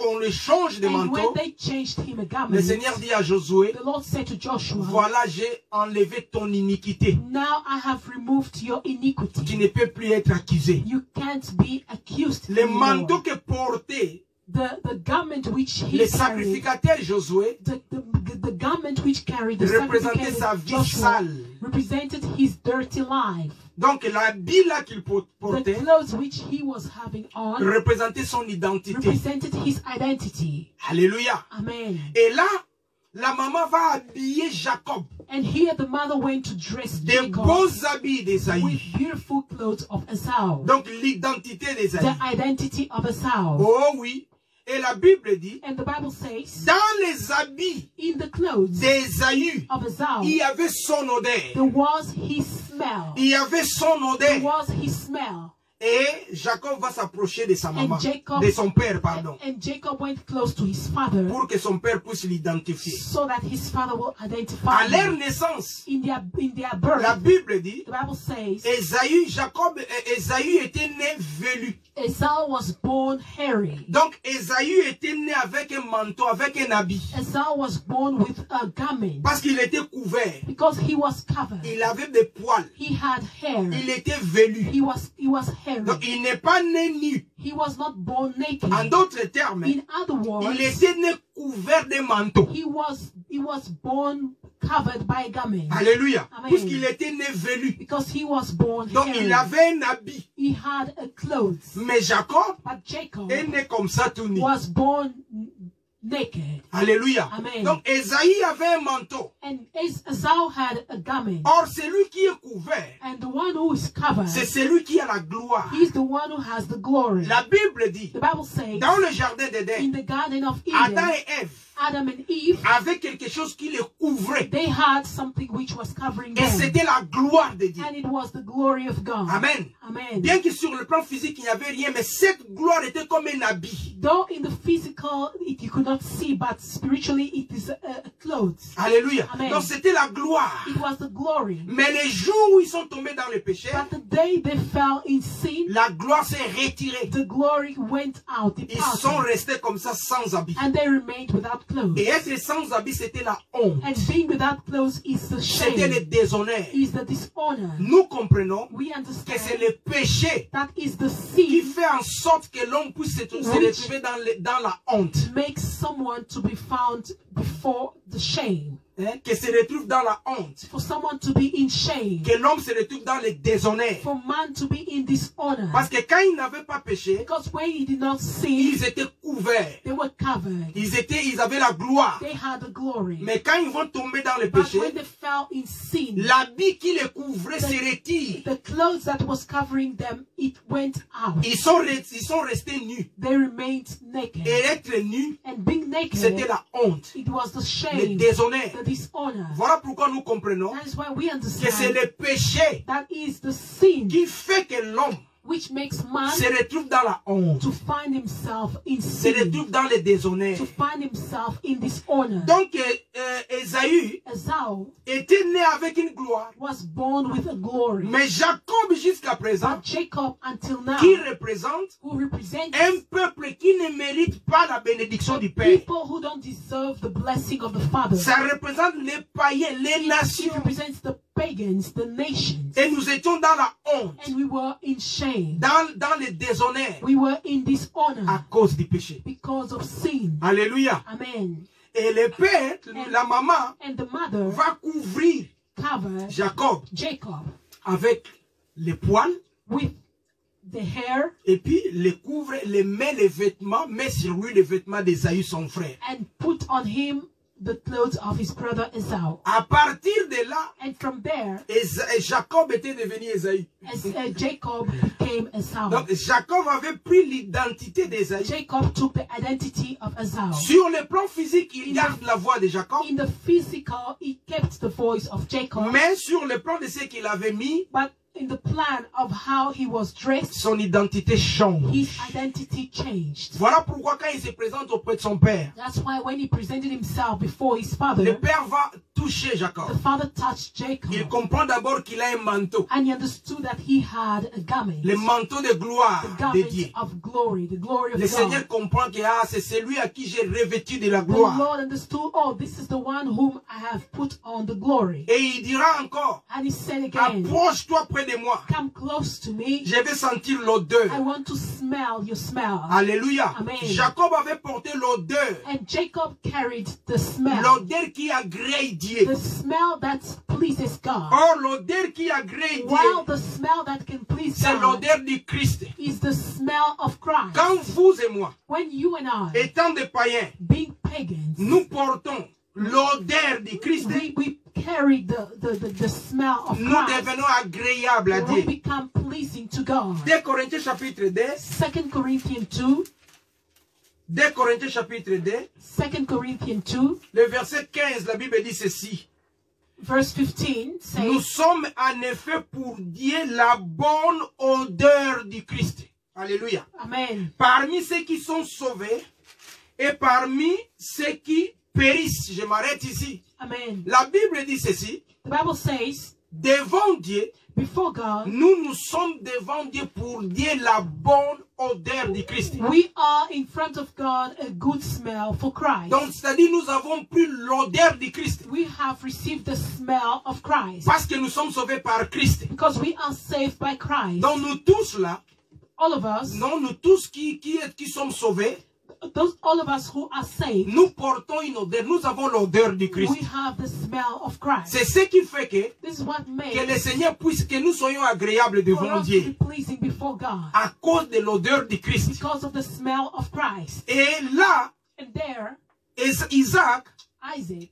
[SPEAKER 1] on le change de
[SPEAKER 2] And when
[SPEAKER 1] manteau,
[SPEAKER 2] they changed him a
[SPEAKER 1] le
[SPEAKER 2] garment,
[SPEAKER 1] Seigneur dit à Josué,
[SPEAKER 2] the Lord said to Joshua,
[SPEAKER 1] voilà, j'ai enlevé ton iniquité.
[SPEAKER 2] now I have removed your
[SPEAKER 1] Tu
[SPEAKER 2] iniquity.
[SPEAKER 1] ne peux plus être accusé.
[SPEAKER 2] You can't be accused
[SPEAKER 1] Le
[SPEAKER 2] anymore.
[SPEAKER 1] manteau que portait
[SPEAKER 2] The garment which he
[SPEAKER 1] le
[SPEAKER 2] carried,
[SPEAKER 1] sacrificateur Josué
[SPEAKER 2] the garment which carried the
[SPEAKER 1] représentait sa
[SPEAKER 2] sacrificator
[SPEAKER 1] vie
[SPEAKER 2] Joshua
[SPEAKER 1] sale.
[SPEAKER 2] represented his dirty life.
[SPEAKER 1] Donc l'habit là qu'il
[SPEAKER 2] The
[SPEAKER 1] portait
[SPEAKER 2] clothes which he was having on
[SPEAKER 1] représentait son identité.
[SPEAKER 2] represented his identity.
[SPEAKER 1] Alléluia.
[SPEAKER 2] Amen.
[SPEAKER 1] Et là, la maman va habiller Jacob.
[SPEAKER 2] And here the mother went to dress
[SPEAKER 1] Des
[SPEAKER 2] Jacob
[SPEAKER 1] beaux habits d'Ésaü.
[SPEAKER 2] with beautiful clothes of Esau.
[SPEAKER 1] Donc l'identité d'Ésaü.
[SPEAKER 2] The identity of Esau.
[SPEAKER 1] Oh oui. Et la Bible dit,
[SPEAKER 2] And the Bible says,
[SPEAKER 1] dans les habits
[SPEAKER 2] in the clothes
[SPEAKER 1] d'Ésaü,
[SPEAKER 2] of Esau,
[SPEAKER 1] il y avait son odeur.
[SPEAKER 2] there was his smell.
[SPEAKER 1] Il y avait son
[SPEAKER 2] There
[SPEAKER 1] odeur.
[SPEAKER 2] was his smell.
[SPEAKER 1] Et Jacob va s'approcher de sa maman,
[SPEAKER 2] Jacob-
[SPEAKER 1] de son père, pardon,
[SPEAKER 2] And Jacob went close to his father
[SPEAKER 1] pour que son père puisse l'identifier.
[SPEAKER 2] so that his father will identify
[SPEAKER 1] À leur
[SPEAKER 2] him.
[SPEAKER 1] naissance,
[SPEAKER 2] In their
[SPEAKER 1] la
[SPEAKER 2] birth,
[SPEAKER 1] Bible dit,
[SPEAKER 2] the Bible says,
[SPEAKER 1] Ésaü était né velu.
[SPEAKER 2] Esau was born hairy.
[SPEAKER 1] Donc Ésaü était né avec un manteau, avec un habit.
[SPEAKER 2] Esau was born with a garment
[SPEAKER 1] Parce qu'il était couvert.
[SPEAKER 2] because he was covered.
[SPEAKER 1] Il avait des poils.
[SPEAKER 2] He had hair.
[SPEAKER 1] Il était velu.
[SPEAKER 2] He was hairy.
[SPEAKER 1] Donc il n'est pas né nu.
[SPEAKER 2] He was not born naked.
[SPEAKER 1] En d'autres termes,
[SPEAKER 2] In other words,
[SPEAKER 1] il était né couvert de manteau.
[SPEAKER 2] he was born covered by a garment
[SPEAKER 1] Alléluia.
[SPEAKER 2] Amen.
[SPEAKER 1] Puisqu'il était né velu.
[SPEAKER 2] because he was born
[SPEAKER 1] Donc
[SPEAKER 2] hairy.
[SPEAKER 1] il avait un habit.
[SPEAKER 2] He had a clothes.
[SPEAKER 1] Mais Jacob
[SPEAKER 2] But Jacob
[SPEAKER 1] est né comme ça tout nu.
[SPEAKER 2] was born naked.
[SPEAKER 1] Alléluia.
[SPEAKER 2] Amen.
[SPEAKER 1] Donc Ésaü avait un manteau.
[SPEAKER 2] And Esau had a garment.
[SPEAKER 1] Or celui qui est couvert,
[SPEAKER 2] And the one who is covered,
[SPEAKER 1] c'est celui qui a la gloire.
[SPEAKER 2] he's the one who has the glory.
[SPEAKER 1] La Bible dit,
[SPEAKER 2] The Bible says,
[SPEAKER 1] dans le jardin
[SPEAKER 2] in
[SPEAKER 1] d'Éden,
[SPEAKER 2] the Garden of
[SPEAKER 1] Adam
[SPEAKER 2] Eden,
[SPEAKER 1] et Ève
[SPEAKER 2] Adam and Eve,
[SPEAKER 1] avaient quelque chose qui les couvrait.
[SPEAKER 2] they had something which was covering
[SPEAKER 1] Et
[SPEAKER 2] them.
[SPEAKER 1] c'était la gloire de Dieu.
[SPEAKER 2] And it was the glory of God.
[SPEAKER 1] Amen.
[SPEAKER 2] Amen.
[SPEAKER 1] Bien que sur le plan physique, il n'y avait rien, mais cette gloire était comme un habit.
[SPEAKER 2] Though in the physical you could not see, but spiritually it is a clothes.
[SPEAKER 1] Alléluia.
[SPEAKER 2] Amen.
[SPEAKER 1] Donc c'était la gloire.
[SPEAKER 2] It was the glory.
[SPEAKER 1] Mais les jours où ils sont tombés dans le péché,
[SPEAKER 2] But the day they fell in sin,
[SPEAKER 1] la gloire s'est retirée.
[SPEAKER 2] the glory went out,
[SPEAKER 1] Ils sont
[SPEAKER 2] departed,
[SPEAKER 1] restés comme ça sans habit.
[SPEAKER 2] and they remained without clothes.
[SPEAKER 1] Et être sans habit, c'était la honte.
[SPEAKER 2] And being without clothes is the
[SPEAKER 1] C'était le
[SPEAKER 2] shame,
[SPEAKER 1] déshonneur.
[SPEAKER 2] is the dishonor.
[SPEAKER 1] Nous comprenons
[SPEAKER 2] We
[SPEAKER 1] que c'est
[SPEAKER 2] understand
[SPEAKER 1] le péché
[SPEAKER 2] that is the
[SPEAKER 1] qui
[SPEAKER 2] sin
[SPEAKER 1] fait en sorte que l'homme puisse se retrouver dans la honte.
[SPEAKER 2] makes someone to be found before the shame.
[SPEAKER 1] Hein? Que se retrouve dans la honte.
[SPEAKER 2] For someone to be in shame.
[SPEAKER 1] Que l'homme se retrouve dans le déshonneur.
[SPEAKER 2] For man to be in dishonor.
[SPEAKER 1] Parce que quand ils n'avaient pas péché,
[SPEAKER 2] Because when he did not sin,
[SPEAKER 1] ils étaient couverts.
[SPEAKER 2] they were covered.
[SPEAKER 1] Ils avaient la gloire.
[SPEAKER 2] They had the glory.
[SPEAKER 1] Mais quand ils vont tomber dans le
[SPEAKER 2] But
[SPEAKER 1] péché,
[SPEAKER 2] when they fell in sin,
[SPEAKER 1] l'habit qui les couvrait se retire.
[SPEAKER 2] the clothes that was covering them, it went out.
[SPEAKER 1] Ils sont restés nus.
[SPEAKER 2] They remained naked.
[SPEAKER 1] Et être nu,
[SPEAKER 2] And being naked,
[SPEAKER 1] c'était la honte,
[SPEAKER 2] it was the
[SPEAKER 1] le
[SPEAKER 2] shame,
[SPEAKER 1] déshonneur.
[SPEAKER 2] the dishonor.
[SPEAKER 1] Voilà pourquoi nous comprenons
[SPEAKER 2] That is why we
[SPEAKER 1] que c'est
[SPEAKER 2] understand
[SPEAKER 1] le péché
[SPEAKER 2] that is the sin
[SPEAKER 1] qui fait que l'homme
[SPEAKER 2] which makes man
[SPEAKER 1] se retrouve dans la honte,
[SPEAKER 2] to find himself in
[SPEAKER 1] se
[SPEAKER 2] sin,
[SPEAKER 1] retrouve dans le déshonneur.
[SPEAKER 2] to find himself in dishonor.
[SPEAKER 1] Donc, Ésaü
[SPEAKER 2] Esau
[SPEAKER 1] était né avec une gloire.
[SPEAKER 2] was born with a glory.
[SPEAKER 1] Mais Jacob, jusqu'à présent,
[SPEAKER 2] But Jacob, until now,
[SPEAKER 1] qui représente
[SPEAKER 2] who represents
[SPEAKER 1] un peuple qui ne mérite pas la bénédiction du Père.
[SPEAKER 2] people who don't deserve the blessing of the Father.
[SPEAKER 1] Ça représente les païens, les
[SPEAKER 2] It
[SPEAKER 1] nations.
[SPEAKER 2] represents the pagans, the nations.
[SPEAKER 1] Et nous étions dans la honte,
[SPEAKER 2] And we were in shame.
[SPEAKER 1] dans le déshonneur
[SPEAKER 2] We were in
[SPEAKER 1] à
[SPEAKER 2] dishonor
[SPEAKER 1] cause du péché.
[SPEAKER 2] because of sin.
[SPEAKER 1] Alléluia.
[SPEAKER 2] Amen.
[SPEAKER 1] Et le père, la maman,
[SPEAKER 2] And the mother
[SPEAKER 1] va couvrir
[SPEAKER 2] covered
[SPEAKER 1] Jacob
[SPEAKER 2] Jacob
[SPEAKER 1] avec les poils
[SPEAKER 2] with the hair
[SPEAKER 1] et puis le couvre, le met les vêtements, met sur lui les vêtements d'Ésaü, son frère.
[SPEAKER 2] and put on him the clothes of his brother Esau.
[SPEAKER 1] À partir de là,
[SPEAKER 2] And from there,
[SPEAKER 1] Jacob était devenu Ésaü.
[SPEAKER 2] Jacob became Esau.
[SPEAKER 1] Donc Jacob avait pris l'identité d'Ésaü.
[SPEAKER 2] Jacob took the identity of Esau.
[SPEAKER 1] Sur le plan physique, il garde la voix de Jacob.
[SPEAKER 2] In the physical, he kept the voice of Jacob.
[SPEAKER 1] Mais sur le plan de ce qu'il avait mis,
[SPEAKER 2] But in the plan of how he was dressed,
[SPEAKER 1] son identité change.
[SPEAKER 2] his identity changed.
[SPEAKER 1] Voilà pourquoi quand il se présente auprès de son père,
[SPEAKER 2] That's why when he presented himself before his
[SPEAKER 1] le
[SPEAKER 2] father,
[SPEAKER 1] père va toucher Jacob.
[SPEAKER 2] the father touched Jacob.
[SPEAKER 1] Il comprend d'abord qu'il a un manteau.
[SPEAKER 2] And he understood that he had a garment.
[SPEAKER 1] Le manteau de gloire
[SPEAKER 2] The
[SPEAKER 1] de
[SPEAKER 2] garment
[SPEAKER 1] Dieu.
[SPEAKER 2] of glory, the glory of
[SPEAKER 1] Le
[SPEAKER 2] God.
[SPEAKER 1] Seigneur comprend que c'est celui à qui j'ai revêtu de la
[SPEAKER 2] The
[SPEAKER 1] gloire.
[SPEAKER 2] Lord understood, oh, this is the one whom I have put on the glory.
[SPEAKER 1] Et il dira encore,
[SPEAKER 2] And he said again,
[SPEAKER 1] approche-toi près de moi.
[SPEAKER 2] come close to me.
[SPEAKER 1] Je vais sentir l'odeur.
[SPEAKER 2] I want to smell your smell.
[SPEAKER 1] Alléluia.
[SPEAKER 2] Amen.
[SPEAKER 1] Jacob avait porté l'odeur.
[SPEAKER 2] And Jacob carried the smell.
[SPEAKER 1] L'odeur qui agrée Dieu.
[SPEAKER 2] The smell that pleases God.
[SPEAKER 1] Or, l'odeur qui agrée
[SPEAKER 2] While
[SPEAKER 1] Dieu,
[SPEAKER 2] the smell that can please
[SPEAKER 1] c'est
[SPEAKER 2] God
[SPEAKER 1] l'odeur du Christ.
[SPEAKER 2] is the smell of Christ.
[SPEAKER 1] Quand vous et moi,
[SPEAKER 2] When you and I,
[SPEAKER 1] étant des païens,
[SPEAKER 2] being pagans,
[SPEAKER 1] nous portons l'odeur du Christ,
[SPEAKER 2] we carry the smell of
[SPEAKER 1] nous
[SPEAKER 2] Christ.
[SPEAKER 1] devenons agréables à
[SPEAKER 2] We
[SPEAKER 1] Dieu.
[SPEAKER 2] become pleasing to God.
[SPEAKER 1] 2 Corinthiens chapitre 2,
[SPEAKER 2] 2 Corinthians 2,
[SPEAKER 1] 2 Corinthiens chapitre 2,
[SPEAKER 2] 2 Corinthians 2,
[SPEAKER 1] le verset 15, la Bible dit ceci.
[SPEAKER 2] verse 15
[SPEAKER 1] Nous
[SPEAKER 2] says,
[SPEAKER 1] sommes en effet pour Dieu la bonne odeur du Christ. Alléluia.
[SPEAKER 2] Amen.
[SPEAKER 1] Parmi ceux qui sont sauvés et parmi ceux qui périssent. Je m'arrête ici.
[SPEAKER 2] Amen.
[SPEAKER 1] La Bible dit ceci.
[SPEAKER 2] The Bible says,
[SPEAKER 1] Devant Dieu,
[SPEAKER 2] before God,
[SPEAKER 1] nous sommes devant Dieu pour dire la bonne odeur du Christ.
[SPEAKER 2] we are in front of God a good smell for Christ.
[SPEAKER 1] Donc, c'est-à-dire, nous avons pris l'odeur du Christ.
[SPEAKER 2] We have received the smell of Christ
[SPEAKER 1] Parce que nous sommes sauvés par Christ.
[SPEAKER 2] because we are saved by Christ.
[SPEAKER 1] Donc, nous tous là,
[SPEAKER 2] All of us,
[SPEAKER 1] non, nous tous qui sommes sauvés,
[SPEAKER 2] all of us who are saved,
[SPEAKER 1] nous portons une odeur. Nous avons l'odeur du Christ.
[SPEAKER 2] we have the smell of Christ.
[SPEAKER 1] C'est ce qui fait que
[SPEAKER 2] This is what
[SPEAKER 1] le
[SPEAKER 2] makes
[SPEAKER 1] Seigneur puisse que nous soyons agréables
[SPEAKER 2] for
[SPEAKER 1] devant
[SPEAKER 2] us to
[SPEAKER 1] Dieu.
[SPEAKER 2] be pleasing before God
[SPEAKER 1] À cause de l'odeur du Christ.
[SPEAKER 2] because of the smell of Christ.
[SPEAKER 1] Et là,
[SPEAKER 2] And there,
[SPEAKER 1] Isaac,
[SPEAKER 2] Isaac,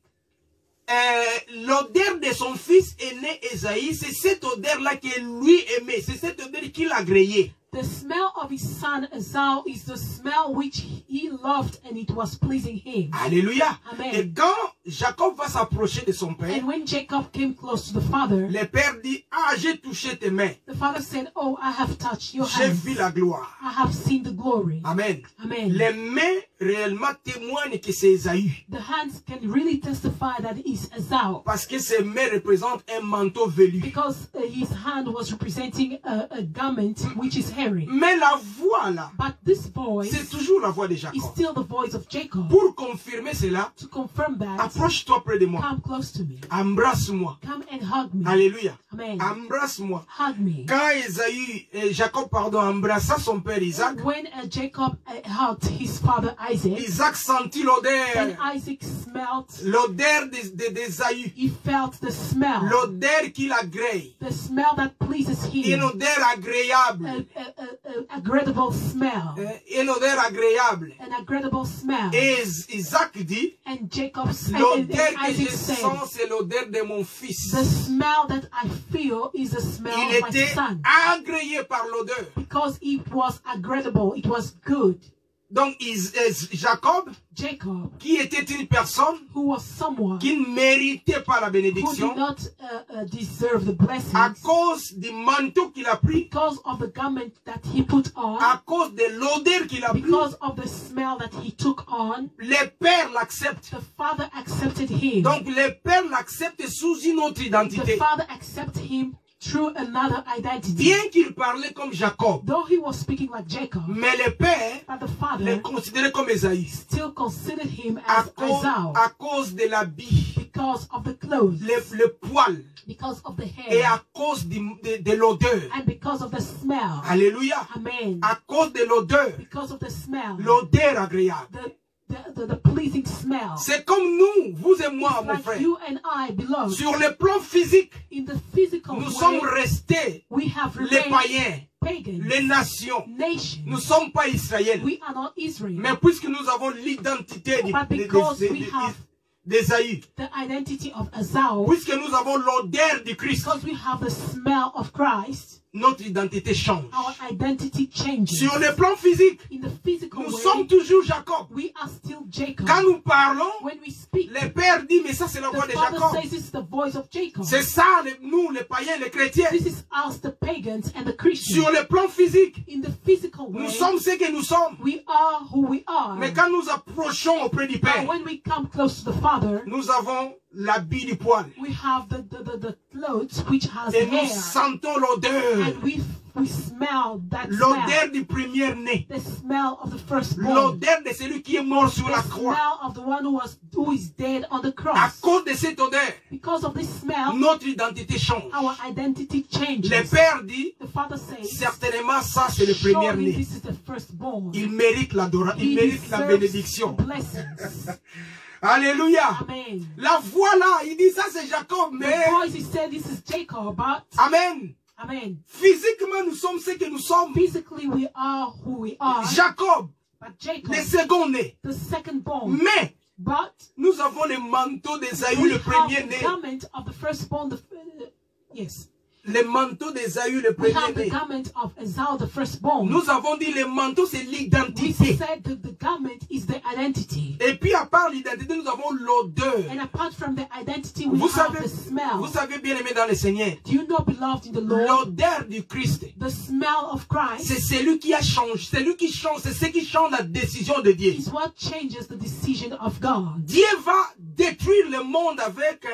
[SPEAKER 1] l'odeur de son fils aîné Esaïe, c'est cette odeur-là que lui aimait. C'est cette odeur qu'il agréait.
[SPEAKER 2] the smell of his son Esau is the smell which he loved and it was pleasing him.
[SPEAKER 1] Alléluia.
[SPEAKER 2] Amen.
[SPEAKER 1] Et quand Jacob va s'approcher de son père,
[SPEAKER 2] And when Jacob came close to the father,
[SPEAKER 1] le père dit, ah, j'ai touché tes mains.
[SPEAKER 2] the father said, oh, I have touched your
[SPEAKER 1] J'ai
[SPEAKER 2] hands.
[SPEAKER 1] vu la gloire.
[SPEAKER 2] I have seen the glory.
[SPEAKER 1] Amen.
[SPEAKER 2] Amen.
[SPEAKER 1] Les mains réellement témoignent que c'est Esaü.
[SPEAKER 2] The hands can really testify that it's Esau
[SPEAKER 1] Parce que ses mains représentent un manteau velu.
[SPEAKER 2] because his hand was representing a garment which is hairy.
[SPEAKER 1] Mais la voix là,
[SPEAKER 2] But this voice
[SPEAKER 1] c'est toujours la voix de
[SPEAKER 2] is
[SPEAKER 1] Jacob.
[SPEAKER 2] still the voice of Jacob.
[SPEAKER 1] Pour confirmer cela,
[SPEAKER 2] To confirm that,
[SPEAKER 1] approche-toi près de moi.
[SPEAKER 2] come close to me.
[SPEAKER 1] Embrasse-moi.
[SPEAKER 2] Come and hug me.
[SPEAKER 1] Alléluia.
[SPEAKER 2] Amen.
[SPEAKER 1] Embrasse-moi.
[SPEAKER 2] Hug me.
[SPEAKER 1] Quand Jacob embrassa son père Isaac,
[SPEAKER 2] When Jacob hugged his father Isaac,
[SPEAKER 1] Isaac sentit
[SPEAKER 2] and
[SPEAKER 1] l'odeur.
[SPEAKER 2] Isaac smelt,
[SPEAKER 1] L'odeur d'Esaü.
[SPEAKER 2] he felt the smell,
[SPEAKER 1] L'odeur qu'il agrée.
[SPEAKER 2] the smell that pleases
[SPEAKER 1] Une
[SPEAKER 2] him,
[SPEAKER 1] odeur agréable.
[SPEAKER 2] a agreeable smell,
[SPEAKER 1] Une odeur agréable.
[SPEAKER 2] an agreeable smell.
[SPEAKER 1] Et Isaac dit,
[SPEAKER 2] And Jacob said, and
[SPEAKER 1] l'odeur que
[SPEAKER 2] Isaac
[SPEAKER 1] je
[SPEAKER 2] said,
[SPEAKER 1] sens, c'est l'odeur de mon fils.
[SPEAKER 2] the smell that I feel is the smell
[SPEAKER 1] Il
[SPEAKER 2] of my
[SPEAKER 1] était
[SPEAKER 2] son.
[SPEAKER 1] agréé par l'odeur.
[SPEAKER 2] Because it was agreeable, it was good.
[SPEAKER 1] Donc Jacob,
[SPEAKER 2] Jacob,
[SPEAKER 1] qui était une personne
[SPEAKER 2] who was someone
[SPEAKER 1] qui ne méritait pas la
[SPEAKER 2] who
[SPEAKER 1] bénédiction,
[SPEAKER 2] did not deserve the
[SPEAKER 1] à
[SPEAKER 2] blessings
[SPEAKER 1] cause du manteau qu'il a pris,
[SPEAKER 2] because of the garment that he put on,
[SPEAKER 1] à cause de l'odeur qu'il a pris,
[SPEAKER 2] because of the smell that he took on,
[SPEAKER 1] les pères l'acceptent.
[SPEAKER 2] the father accepted him.
[SPEAKER 1] Donc les pères l'acceptent sous une autre
[SPEAKER 2] The
[SPEAKER 1] identité.
[SPEAKER 2] father accepted him through another identity.
[SPEAKER 1] Bien qu'il parlait comme Jacob,
[SPEAKER 2] Though he was speaking like Jacob,
[SPEAKER 1] mais les pères
[SPEAKER 2] but the
[SPEAKER 1] le
[SPEAKER 2] father
[SPEAKER 1] considéraient comme Esaü.
[SPEAKER 2] still considered him
[SPEAKER 1] À
[SPEAKER 2] as Esau
[SPEAKER 1] cause de l'habit,
[SPEAKER 2] because of the clothes,
[SPEAKER 1] le poil,
[SPEAKER 2] because of the
[SPEAKER 1] et
[SPEAKER 2] hair,
[SPEAKER 1] à cause de l'odeur.
[SPEAKER 2] and because of the smell.
[SPEAKER 1] Alléluia.
[SPEAKER 2] Amen.
[SPEAKER 1] À cause de l'odeur,
[SPEAKER 2] Because of the smell,
[SPEAKER 1] l'odeur agréable.
[SPEAKER 2] the pleasing smell.
[SPEAKER 1] C'est comme nous, vous et moi,
[SPEAKER 2] It's
[SPEAKER 1] mon
[SPEAKER 2] like
[SPEAKER 1] frère.
[SPEAKER 2] you and I belong.
[SPEAKER 1] Sur le plan physique,
[SPEAKER 2] In the physical
[SPEAKER 1] nous sommes
[SPEAKER 2] way,
[SPEAKER 1] restés
[SPEAKER 2] we have
[SPEAKER 1] les
[SPEAKER 2] remained
[SPEAKER 1] païens,
[SPEAKER 2] pagans,
[SPEAKER 1] les nations.
[SPEAKER 2] nations.
[SPEAKER 1] Nous ne sommes pas Israël.
[SPEAKER 2] We are not Israel.
[SPEAKER 1] Mais puisque nous avons l'identité
[SPEAKER 2] But because we have
[SPEAKER 1] d'Ésaü,
[SPEAKER 2] the identity of Esau,
[SPEAKER 1] puisque nous avons l'odeur du Christ,
[SPEAKER 2] because we have the smell of Christ,
[SPEAKER 1] notre identité change.
[SPEAKER 2] our identity changes.
[SPEAKER 1] Sur le plan physique,
[SPEAKER 2] In the physical
[SPEAKER 1] nous
[SPEAKER 2] way,
[SPEAKER 1] sommes toujours Jacob.
[SPEAKER 2] we are still Jacob.
[SPEAKER 1] Quand nous parlons,
[SPEAKER 2] When we speak,
[SPEAKER 1] le Père dit, mais ça c'est la voix
[SPEAKER 2] the
[SPEAKER 1] de
[SPEAKER 2] Father
[SPEAKER 1] Jacob.
[SPEAKER 2] says this is the voice of Jacob.
[SPEAKER 1] C'est ça, nous, les païens, les chrétiens.
[SPEAKER 2] This is us, the pagans and the Christians.
[SPEAKER 1] Sur le plan physique,
[SPEAKER 2] In the physical way,
[SPEAKER 1] nous sommes ce que nous sommes.
[SPEAKER 2] we are who we are.
[SPEAKER 1] Mais quand nous approchons auprès du
[SPEAKER 2] But
[SPEAKER 1] Père,
[SPEAKER 2] when we come close to the Father,
[SPEAKER 1] nous avons l'habit du poil.
[SPEAKER 2] we have the clothes which has
[SPEAKER 1] Et nous
[SPEAKER 2] hair,
[SPEAKER 1] sentons l'odeur.
[SPEAKER 2] and we smell that smell,
[SPEAKER 1] L'odeur du premier-né.
[SPEAKER 2] the smell of the firstborn,
[SPEAKER 1] L'odeur de celui qui est mort sur
[SPEAKER 2] the
[SPEAKER 1] la croix.
[SPEAKER 2] smell of the one who is dead on the
[SPEAKER 1] À
[SPEAKER 2] cross.
[SPEAKER 1] cause de cette odeur,
[SPEAKER 2] Because of this smell,
[SPEAKER 1] notre identité change.
[SPEAKER 2] our identity changes.
[SPEAKER 1] Le Père dit,
[SPEAKER 2] The Father says,
[SPEAKER 1] certainement ça c'est le
[SPEAKER 2] surely
[SPEAKER 1] premier-né.
[SPEAKER 2] this is the firstborn.
[SPEAKER 1] Il mérite l'adoration, il
[SPEAKER 2] He
[SPEAKER 1] mérite la
[SPEAKER 2] deserves
[SPEAKER 1] bénédiction.
[SPEAKER 2] blessings.
[SPEAKER 1] Alléluia.
[SPEAKER 2] Amen.
[SPEAKER 1] La voix là, il dit ça c'est Jacob,
[SPEAKER 2] The
[SPEAKER 1] mais
[SPEAKER 2] voice, he said, this is Jacob, but
[SPEAKER 1] Amen.
[SPEAKER 2] Amen.
[SPEAKER 1] Physiquement nous sommes ce que nous sommes.
[SPEAKER 2] Physically, we are who we are.
[SPEAKER 1] Jacob,
[SPEAKER 2] But Jacob,
[SPEAKER 1] le second-né.
[SPEAKER 2] the second-born.
[SPEAKER 1] Mais
[SPEAKER 2] But
[SPEAKER 1] nous avons le manteau d'Ésaü,
[SPEAKER 2] we
[SPEAKER 1] le
[SPEAKER 2] have the
[SPEAKER 1] premier-né.
[SPEAKER 2] garment of the firstborn. Yes.
[SPEAKER 1] Le manteau d'Ésaü, le
[SPEAKER 2] We have the
[SPEAKER 1] premier-né.
[SPEAKER 2] garment of Esau, the firstborn.
[SPEAKER 1] Nous avons dit le manteau c'est
[SPEAKER 2] We
[SPEAKER 1] l'identité.
[SPEAKER 2] said that the garment is the identity.
[SPEAKER 1] Et puis à part l'identité, nous avons l'odeur.
[SPEAKER 2] And apart from the identity, we
[SPEAKER 1] Vous
[SPEAKER 2] have
[SPEAKER 1] savez,
[SPEAKER 2] the smell.
[SPEAKER 1] vous savez bien aimé dans le Seigneur,
[SPEAKER 2] Do you know, beloved in the Lord,
[SPEAKER 1] l'odeur du Christ,
[SPEAKER 2] the smell of Christ
[SPEAKER 1] c'est celui qui a changé, c'est lui qui change, c'est ce qui change la décision de Dieu.
[SPEAKER 2] is what changes the decision of God.
[SPEAKER 1] Dieu va détruire le monde avec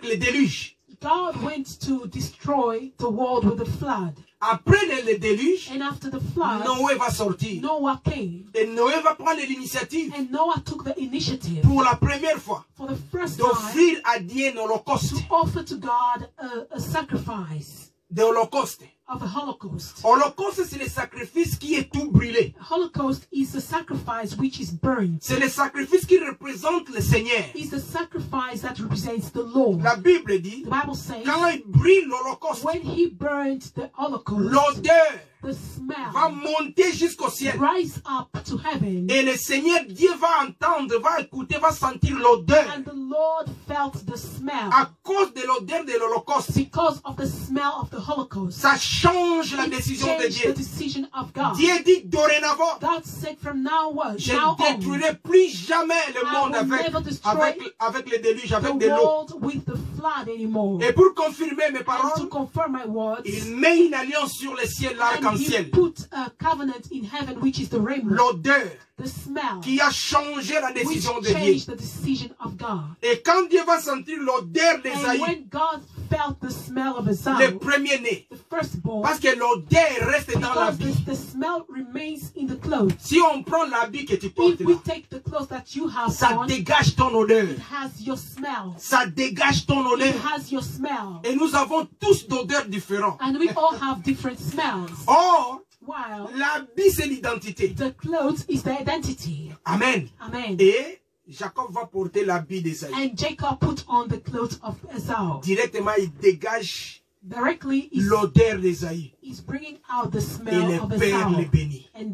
[SPEAKER 1] le déluge.
[SPEAKER 2] God went to destroy the world with a flood.
[SPEAKER 1] Après le déluge,
[SPEAKER 2] And after the flood,
[SPEAKER 1] Noé va sortir.
[SPEAKER 2] Noah came.
[SPEAKER 1] Et Noé va prendre l'initiative
[SPEAKER 2] And Noah took the initiative
[SPEAKER 1] pour la première fois
[SPEAKER 2] for the first time
[SPEAKER 1] d'offrir à Dieu un holocauste.
[SPEAKER 2] to offer to God a sacrifice
[SPEAKER 1] De holocauste.
[SPEAKER 2] of a Holocaust.
[SPEAKER 1] Holocauste, c'est le sacrifice qui est tout brûlé.
[SPEAKER 2] Holocaust is a sacrifice which is burned.
[SPEAKER 1] C'est le sacrifice qui représente le Seigneur.
[SPEAKER 2] It's the sacrifice that represents the Lord.
[SPEAKER 1] La Bible dit,
[SPEAKER 2] The Bible says,
[SPEAKER 1] quand il brûle l'holocauste,
[SPEAKER 2] when he burned the Holocaust,
[SPEAKER 1] l'odeur
[SPEAKER 2] the
[SPEAKER 1] va
[SPEAKER 2] smell
[SPEAKER 1] monter jusqu'au ciel.
[SPEAKER 2] rise up to heaven,
[SPEAKER 1] Et le Seigneur, Dieu va entendre, va écouter, va sentir l'odeur.
[SPEAKER 2] and the Lord felt the smell.
[SPEAKER 1] À cause de l'odeur de l'holocauste,
[SPEAKER 2] Because of the smell of the Holocaust,
[SPEAKER 1] ça change la
[SPEAKER 2] it
[SPEAKER 1] décision de
[SPEAKER 2] changed the
[SPEAKER 1] Dieu.
[SPEAKER 2] decision of God.
[SPEAKER 1] Dieu dit dorénavant,
[SPEAKER 2] God said from now on,
[SPEAKER 1] je
[SPEAKER 2] now
[SPEAKER 1] ne
[SPEAKER 2] on,
[SPEAKER 1] détruirai plus jamais le
[SPEAKER 2] I
[SPEAKER 1] monde
[SPEAKER 2] will never destroy
[SPEAKER 1] avec le déluge, avec
[SPEAKER 2] the
[SPEAKER 1] de l'eau.
[SPEAKER 2] world with the flood anymore.
[SPEAKER 1] Et pour confirmer mes
[SPEAKER 2] And to
[SPEAKER 1] paroles,
[SPEAKER 2] confirm my words,
[SPEAKER 1] il met une alliance sur le ciel,
[SPEAKER 2] and he
[SPEAKER 1] l'arc-en-ciel.
[SPEAKER 2] put a covenant in heaven, which is the rainbow,
[SPEAKER 1] L'odeur
[SPEAKER 2] the smell,
[SPEAKER 1] qui a changé la
[SPEAKER 2] which
[SPEAKER 1] décision de Dieu.
[SPEAKER 2] changed the decision of God.
[SPEAKER 1] Et quand Dieu va sentir l'odeur
[SPEAKER 2] And
[SPEAKER 1] d'Ésaü,
[SPEAKER 2] when God felt the smell of Esau,
[SPEAKER 1] le premier-né,
[SPEAKER 2] the firstborn,
[SPEAKER 1] parce que l'odeur reste dans
[SPEAKER 2] because
[SPEAKER 1] l'habit.
[SPEAKER 2] the smell remains in the clothes.
[SPEAKER 1] Si on prend l'habit que tu portes
[SPEAKER 2] If we
[SPEAKER 1] là,
[SPEAKER 2] take the clothes that you have
[SPEAKER 1] ça
[SPEAKER 2] on,
[SPEAKER 1] dégage ton odeur.
[SPEAKER 2] it has your smell.
[SPEAKER 1] Ça dégage ton odeur.
[SPEAKER 2] It has your smell.
[SPEAKER 1] Et nous avons tous d'odeurs différentes.
[SPEAKER 2] And we all have different smells.
[SPEAKER 1] Or,
[SPEAKER 2] While
[SPEAKER 1] l'habit c'est l'identité.
[SPEAKER 2] the clothes is the identity.
[SPEAKER 1] Amen.
[SPEAKER 2] Amen.
[SPEAKER 1] Et Jacob va porter l'habit d'Ésaü.
[SPEAKER 2] And Jacob put on the clothes of Esau.
[SPEAKER 1] Directement, il dégage
[SPEAKER 2] Directly,
[SPEAKER 1] l'odeur d'Ésaü.
[SPEAKER 2] he is bringing out the
[SPEAKER 1] Et
[SPEAKER 2] smell of
[SPEAKER 1] le Père le
[SPEAKER 2] Esau.
[SPEAKER 1] bénit.
[SPEAKER 2] And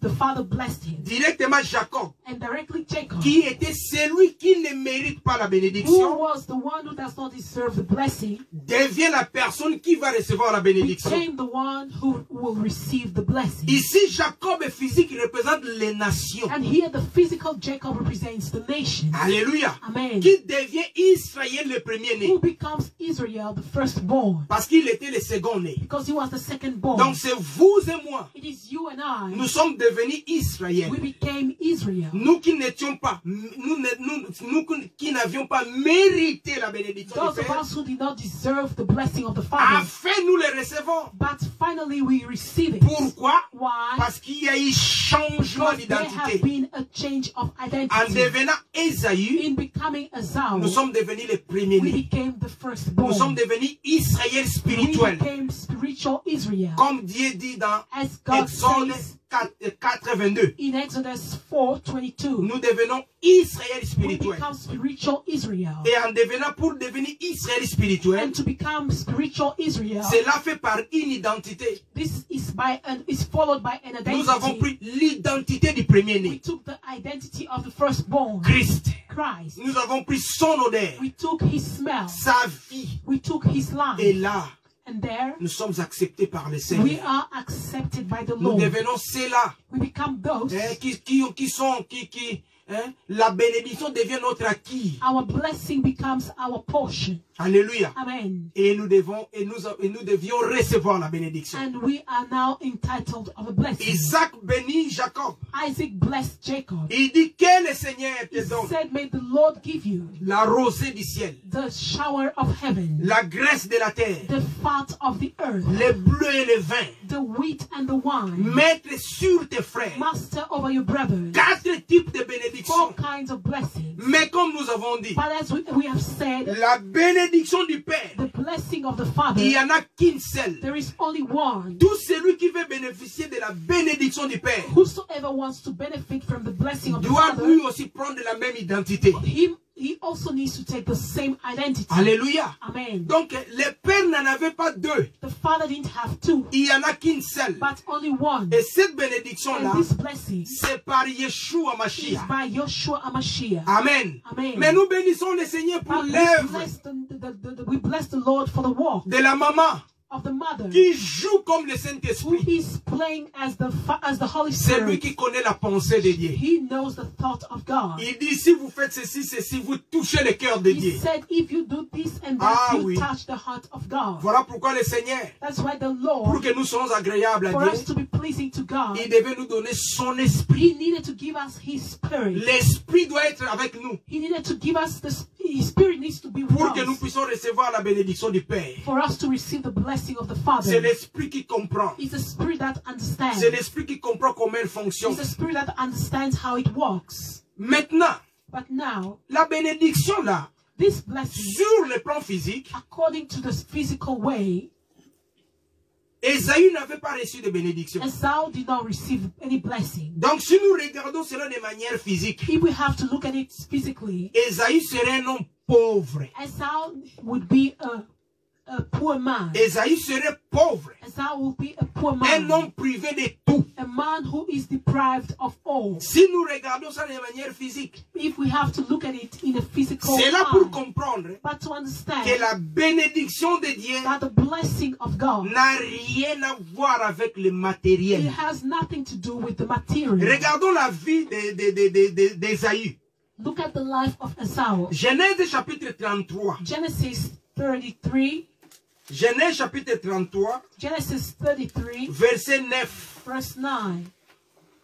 [SPEAKER 2] the father blessed him.
[SPEAKER 1] Directement Jacob,
[SPEAKER 2] And directly Jacob,
[SPEAKER 1] qui était celui qui ne mérite pas la
[SPEAKER 2] who
[SPEAKER 1] bénédiction,
[SPEAKER 2] was the one who does not deserve the blessing,
[SPEAKER 1] devient la personne qui va recevoir la bénédiction.
[SPEAKER 2] became the one who will receive the blessing.
[SPEAKER 1] Ici, Jacob est physique, il représente les nations.
[SPEAKER 2] And here the physical Jacob represents the nation.
[SPEAKER 1] Alléluia.
[SPEAKER 2] Amen.
[SPEAKER 1] Qui devient Israël le premier-né.
[SPEAKER 2] Who becomes Israel, the firstborn,
[SPEAKER 1] Parce qu'il était le second-né.
[SPEAKER 2] because he was the second-born.
[SPEAKER 1] Donc c'est vous et moi.
[SPEAKER 2] It is you and I.
[SPEAKER 1] Nous sommes devenus Israël.
[SPEAKER 2] We became Israel.
[SPEAKER 1] Nous qui n'étions pas, nous qui n'avions pas mérité la bénédiction
[SPEAKER 2] Those
[SPEAKER 1] du
[SPEAKER 2] of
[SPEAKER 1] Père,
[SPEAKER 2] us who did not deserve the blessing of the Father,
[SPEAKER 1] enfin nous le recevons.
[SPEAKER 2] but finally we receive it.
[SPEAKER 1] Pourquoi?
[SPEAKER 2] Why?
[SPEAKER 1] Parce qu'il y a eu changement
[SPEAKER 2] Because there have
[SPEAKER 1] d'identité.
[SPEAKER 2] been a change of
[SPEAKER 1] En
[SPEAKER 2] identity.
[SPEAKER 1] devenant Ésaü,
[SPEAKER 2] In becoming Esau,
[SPEAKER 1] nous sommes devenus les
[SPEAKER 2] we
[SPEAKER 1] premiers-nés.
[SPEAKER 2] became the firstborn.
[SPEAKER 1] Nous sommes devenus Israël
[SPEAKER 2] We
[SPEAKER 1] spirituel.
[SPEAKER 2] became spiritual Israel.
[SPEAKER 1] Comme Dieu dit dans
[SPEAKER 2] As God
[SPEAKER 1] Exode
[SPEAKER 2] says
[SPEAKER 1] 4:22.
[SPEAKER 2] in Exodus 4:22,
[SPEAKER 1] Nous devenons Israël
[SPEAKER 2] we
[SPEAKER 1] spirituel.
[SPEAKER 2] become spiritual Israel.
[SPEAKER 1] Et en devenant pour devenir Israël spirituel,
[SPEAKER 2] And to become spiritual Israel,
[SPEAKER 1] cela fait par une identité.
[SPEAKER 2] this is followed by an
[SPEAKER 1] Nous avons
[SPEAKER 2] identity.
[SPEAKER 1] pris l'identité du
[SPEAKER 2] We
[SPEAKER 1] premier-né,
[SPEAKER 2] took the identity of the firstborn,
[SPEAKER 1] Christ.
[SPEAKER 2] Christ.
[SPEAKER 1] Nous avons pris son odeur,
[SPEAKER 2] We took his smell.
[SPEAKER 1] sa vie.
[SPEAKER 2] We took his
[SPEAKER 1] Et
[SPEAKER 2] life.
[SPEAKER 1] là,
[SPEAKER 2] And there,
[SPEAKER 1] nous sommes acceptés par le
[SPEAKER 2] we
[SPEAKER 1] Seigneur.
[SPEAKER 2] are accepted by the
[SPEAKER 1] Nous
[SPEAKER 2] Lord.
[SPEAKER 1] devenons ceux-là
[SPEAKER 2] We become those.
[SPEAKER 1] La bénédiction devient notre acquis.
[SPEAKER 2] Our blessing becomes our portion.
[SPEAKER 1] Alléluia.
[SPEAKER 2] Amen.
[SPEAKER 1] Et nous devions recevoir la bénédiction.
[SPEAKER 2] And we are now entitled of a blessing.
[SPEAKER 1] Isaac bénit Jacob.
[SPEAKER 2] Isaac blessed Jacob.
[SPEAKER 1] Il dit que le Seigneur te
[SPEAKER 2] He
[SPEAKER 1] donne
[SPEAKER 2] said, may the Lord give you
[SPEAKER 1] la rosée du ciel,
[SPEAKER 2] the shower of heaven,
[SPEAKER 1] la graisse de la terre,
[SPEAKER 2] the fat of the earth,
[SPEAKER 1] le bleu et le vin.
[SPEAKER 2] the wheat and the wine,
[SPEAKER 1] Mettre sur tes frères
[SPEAKER 2] master over your brothers,
[SPEAKER 1] 4 types de
[SPEAKER 2] 4
[SPEAKER 1] bénédictions.
[SPEAKER 2] kinds of blessings.
[SPEAKER 1] Mais comme nous avons dit,
[SPEAKER 2] But as we have said,
[SPEAKER 1] la bénédiction du Père,
[SPEAKER 2] the blessing of the
[SPEAKER 1] il
[SPEAKER 2] Father,
[SPEAKER 1] n'y en a qu'une seule.
[SPEAKER 2] there is only one.
[SPEAKER 1] Tout celui qui veut bénéficier de la bénédiction du Père
[SPEAKER 2] Whosoever wants to benefit from the blessing of the
[SPEAKER 1] doit
[SPEAKER 2] Father,
[SPEAKER 1] lui aussi prendre la même identité.
[SPEAKER 2] he also needs to take the same identity.
[SPEAKER 1] Alléluia.
[SPEAKER 2] Amen.
[SPEAKER 1] Donc, le Père n'en avait pas 2.
[SPEAKER 2] The Father didn't have 2,
[SPEAKER 1] Il n'y en a qu'une seule.
[SPEAKER 2] but only one.
[SPEAKER 1] Et cette bénédiction-là,
[SPEAKER 2] And this blessing
[SPEAKER 1] c'est par Yeshua
[SPEAKER 2] is
[SPEAKER 1] Mashiach.
[SPEAKER 2] by Yoshua HaMashiach.
[SPEAKER 1] Amen.
[SPEAKER 2] Amen.
[SPEAKER 1] Mais nous bénissons le Seigneur pour
[SPEAKER 2] But
[SPEAKER 1] l'œuvre
[SPEAKER 2] we bless the Lord for the work
[SPEAKER 1] de la maman
[SPEAKER 2] of the mother
[SPEAKER 1] qui joue comme le
[SPEAKER 2] who
[SPEAKER 1] Saint-Esprit.
[SPEAKER 2] is playing as the Holy
[SPEAKER 1] C'est lui
[SPEAKER 2] Spirit.
[SPEAKER 1] qui connaît la pensée de Dieu.
[SPEAKER 2] He knows the thought of God.
[SPEAKER 1] Il dit, si vous faites ceci, vous touchez le cœur de
[SPEAKER 2] He
[SPEAKER 1] Dieu.
[SPEAKER 2] said, if you do this and that,
[SPEAKER 1] Ah,
[SPEAKER 2] you
[SPEAKER 1] oui.
[SPEAKER 2] touch the heart of God.
[SPEAKER 1] Voilà pourquoi le Seigneur,
[SPEAKER 2] That's why the
[SPEAKER 1] pour
[SPEAKER 2] Lord,
[SPEAKER 1] que nous soyons agréables à
[SPEAKER 2] for us
[SPEAKER 1] Dieu,
[SPEAKER 2] to be pleasing to God,
[SPEAKER 1] il devait nous donner son esprit.
[SPEAKER 2] He needed to give us His Spirit.
[SPEAKER 1] L'esprit doit être avec nous
[SPEAKER 2] He needed to give us His Spirit needs to be with
[SPEAKER 1] pour que nous
[SPEAKER 2] us
[SPEAKER 1] puissions recevoir la bénédiction du Père.
[SPEAKER 2] for us to receive the blessing of the
[SPEAKER 1] C'est
[SPEAKER 2] Father.
[SPEAKER 1] l'esprit qui comprend.
[SPEAKER 2] It's a spirit that understands.
[SPEAKER 1] C'est l'esprit qui comprend comment elle fonctionne.
[SPEAKER 2] It's a spirit that understands how it works.
[SPEAKER 1] Maintenant,
[SPEAKER 2] But now,
[SPEAKER 1] la bénédiction là,
[SPEAKER 2] this blessing,
[SPEAKER 1] sur le plan physique,
[SPEAKER 2] according to the physical way,
[SPEAKER 1] Ésaü n'avait pas reçu de bénédiction.
[SPEAKER 2] Esau did not receive any blessing.
[SPEAKER 1] Donc si nous regardons cela de manière physique,
[SPEAKER 2] If we have to look at it physically,
[SPEAKER 1] Ésaü serait un homme pauvre.
[SPEAKER 2] Esau would be a poor man.
[SPEAKER 1] Ésaü serait pauvre.
[SPEAKER 2] Esau will be a poor
[SPEAKER 1] Un
[SPEAKER 2] man.
[SPEAKER 1] homme privé de tout.
[SPEAKER 2] A man who is deprived of all.
[SPEAKER 1] Si nous regardons ça de manière physique,
[SPEAKER 2] If we have to look at it in a physical
[SPEAKER 1] c'est là pour
[SPEAKER 2] eye,
[SPEAKER 1] comprendre
[SPEAKER 2] but to understand
[SPEAKER 1] que la bénédiction de Dieu
[SPEAKER 2] that the blessing of God,
[SPEAKER 1] n'a rien à voir avec le
[SPEAKER 2] it
[SPEAKER 1] matériel.
[SPEAKER 2] has nothing to do with the material.
[SPEAKER 1] Regardons la vie d'Ésaü.
[SPEAKER 2] Look at the life of Esau.
[SPEAKER 1] Genèse chapitre 33.
[SPEAKER 2] Genesis 33,
[SPEAKER 1] Genèse chapitre 33,
[SPEAKER 2] Genesis 33,
[SPEAKER 1] verset 9.
[SPEAKER 2] verse 9,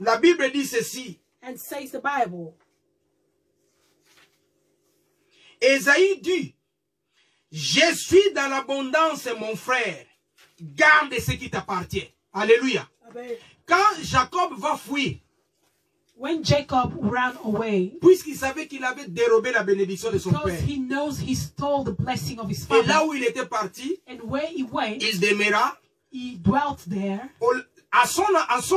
[SPEAKER 1] La Bible dit ceci.
[SPEAKER 2] and says the Bible.
[SPEAKER 1] Ésaü dit, je suis dans l'abondance, mon frère. Garde ce qui t'appartient. Alléluia.
[SPEAKER 2] Amen.
[SPEAKER 1] Quand Jacob va fuir,
[SPEAKER 2] When Jacob ran away,
[SPEAKER 1] puisqu'il savait qu'il avait dérobé la bénédiction de son
[SPEAKER 2] because
[SPEAKER 1] père,
[SPEAKER 2] he knows he stole the blessing of his
[SPEAKER 1] et là
[SPEAKER 2] father,
[SPEAKER 1] où il était parti,
[SPEAKER 2] and where he went,
[SPEAKER 1] il demeura.
[SPEAKER 2] he dwelt there.
[SPEAKER 1] À son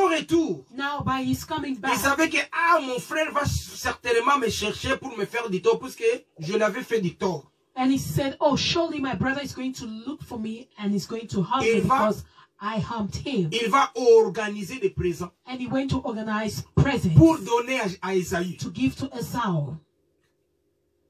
[SPEAKER 1] retour,
[SPEAKER 2] Now by his coming
[SPEAKER 1] il
[SPEAKER 2] back,
[SPEAKER 1] savait que mon frère va certainement me chercher pour me faire du tort, puisque je l'avais fait du tort.
[SPEAKER 2] and he said, oh, surely my brother is going to look for me and is going to hunt me
[SPEAKER 1] Il va-
[SPEAKER 2] because I harmed him.
[SPEAKER 1] il va organiser des présents
[SPEAKER 2] And he went to organize presents
[SPEAKER 1] pour donner à Ésaü.
[SPEAKER 2] to give to Esau.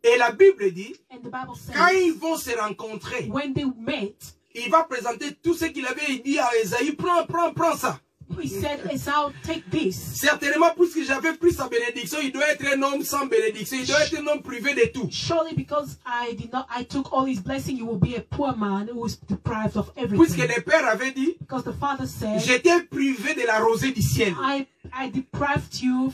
[SPEAKER 1] Et la Bible dit,
[SPEAKER 2] And the Bible
[SPEAKER 1] quand
[SPEAKER 2] says,
[SPEAKER 1] ils vont se rencontrer,
[SPEAKER 2] when they met,
[SPEAKER 1] il va présenter tout ce qu'il avait dit à Ésaü. Prends ça.
[SPEAKER 2] he said, Esau, take this.
[SPEAKER 1] Certainement, puisque j'avais pris sa bénédiction, il doit être un homme sans bénédiction. Il doit être un homme privé de tout.
[SPEAKER 2] Surely because I took all his blessing, you will be a poor man who is deprived of
[SPEAKER 1] Puisque
[SPEAKER 2] everything.
[SPEAKER 1] le père avait dit,
[SPEAKER 2] Because the father said,
[SPEAKER 1] j'étais privé de la rosée du ciel.
[SPEAKER 2] I deprived you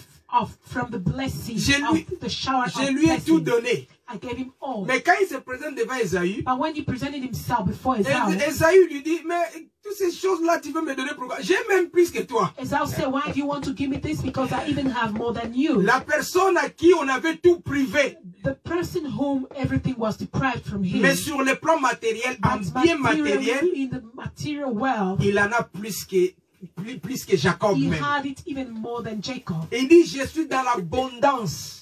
[SPEAKER 2] from the blessing of the shower of
[SPEAKER 1] Je lui ai tout
[SPEAKER 2] blessing.
[SPEAKER 1] donné.
[SPEAKER 2] I gave him all.
[SPEAKER 1] Mais quand il se présente devant Ésaü,
[SPEAKER 2] But when he presented himself before Esau,
[SPEAKER 1] Ésaü lui dit, mais toutes ces choses-là, tu veux me donner pourquoi? J'ai même plus que toi.
[SPEAKER 2] Esau said, why do you want to give me this? Because I even have more than you.
[SPEAKER 1] La personne à qui on avait tout privé,
[SPEAKER 2] The person whom everything was deprived from him,
[SPEAKER 1] mais sur le plan matériel, en
[SPEAKER 2] but
[SPEAKER 1] bien matériel,
[SPEAKER 2] in the material world,
[SPEAKER 1] il en a plus que Jacob
[SPEAKER 2] he
[SPEAKER 1] même.
[SPEAKER 2] had it even more than Jacob.
[SPEAKER 1] Il dit, je suis dans l'abondance.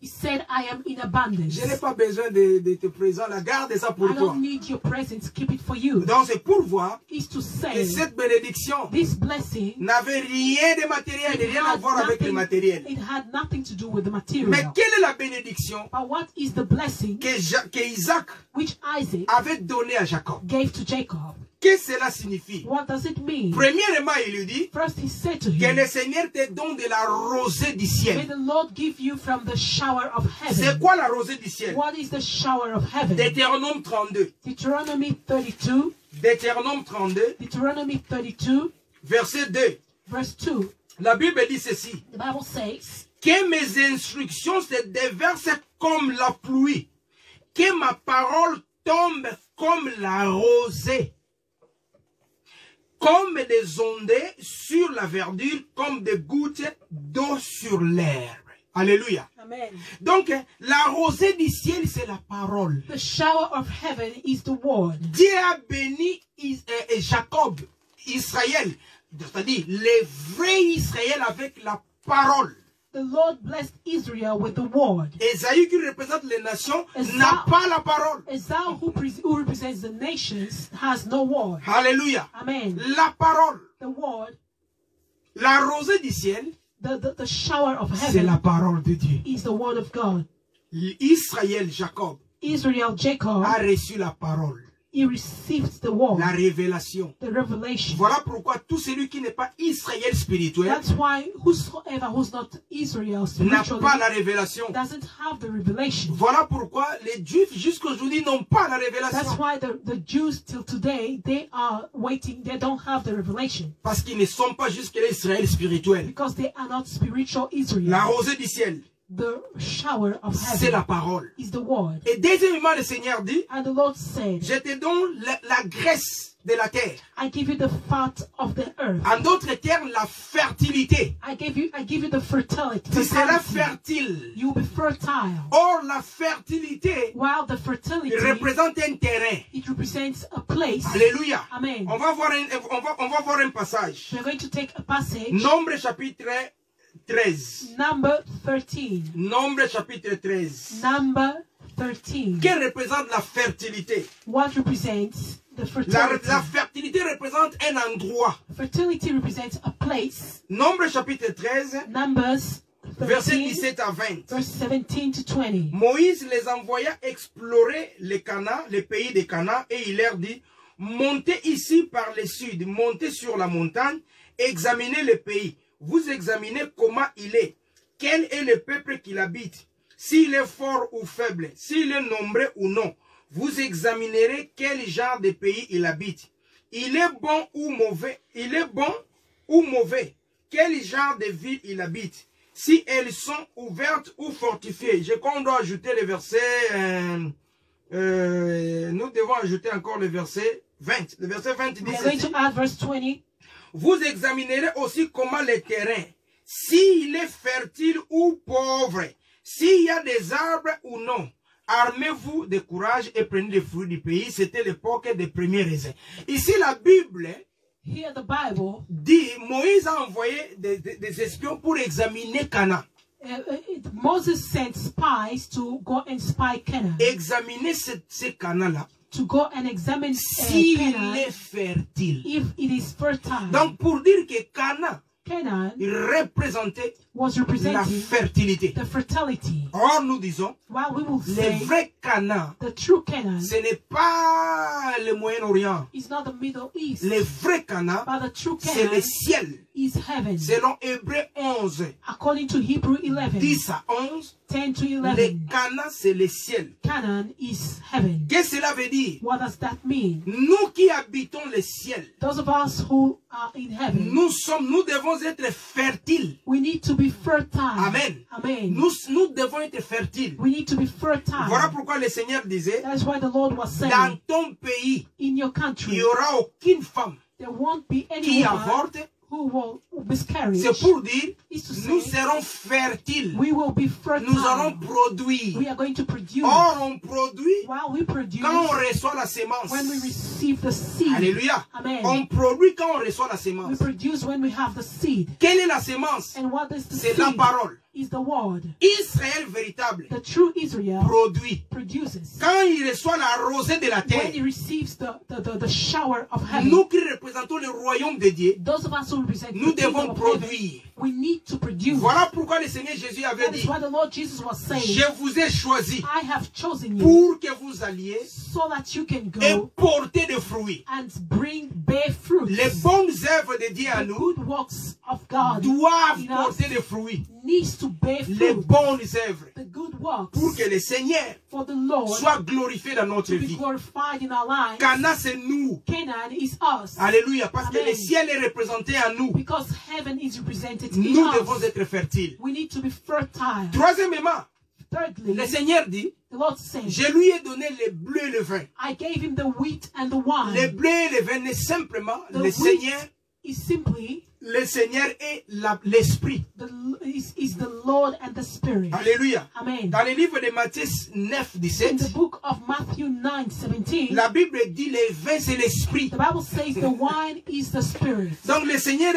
[SPEAKER 2] He said, I am in abundance.
[SPEAKER 1] Je n'ai pas besoin de te présenter, la garde ça pour
[SPEAKER 2] I
[SPEAKER 1] toi.
[SPEAKER 2] don't need your presence, keep it for you.
[SPEAKER 1] Donc c'est pour voir
[SPEAKER 2] Is to
[SPEAKER 1] que
[SPEAKER 2] say,
[SPEAKER 1] cette bénédiction
[SPEAKER 2] this blessing,
[SPEAKER 1] n'avait rien de matériel, de rien à voir avec le matériel.
[SPEAKER 2] it had nothing to do with the
[SPEAKER 1] Mais
[SPEAKER 2] material.
[SPEAKER 1] quelle est la bénédiction
[SPEAKER 2] But what is the blessing
[SPEAKER 1] que Isaac
[SPEAKER 2] which Isaac
[SPEAKER 1] avait donnée à Jacob?
[SPEAKER 2] gave to Jacob?
[SPEAKER 1] Qu'est-ce que cela signifie?
[SPEAKER 2] What does it mean?
[SPEAKER 1] Premièrement, il lui dit
[SPEAKER 2] First, he said to
[SPEAKER 1] que
[SPEAKER 2] him,
[SPEAKER 1] le Seigneur te donne de la rosée du
[SPEAKER 2] may
[SPEAKER 1] ciel.
[SPEAKER 2] the Lord give you from the shower of
[SPEAKER 1] C'est
[SPEAKER 2] heaven.
[SPEAKER 1] quoi la rosée du ciel?
[SPEAKER 2] What is the shower of heaven?
[SPEAKER 1] Deutéronome 32.
[SPEAKER 2] Deuteronomy 32,
[SPEAKER 1] Deutéronome 32,
[SPEAKER 2] Deuteronomy 32,
[SPEAKER 1] verset 2.
[SPEAKER 2] verse 2.
[SPEAKER 1] La Bible dit ceci.
[SPEAKER 2] The Bible says,
[SPEAKER 1] Que mes instructions se déversent comme la pluie. Que ma parole tombe comme la rosée. Comme des ondées sur la verdure, comme des gouttes d'eau sur l'herbe. Alléluia.
[SPEAKER 2] Amen.
[SPEAKER 1] Donc, la rosée du ciel, c'est la parole.
[SPEAKER 2] The shower of heaven is the word.
[SPEAKER 1] Dieu a béni Jacob, Israël, c'est-à-dire les vrais Israël avec la parole.
[SPEAKER 2] The Lord blessed Israel with the word.
[SPEAKER 1] Ésaü qui représente les nations
[SPEAKER 2] Esau-
[SPEAKER 1] n'a pas la parole.
[SPEAKER 2] Esau, who represents the nations, has no word.
[SPEAKER 1] Alléluia.
[SPEAKER 2] Amen.
[SPEAKER 1] La parole,
[SPEAKER 2] The word,
[SPEAKER 1] la rosée du ciel,
[SPEAKER 2] the shower of
[SPEAKER 1] c'est la
[SPEAKER 2] heaven
[SPEAKER 1] parole de Dieu.
[SPEAKER 2] is the word of God.
[SPEAKER 1] Israël, Jacob,
[SPEAKER 2] Israel, Jacob,
[SPEAKER 1] a reçu la parole,
[SPEAKER 2] he received the word,
[SPEAKER 1] la révélation.
[SPEAKER 2] the revelation.
[SPEAKER 1] Voilà pourquoi tout celui qui n'est pas Israël spirituel
[SPEAKER 2] That's why whosoever who's not Israel
[SPEAKER 1] n'a
[SPEAKER 2] spiritually
[SPEAKER 1] pas la révélation.
[SPEAKER 2] doesn't have the revelation.
[SPEAKER 1] Voilà pourquoi les Juifs jusqu'aujourd'hui n'ont pas la
[SPEAKER 2] That's
[SPEAKER 1] révélation.
[SPEAKER 2] why the Jews till today, they are waiting, they don't have the revelation.
[SPEAKER 1] Parce qu'ils ne sont pas jusqu'à l'Israël spirituel.
[SPEAKER 2] Because they are not spiritual
[SPEAKER 1] La
[SPEAKER 2] Israel.
[SPEAKER 1] rosée du ciel,
[SPEAKER 2] The shower of
[SPEAKER 1] c'est la
[SPEAKER 2] heaven
[SPEAKER 1] parole.
[SPEAKER 2] is the word.
[SPEAKER 1] Et deuxièmement, le Seigneur dit,
[SPEAKER 2] And the Lord said,
[SPEAKER 1] je te donne la graisse de la terre.
[SPEAKER 2] I give you the fat of the earth.
[SPEAKER 1] En d'autres termes, la fertilité.
[SPEAKER 2] I give you the fertility.
[SPEAKER 1] Tu seras
[SPEAKER 2] fertility.
[SPEAKER 1] fertile.
[SPEAKER 2] You will be fertile.
[SPEAKER 1] Or, la fertilité
[SPEAKER 2] While the fertility,
[SPEAKER 1] représente un terrain.
[SPEAKER 2] it represents a place.
[SPEAKER 1] Alléluia.
[SPEAKER 2] Amen.
[SPEAKER 1] On va voir un passage.
[SPEAKER 2] We're going to take a passage.
[SPEAKER 1] Nombre chapitre 13.
[SPEAKER 2] Number 13.
[SPEAKER 1] Nombre chapitre 13.
[SPEAKER 2] Number 13.
[SPEAKER 1] Qui représente la fertilité?
[SPEAKER 2] What represents the
[SPEAKER 1] La
[SPEAKER 2] fertility?
[SPEAKER 1] fertilité représente un endroit.
[SPEAKER 2] Fertility represents a place.
[SPEAKER 1] Nombre chapitre 13,
[SPEAKER 2] Numbers
[SPEAKER 1] verset
[SPEAKER 2] 13,
[SPEAKER 1] 17 à 20.
[SPEAKER 2] verse 17 to 20.
[SPEAKER 1] Moïse les envoya explorer le pays de Canaan, et il leur dit, montez ici par le sud, montez sur la montagne, examinez le pays. Vous examinez comment il est, quel est le peuple qui l'habite, s'il est fort ou faible, s'il est nombreux ou non. Vous examinerez quel genre de pays il habite. Il est bon ou mauvais, quel genre de ville il habite. Si elles sont ouvertes ou fortifiées. Je crois qu'on doit ajouter le verset, nous devons ajouter encore le verset 20. Le verset 20 dit
[SPEAKER 2] We're going
[SPEAKER 1] ceci.
[SPEAKER 2] to add verse 20.
[SPEAKER 1] Vous examinerez aussi comment le terrain, s'il est fertile ou pauvre, s'il y a des arbres ou non. Armez-vous de courage et prenez les fruits du pays. C'était l'époque des premiers raisins. Ici, la Bible
[SPEAKER 2] Here the Bible,
[SPEAKER 1] dit, Moïse a envoyé des espions pour examiner Canaan.
[SPEAKER 2] Moses sent spies to go and spy Canaan.
[SPEAKER 1] Examiner ce Canaan-là.
[SPEAKER 2] to go and examine
[SPEAKER 1] s'il
[SPEAKER 2] Canaan
[SPEAKER 1] est fertile.
[SPEAKER 2] if it is fertile.
[SPEAKER 1] Donc pour dire que Canaan
[SPEAKER 2] Canaan
[SPEAKER 1] représentait
[SPEAKER 2] was
[SPEAKER 1] la
[SPEAKER 2] representing
[SPEAKER 1] fertilité.
[SPEAKER 2] the fertility.
[SPEAKER 1] Or nous disons,
[SPEAKER 2] While we will
[SPEAKER 1] le
[SPEAKER 2] say
[SPEAKER 1] vrai Canaan,
[SPEAKER 2] the true Canaan
[SPEAKER 1] ce n'est pas le Moyen-Orient.
[SPEAKER 2] is not the Middle East,
[SPEAKER 1] Le vrai Canaan,
[SPEAKER 2] but the true
[SPEAKER 1] c'est le
[SPEAKER 2] Canaan
[SPEAKER 1] ciel.
[SPEAKER 2] is heaven.
[SPEAKER 1] Selon Hébreux 11,
[SPEAKER 2] According to Hebrew 11,
[SPEAKER 1] 10 à 11,
[SPEAKER 2] 10 to
[SPEAKER 1] le
[SPEAKER 2] 11,
[SPEAKER 1] Canaan, c'est le ciel.
[SPEAKER 2] Canaan is heaven.
[SPEAKER 1] Qu'est-ce que cela veut dire?
[SPEAKER 2] What does that mean?
[SPEAKER 1] Nous qui habitons le ciel,
[SPEAKER 2] Those of us who are in heaven,
[SPEAKER 1] nous devons être fertiles.
[SPEAKER 2] we need to be fertile.
[SPEAKER 1] Amen.
[SPEAKER 2] Amen.
[SPEAKER 1] Nous devons être fertiles.
[SPEAKER 2] We need to be fertile.
[SPEAKER 1] Voilà pourquoi le Seigneur disait,
[SPEAKER 2] That is why the Lord was
[SPEAKER 1] dans
[SPEAKER 2] saying,
[SPEAKER 1] ton pays,
[SPEAKER 2] in your
[SPEAKER 1] il
[SPEAKER 2] country,
[SPEAKER 1] n'y aura aucune femme
[SPEAKER 2] there won't be any
[SPEAKER 1] qui
[SPEAKER 2] woman
[SPEAKER 1] avorte.
[SPEAKER 2] who will miscarry.
[SPEAKER 1] C'est pour dire,
[SPEAKER 2] Is to
[SPEAKER 1] nous
[SPEAKER 2] say,
[SPEAKER 1] serons fertiles.
[SPEAKER 2] we will be fertile.
[SPEAKER 1] Nous allons produire.
[SPEAKER 2] We are going to produce.
[SPEAKER 1] Or, on produit
[SPEAKER 2] While we produce,
[SPEAKER 1] quand on reçoit la sémence.
[SPEAKER 2] when we receive the seed.
[SPEAKER 1] Alléluia.
[SPEAKER 2] Amen.
[SPEAKER 1] On produit quand on reçoit la
[SPEAKER 2] We
[SPEAKER 1] sémence.
[SPEAKER 2] produce when we have the seed.
[SPEAKER 1] Quelle est la sémence?
[SPEAKER 2] And what is the
[SPEAKER 1] C'est
[SPEAKER 2] seed?
[SPEAKER 1] la parole.
[SPEAKER 2] Is the word.
[SPEAKER 1] Israël véritable
[SPEAKER 2] The true Israel
[SPEAKER 1] produit.
[SPEAKER 2] produces.
[SPEAKER 1] Quand il reçoit la rosée de la
[SPEAKER 2] When he
[SPEAKER 1] terre,
[SPEAKER 2] receives the shower of heaven,
[SPEAKER 1] nous qui représentons le royaume de Dieu,
[SPEAKER 2] those of us who represent
[SPEAKER 1] nous
[SPEAKER 2] the kingdom
[SPEAKER 1] devons
[SPEAKER 2] of heaven,
[SPEAKER 1] produire.
[SPEAKER 2] we need to produce.
[SPEAKER 1] Voilà pourquoi le Seigneur Jésus avait
[SPEAKER 2] That is
[SPEAKER 1] dit,
[SPEAKER 2] why the Lord Jesus was saying,
[SPEAKER 1] je vous ai choisi
[SPEAKER 2] I have chosen you
[SPEAKER 1] pour que vous alliez
[SPEAKER 2] so that you can
[SPEAKER 1] et
[SPEAKER 2] go
[SPEAKER 1] porter des fruits.
[SPEAKER 2] and bear fruit.
[SPEAKER 1] Les bonnes œuvres de Dieu à
[SPEAKER 2] The
[SPEAKER 1] nous
[SPEAKER 2] good works of God
[SPEAKER 1] doivent
[SPEAKER 2] in us
[SPEAKER 1] porter des fruits.
[SPEAKER 2] needs to bear
[SPEAKER 1] Les
[SPEAKER 2] fruit.
[SPEAKER 1] bonnes œuvres
[SPEAKER 2] The good works
[SPEAKER 1] pour que le Seigneur
[SPEAKER 2] for the Lord
[SPEAKER 1] soit glorifié dans notre
[SPEAKER 2] to be
[SPEAKER 1] vie.
[SPEAKER 2] glorified in our lives.
[SPEAKER 1] Canaan, c'est nous.
[SPEAKER 2] Canaan is us.
[SPEAKER 1] Alléluia. Parce que
[SPEAKER 2] Amen.
[SPEAKER 1] le ciel est représenté en nous.
[SPEAKER 2] Because heaven is represented
[SPEAKER 1] Nous
[SPEAKER 2] in
[SPEAKER 1] devons
[SPEAKER 2] us.
[SPEAKER 1] être fertiles.
[SPEAKER 2] We need to be fertile.
[SPEAKER 1] Troisièmement,
[SPEAKER 2] Thirdly,
[SPEAKER 1] le Seigneur dit,
[SPEAKER 2] the Lord said,
[SPEAKER 1] je lui ai donné le bleu et le vin.
[SPEAKER 2] I gave him the wheat and the wine.
[SPEAKER 1] Le bleu et le vin n'est simplement
[SPEAKER 2] The
[SPEAKER 1] le
[SPEAKER 2] wheat
[SPEAKER 1] Seigneur.
[SPEAKER 2] is simply
[SPEAKER 1] Le Seigneur est l'Esprit.
[SPEAKER 2] is the Lord and the Spirit.
[SPEAKER 1] Alléluia.
[SPEAKER 2] Amen.
[SPEAKER 1] Dans le livre de Matthieu 9,
[SPEAKER 2] In
[SPEAKER 1] 17,
[SPEAKER 2] the book of Matthew 9:17,
[SPEAKER 1] la Bible dit le vin c'est l'Esprit.
[SPEAKER 2] the Bible says the wine is the Spirit.
[SPEAKER 1] Donc le Seigneur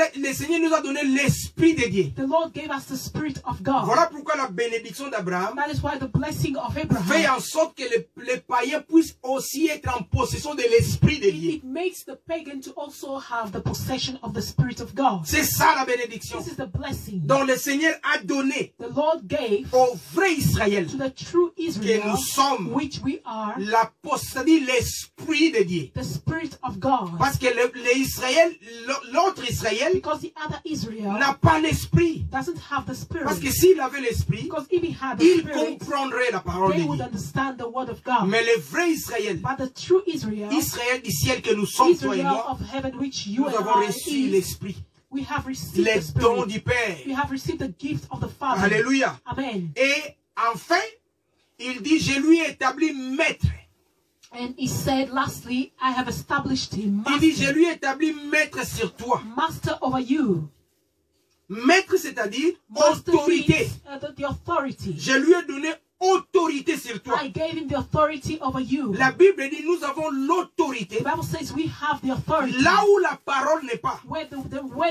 [SPEAKER 1] nous a donné l'Esprit de Dieu.
[SPEAKER 2] The Lord gave us the Spirit of God.
[SPEAKER 1] Voilà pourquoi la bénédiction d'Abraham
[SPEAKER 2] That is why the blessing of
[SPEAKER 1] fait
[SPEAKER 2] Abraham,
[SPEAKER 1] en sorte que les païens puissent aussi être en possession de l'Esprit de Dieu.
[SPEAKER 2] it makes the pagan to also have the possession of the Spirit of God.
[SPEAKER 1] C'est ça la bénédiction
[SPEAKER 2] This is the blessing
[SPEAKER 1] dont le Seigneur a donné
[SPEAKER 2] the Lord gave
[SPEAKER 1] au vrai Israël
[SPEAKER 2] to the true
[SPEAKER 1] que
[SPEAKER 2] Israel,
[SPEAKER 1] nous sommes
[SPEAKER 2] which we are,
[SPEAKER 1] la possédée, l'Esprit de Dieu.
[SPEAKER 2] the Spirit of God.
[SPEAKER 1] Parce que l'autre Israël
[SPEAKER 2] Because the other Israel
[SPEAKER 1] n'a pas l'Esprit.
[SPEAKER 2] doesn't have the Spirit.
[SPEAKER 1] Parce que s'il avait l'Esprit,
[SPEAKER 2] Because if he had the
[SPEAKER 1] il
[SPEAKER 2] Spirit,
[SPEAKER 1] comprendrait la parole
[SPEAKER 2] they
[SPEAKER 1] de
[SPEAKER 2] would
[SPEAKER 1] Dieu.
[SPEAKER 2] understand the word of God.
[SPEAKER 1] Mais le vrai Israël,
[SPEAKER 2] But the true Israel,
[SPEAKER 1] Israël du ciel que nous sommes, toi et
[SPEAKER 2] Israel
[SPEAKER 1] moi,
[SPEAKER 2] of heaven, which you
[SPEAKER 1] nous
[SPEAKER 2] and
[SPEAKER 1] avons
[SPEAKER 2] I
[SPEAKER 1] reçu
[SPEAKER 2] is,
[SPEAKER 1] l'Esprit,
[SPEAKER 2] we have received the
[SPEAKER 1] les dons
[SPEAKER 2] Spirit.
[SPEAKER 1] du Père.
[SPEAKER 2] We have received the gift of the Father.
[SPEAKER 1] Alléluia.
[SPEAKER 2] Amen.
[SPEAKER 1] Et enfin, il dit, je lui ai établi maître.
[SPEAKER 2] And he said, lastly, I have established him
[SPEAKER 1] Il dit, je
[SPEAKER 2] master,
[SPEAKER 1] lui ai établi maître sur toi.
[SPEAKER 2] master over you.
[SPEAKER 1] Maître, c'est-à-dire
[SPEAKER 2] Master
[SPEAKER 1] autorité.
[SPEAKER 2] means, the authority.
[SPEAKER 1] Je lui ai donné autorité sur toi.
[SPEAKER 2] I gave him the authority over you.
[SPEAKER 1] La Bible dit, nous avons l'autorité.
[SPEAKER 2] The Bible says we have the authority.
[SPEAKER 1] Là où la parole n'est pas,
[SPEAKER 2] Where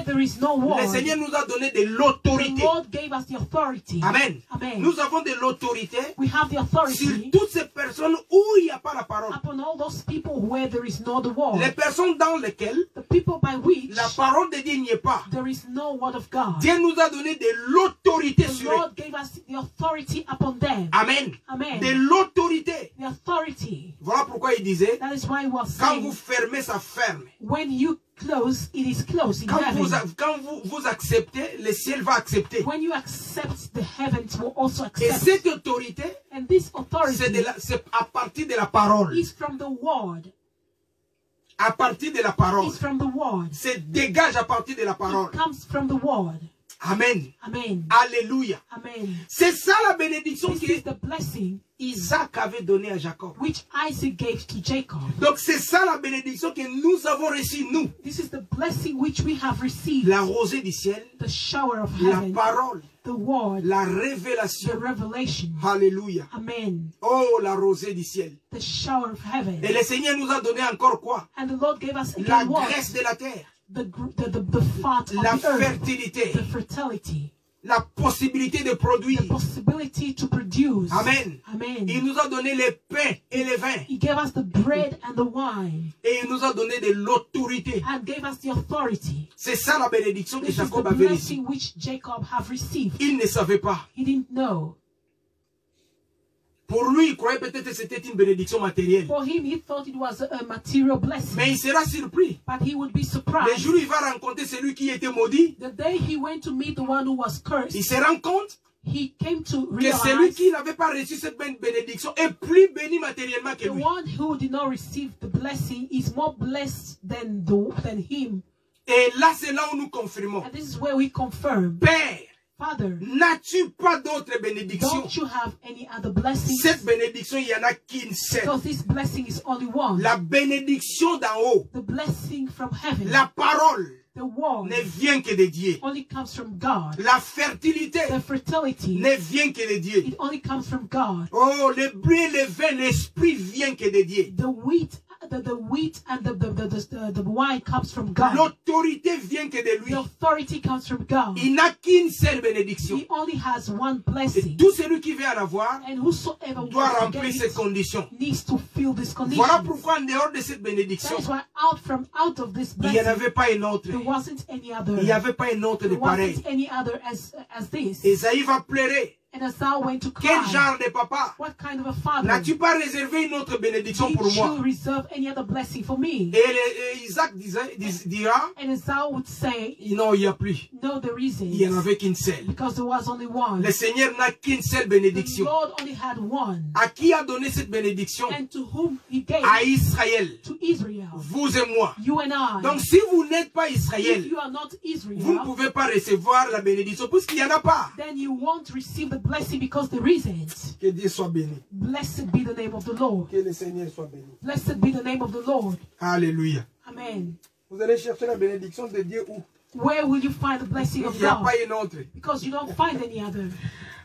[SPEAKER 2] there is no word,
[SPEAKER 1] le Seigneur nous a donné de
[SPEAKER 2] the
[SPEAKER 1] l'autorité.
[SPEAKER 2] Lord gave us the authority.
[SPEAKER 1] Amen.
[SPEAKER 2] Amen.
[SPEAKER 1] Nous avons de l'autorité
[SPEAKER 2] We have the
[SPEAKER 1] sur
[SPEAKER 2] authority
[SPEAKER 1] toutes ces personnes où il n'y a pas la parole.
[SPEAKER 2] upon all those people where there is no the word.
[SPEAKER 1] Les personnes dans lesquelles
[SPEAKER 2] The people by which
[SPEAKER 1] la parole de Dieu n'y est pas.
[SPEAKER 2] there is no word of God.
[SPEAKER 1] Dieu nous a donné de l'autorité
[SPEAKER 2] The
[SPEAKER 1] sur eux.
[SPEAKER 2] Lord gave us the authority upon them.
[SPEAKER 1] Amen.
[SPEAKER 2] Amen.
[SPEAKER 1] De l'autorité.
[SPEAKER 2] The authority.
[SPEAKER 1] Voilà pourquoi il disait,
[SPEAKER 2] That is why he was
[SPEAKER 1] quand vous
[SPEAKER 2] saying,
[SPEAKER 1] fermez, ça ferme.
[SPEAKER 2] when you close, it is closed in
[SPEAKER 1] Quand
[SPEAKER 2] heaven.
[SPEAKER 1] vous acceptez, le ciel va accepter.
[SPEAKER 2] When you accept, the heavens will also
[SPEAKER 1] Et
[SPEAKER 2] accept.
[SPEAKER 1] cette autorité,
[SPEAKER 2] And this
[SPEAKER 1] c'est
[SPEAKER 2] authority
[SPEAKER 1] c'est à partir de la parole.
[SPEAKER 2] is from the word.
[SPEAKER 1] À partir de la parole.
[SPEAKER 2] It's from the word.
[SPEAKER 1] C'est dégage à partir de la parole.
[SPEAKER 2] It comes from the word.
[SPEAKER 1] Amen.
[SPEAKER 2] Amen.
[SPEAKER 1] Alléluia.
[SPEAKER 2] Amen.
[SPEAKER 1] C'est ça la bénédiction
[SPEAKER 2] This is
[SPEAKER 1] que
[SPEAKER 2] the blessing
[SPEAKER 1] Isaac avait donnée à Jacob.
[SPEAKER 2] which Isaac gave to Jacob.
[SPEAKER 1] Donc c'est ça la bénédiction que nous avons reçue, nous.
[SPEAKER 2] This is the blessing which we have received.
[SPEAKER 1] La rosée du ciel,
[SPEAKER 2] The shower of
[SPEAKER 1] la
[SPEAKER 2] heaven,
[SPEAKER 1] parole,
[SPEAKER 2] the word,
[SPEAKER 1] la
[SPEAKER 2] the
[SPEAKER 1] révélation.
[SPEAKER 2] revelation.
[SPEAKER 1] Alléluia.
[SPEAKER 2] Amen.
[SPEAKER 1] Oh, la rosée du ciel.
[SPEAKER 2] The shower of heaven.
[SPEAKER 1] Et le Seigneur nous a donné encore quoi?
[SPEAKER 2] And the Lord gave us
[SPEAKER 1] La
[SPEAKER 2] again what?
[SPEAKER 1] graisse de la terre,
[SPEAKER 2] The fat of
[SPEAKER 1] la
[SPEAKER 2] the earth.
[SPEAKER 1] fertilité,
[SPEAKER 2] The fertility.
[SPEAKER 1] la possibilité de produire.
[SPEAKER 2] the possibility to produce.
[SPEAKER 1] Amen.
[SPEAKER 2] Amen.
[SPEAKER 1] Il nous a donné les pains et les vins.
[SPEAKER 2] He gave us the bread and the wine
[SPEAKER 1] Et il nous a donné de l'autorité.
[SPEAKER 2] and gave us the authority.
[SPEAKER 1] C'est ça la bénédiction que
[SPEAKER 2] This is the
[SPEAKER 1] Jacob avait reçue.
[SPEAKER 2] blessing which Jacob have received.
[SPEAKER 1] Il ne savait pas.
[SPEAKER 2] He didn't know.
[SPEAKER 1] Pour lui, il croyait peut-être que c'était une bénédiction matérielle.
[SPEAKER 2] For him, he thought it was a material blessing.
[SPEAKER 1] Mais il sera surpris.
[SPEAKER 2] But he would be
[SPEAKER 1] Le
[SPEAKER 2] surprised.
[SPEAKER 1] jour où il va rencontrer celui qui était maudit,
[SPEAKER 2] The day he went to meet the one who was cursed,
[SPEAKER 1] il se rend compte
[SPEAKER 2] he came to
[SPEAKER 1] que celui
[SPEAKER 2] realize
[SPEAKER 1] qui n'avait pas reçu cette bénédiction est plus béni matériellement que
[SPEAKER 2] the
[SPEAKER 1] lui.
[SPEAKER 2] one who did not receive the blessing is more blessed than him.
[SPEAKER 1] Et là, c'est là où nous confirmons.
[SPEAKER 2] And this is where we confirm,
[SPEAKER 1] Père,
[SPEAKER 2] Father,
[SPEAKER 1] n'as-tu pas d'autres bénédictions?
[SPEAKER 2] don't you have any other blessings?
[SPEAKER 1] Cette bénédiction, il n'y en a qu'une seule.
[SPEAKER 2] Because this blessing is only one.
[SPEAKER 1] La bénédiction d'en haut,
[SPEAKER 2] The blessing from heaven,
[SPEAKER 1] la parole,
[SPEAKER 2] the word,
[SPEAKER 1] ne vient que de Dieu.
[SPEAKER 2] only comes from God.
[SPEAKER 1] La fertilité
[SPEAKER 2] The fertility,
[SPEAKER 1] ne vient que de Dieu.
[SPEAKER 2] it only comes from God.
[SPEAKER 1] Oh, le blé et le vin, l'esprit vient que de Dieu.
[SPEAKER 2] The wheat and the wine comes from God.
[SPEAKER 1] L'autorité vient que de lui.
[SPEAKER 2] The authority comes from God.
[SPEAKER 1] Il n'a qu'une seule bénédiction.
[SPEAKER 2] He only has one
[SPEAKER 1] Et
[SPEAKER 2] blessing.
[SPEAKER 1] tout celui qui veut en avoir
[SPEAKER 2] And whosoever
[SPEAKER 1] doit
[SPEAKER 2] wants to
[SPEAKER 1] remplir
[SPEAKER 2] get
[SPEAKER 1] ces
[SPEAKER 2] it
[SPEAKER 1] conditions.
[SPEAKER 2] needs to fill this condition.
[SPEAKER 1] Voilà pourquoi en dehors de cette bénédiction,
[SPEAKER 2] That is why out of this
[SPEAKER 1] il n'y en
[SPEAKER 2] blessing,
[SPEAKER 1] avait pas une autre.
[SPEAKER 2] there wasn't any other.
[SPEAKER 1] Il n'y avait pas une autre de
[SPEAKER 2] There
[SPEAKER 1] pareil.
[SPEAKER 2] wasn't any other as this.
[SPEAKER 1] Esaïe va pleurer.
[SPEAKER 2] And Esau went to
[SPEAKER 1] Quel
[SPEAKER 2] cry.
[SPEAKER 1] genre de papa?
[SPEAKER 2] What kind of a father?
[SPEAKER 1] N'as-tu pas réservé une autre bénédiction
[SPEAKER 2] Did
[SPEAKER 1] pour moi?
[SPEAKER 2] you reserve any other blessing for me?
[SPEAKER 1] Et Isaac dira,
[SPEAKER 2] And Esau would say,
[SPEAKER 1] non, il n'y a plus.
[SPEAKER 2] no, there
[SPEAKER 1] Il n'y en
[SPEAKER 2] isn't.
[SPEAKER 1] avait qu'une seule.
[SPEAKER 2] Because there was only one.
[SPEAKER 1] Le Seigneur n'a qu'une seule
[SPEAKER 2] The
[SPEAKER 1] bénédiction.
[SPEAKER 2] Lord only had one.
[SPEAKER 1] À qui a donné cette bénédiction?
[SPEAKER 2] And to whom he gave
[SPEAKER 1] À Israël.
[SPEAKER 2] to Israel.
[SPEAKER 1] Vous et moi.
[SPEAKER 2] You and I.
[SPEAKER 1] Donc si vous n'êtes pas
[SPEAKER 2] If
[SPEAKER 1] Israël,
[SPEAKER 2] you are not
[SPEAKER 1] vous ne
[SPEAKER 2] Israel,
[SPEAKER 1] pouvez pas recevoir la bénédiction puisqu'il n'y en a pas.
[SPEAKER 2] then you won't receive the blessing because there isn't.
[SPEAKER 1] Que Dieu soit béni.
[SPEAKER 2] Blessed be the name of the Lord.
[SPEAKER 1] Que le Seigneur soit béni.
[SPEAKER 2] Blessed be the name of the Lord.
[SPEAKER 1] Alléluia.
[SPEAKER 2] Amen.
[SPEAKER 1] Vous allez chercher la bénédiction de Dieu où?
[SPEAKER 2] Where will you find the blessing
[SPEAKER 1] Il
[SPEAKER 2] of
[SPEAKER 1] n'y a
[SPEAKER 2] God?
[SPEAKER 1] pas une autre.
[SPEAKER 2] Because you don't find any other.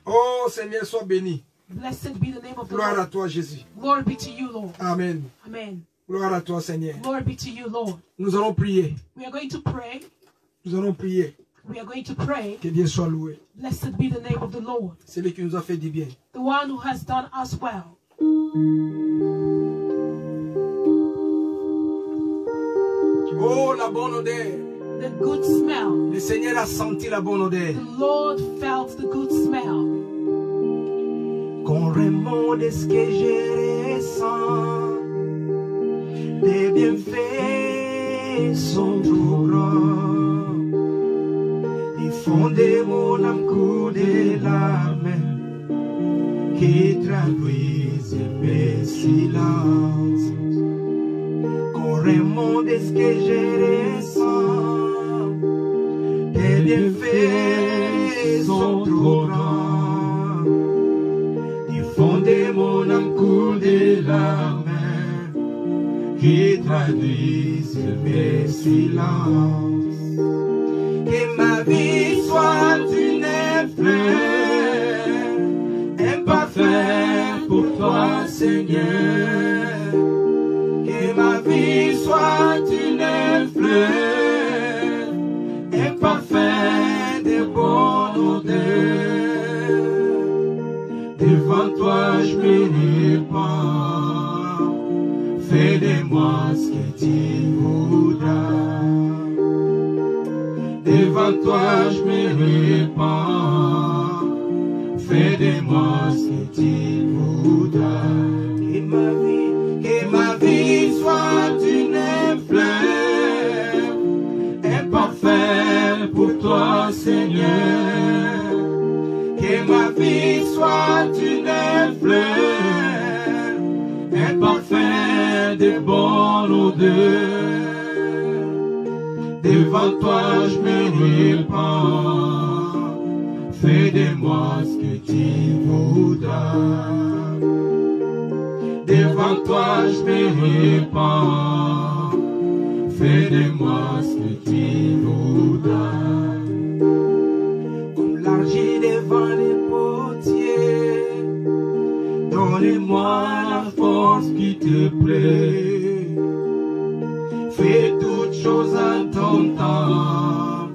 [SPEAKER 1] Oh Seigneur, sois béni.
[SPEAKER 2] Blessed be the name of the
[SPEAKER 1] Gloire à
[SPEAKER 2] Lord.
[SPEAKER 1] toi Jésus.
[SPEAKER 2] Glory be to you, Lord.
[SPEAKER 1] Amen.
[SPEAKER 2] Amen.
[SPEAKER 1] Gloire à toi Seigneur.
[SPEAKER 2] Glory be to you, Lord.
[SPEAKER 1] Nous allons prier.
[SPEAKER 2] We are going to pray.
[SPEAKER 1] Nous allons prier.
[SPEAKER 2] We are going to pray.
[SPEAKER 1] Que Dieu soit loué.
[SPEAKER 2] Blessed be the name of the Lord.
[SPEAKER 1] C'est lui qui nous a fait du bien.
[SPEAKER 2] The one who has done us well.
[SPEAKER 1] Oh, la bonne odeur.
[SPEAKER 2] The good smell.
[SPEAKER 1] Le Seigneur a senti la bonne odeur.
[SPEAKER 2] The Lord felt the good smell.
[SPEAKER 1] Qu'on remonte ce que je ressens, tes bienfaits sont trop grands. Ils font de mon âme couler la main, qui traduisent mes silences. Qu'on remonte ce que je ressens, tes bienfaits sont trop grands. Fondez mon âme couler la main, qui traduisent mes silences. Que ma vie soit une fleur, un parfum pour toi, Seigneur. Que ma vie soit une fleur, un parfum de bonne odeur. Devant toi je me répands, fais de moi ce que tu voudras. Devant toi je me répands, fais de moi ce que tu voudras. Que ma vie soit une fleur, un parfum pour toi, Seigneur. Que ma vie soit une fleur, un parfum de bonne odeur. Devant toi je me répands, fais de moi ce que tu voudras. Devant toi je me répands, fais de moi ce que tu voudras. L'argile devant les potiers, donnez-moi la force qui te plaît. Fais toutes choses en ton temps,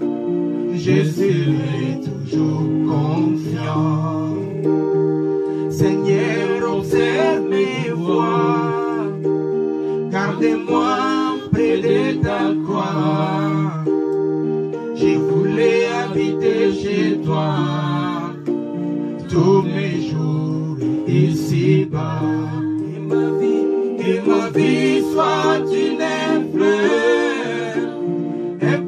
[SPEAKER 1] je serai tout toujours confiant. Seigneur, observe mes voies, garde-moi près de ta croix. Je voulais habiter chez toi tous mes jours ici-bas. Et ma vie soit une fleur, et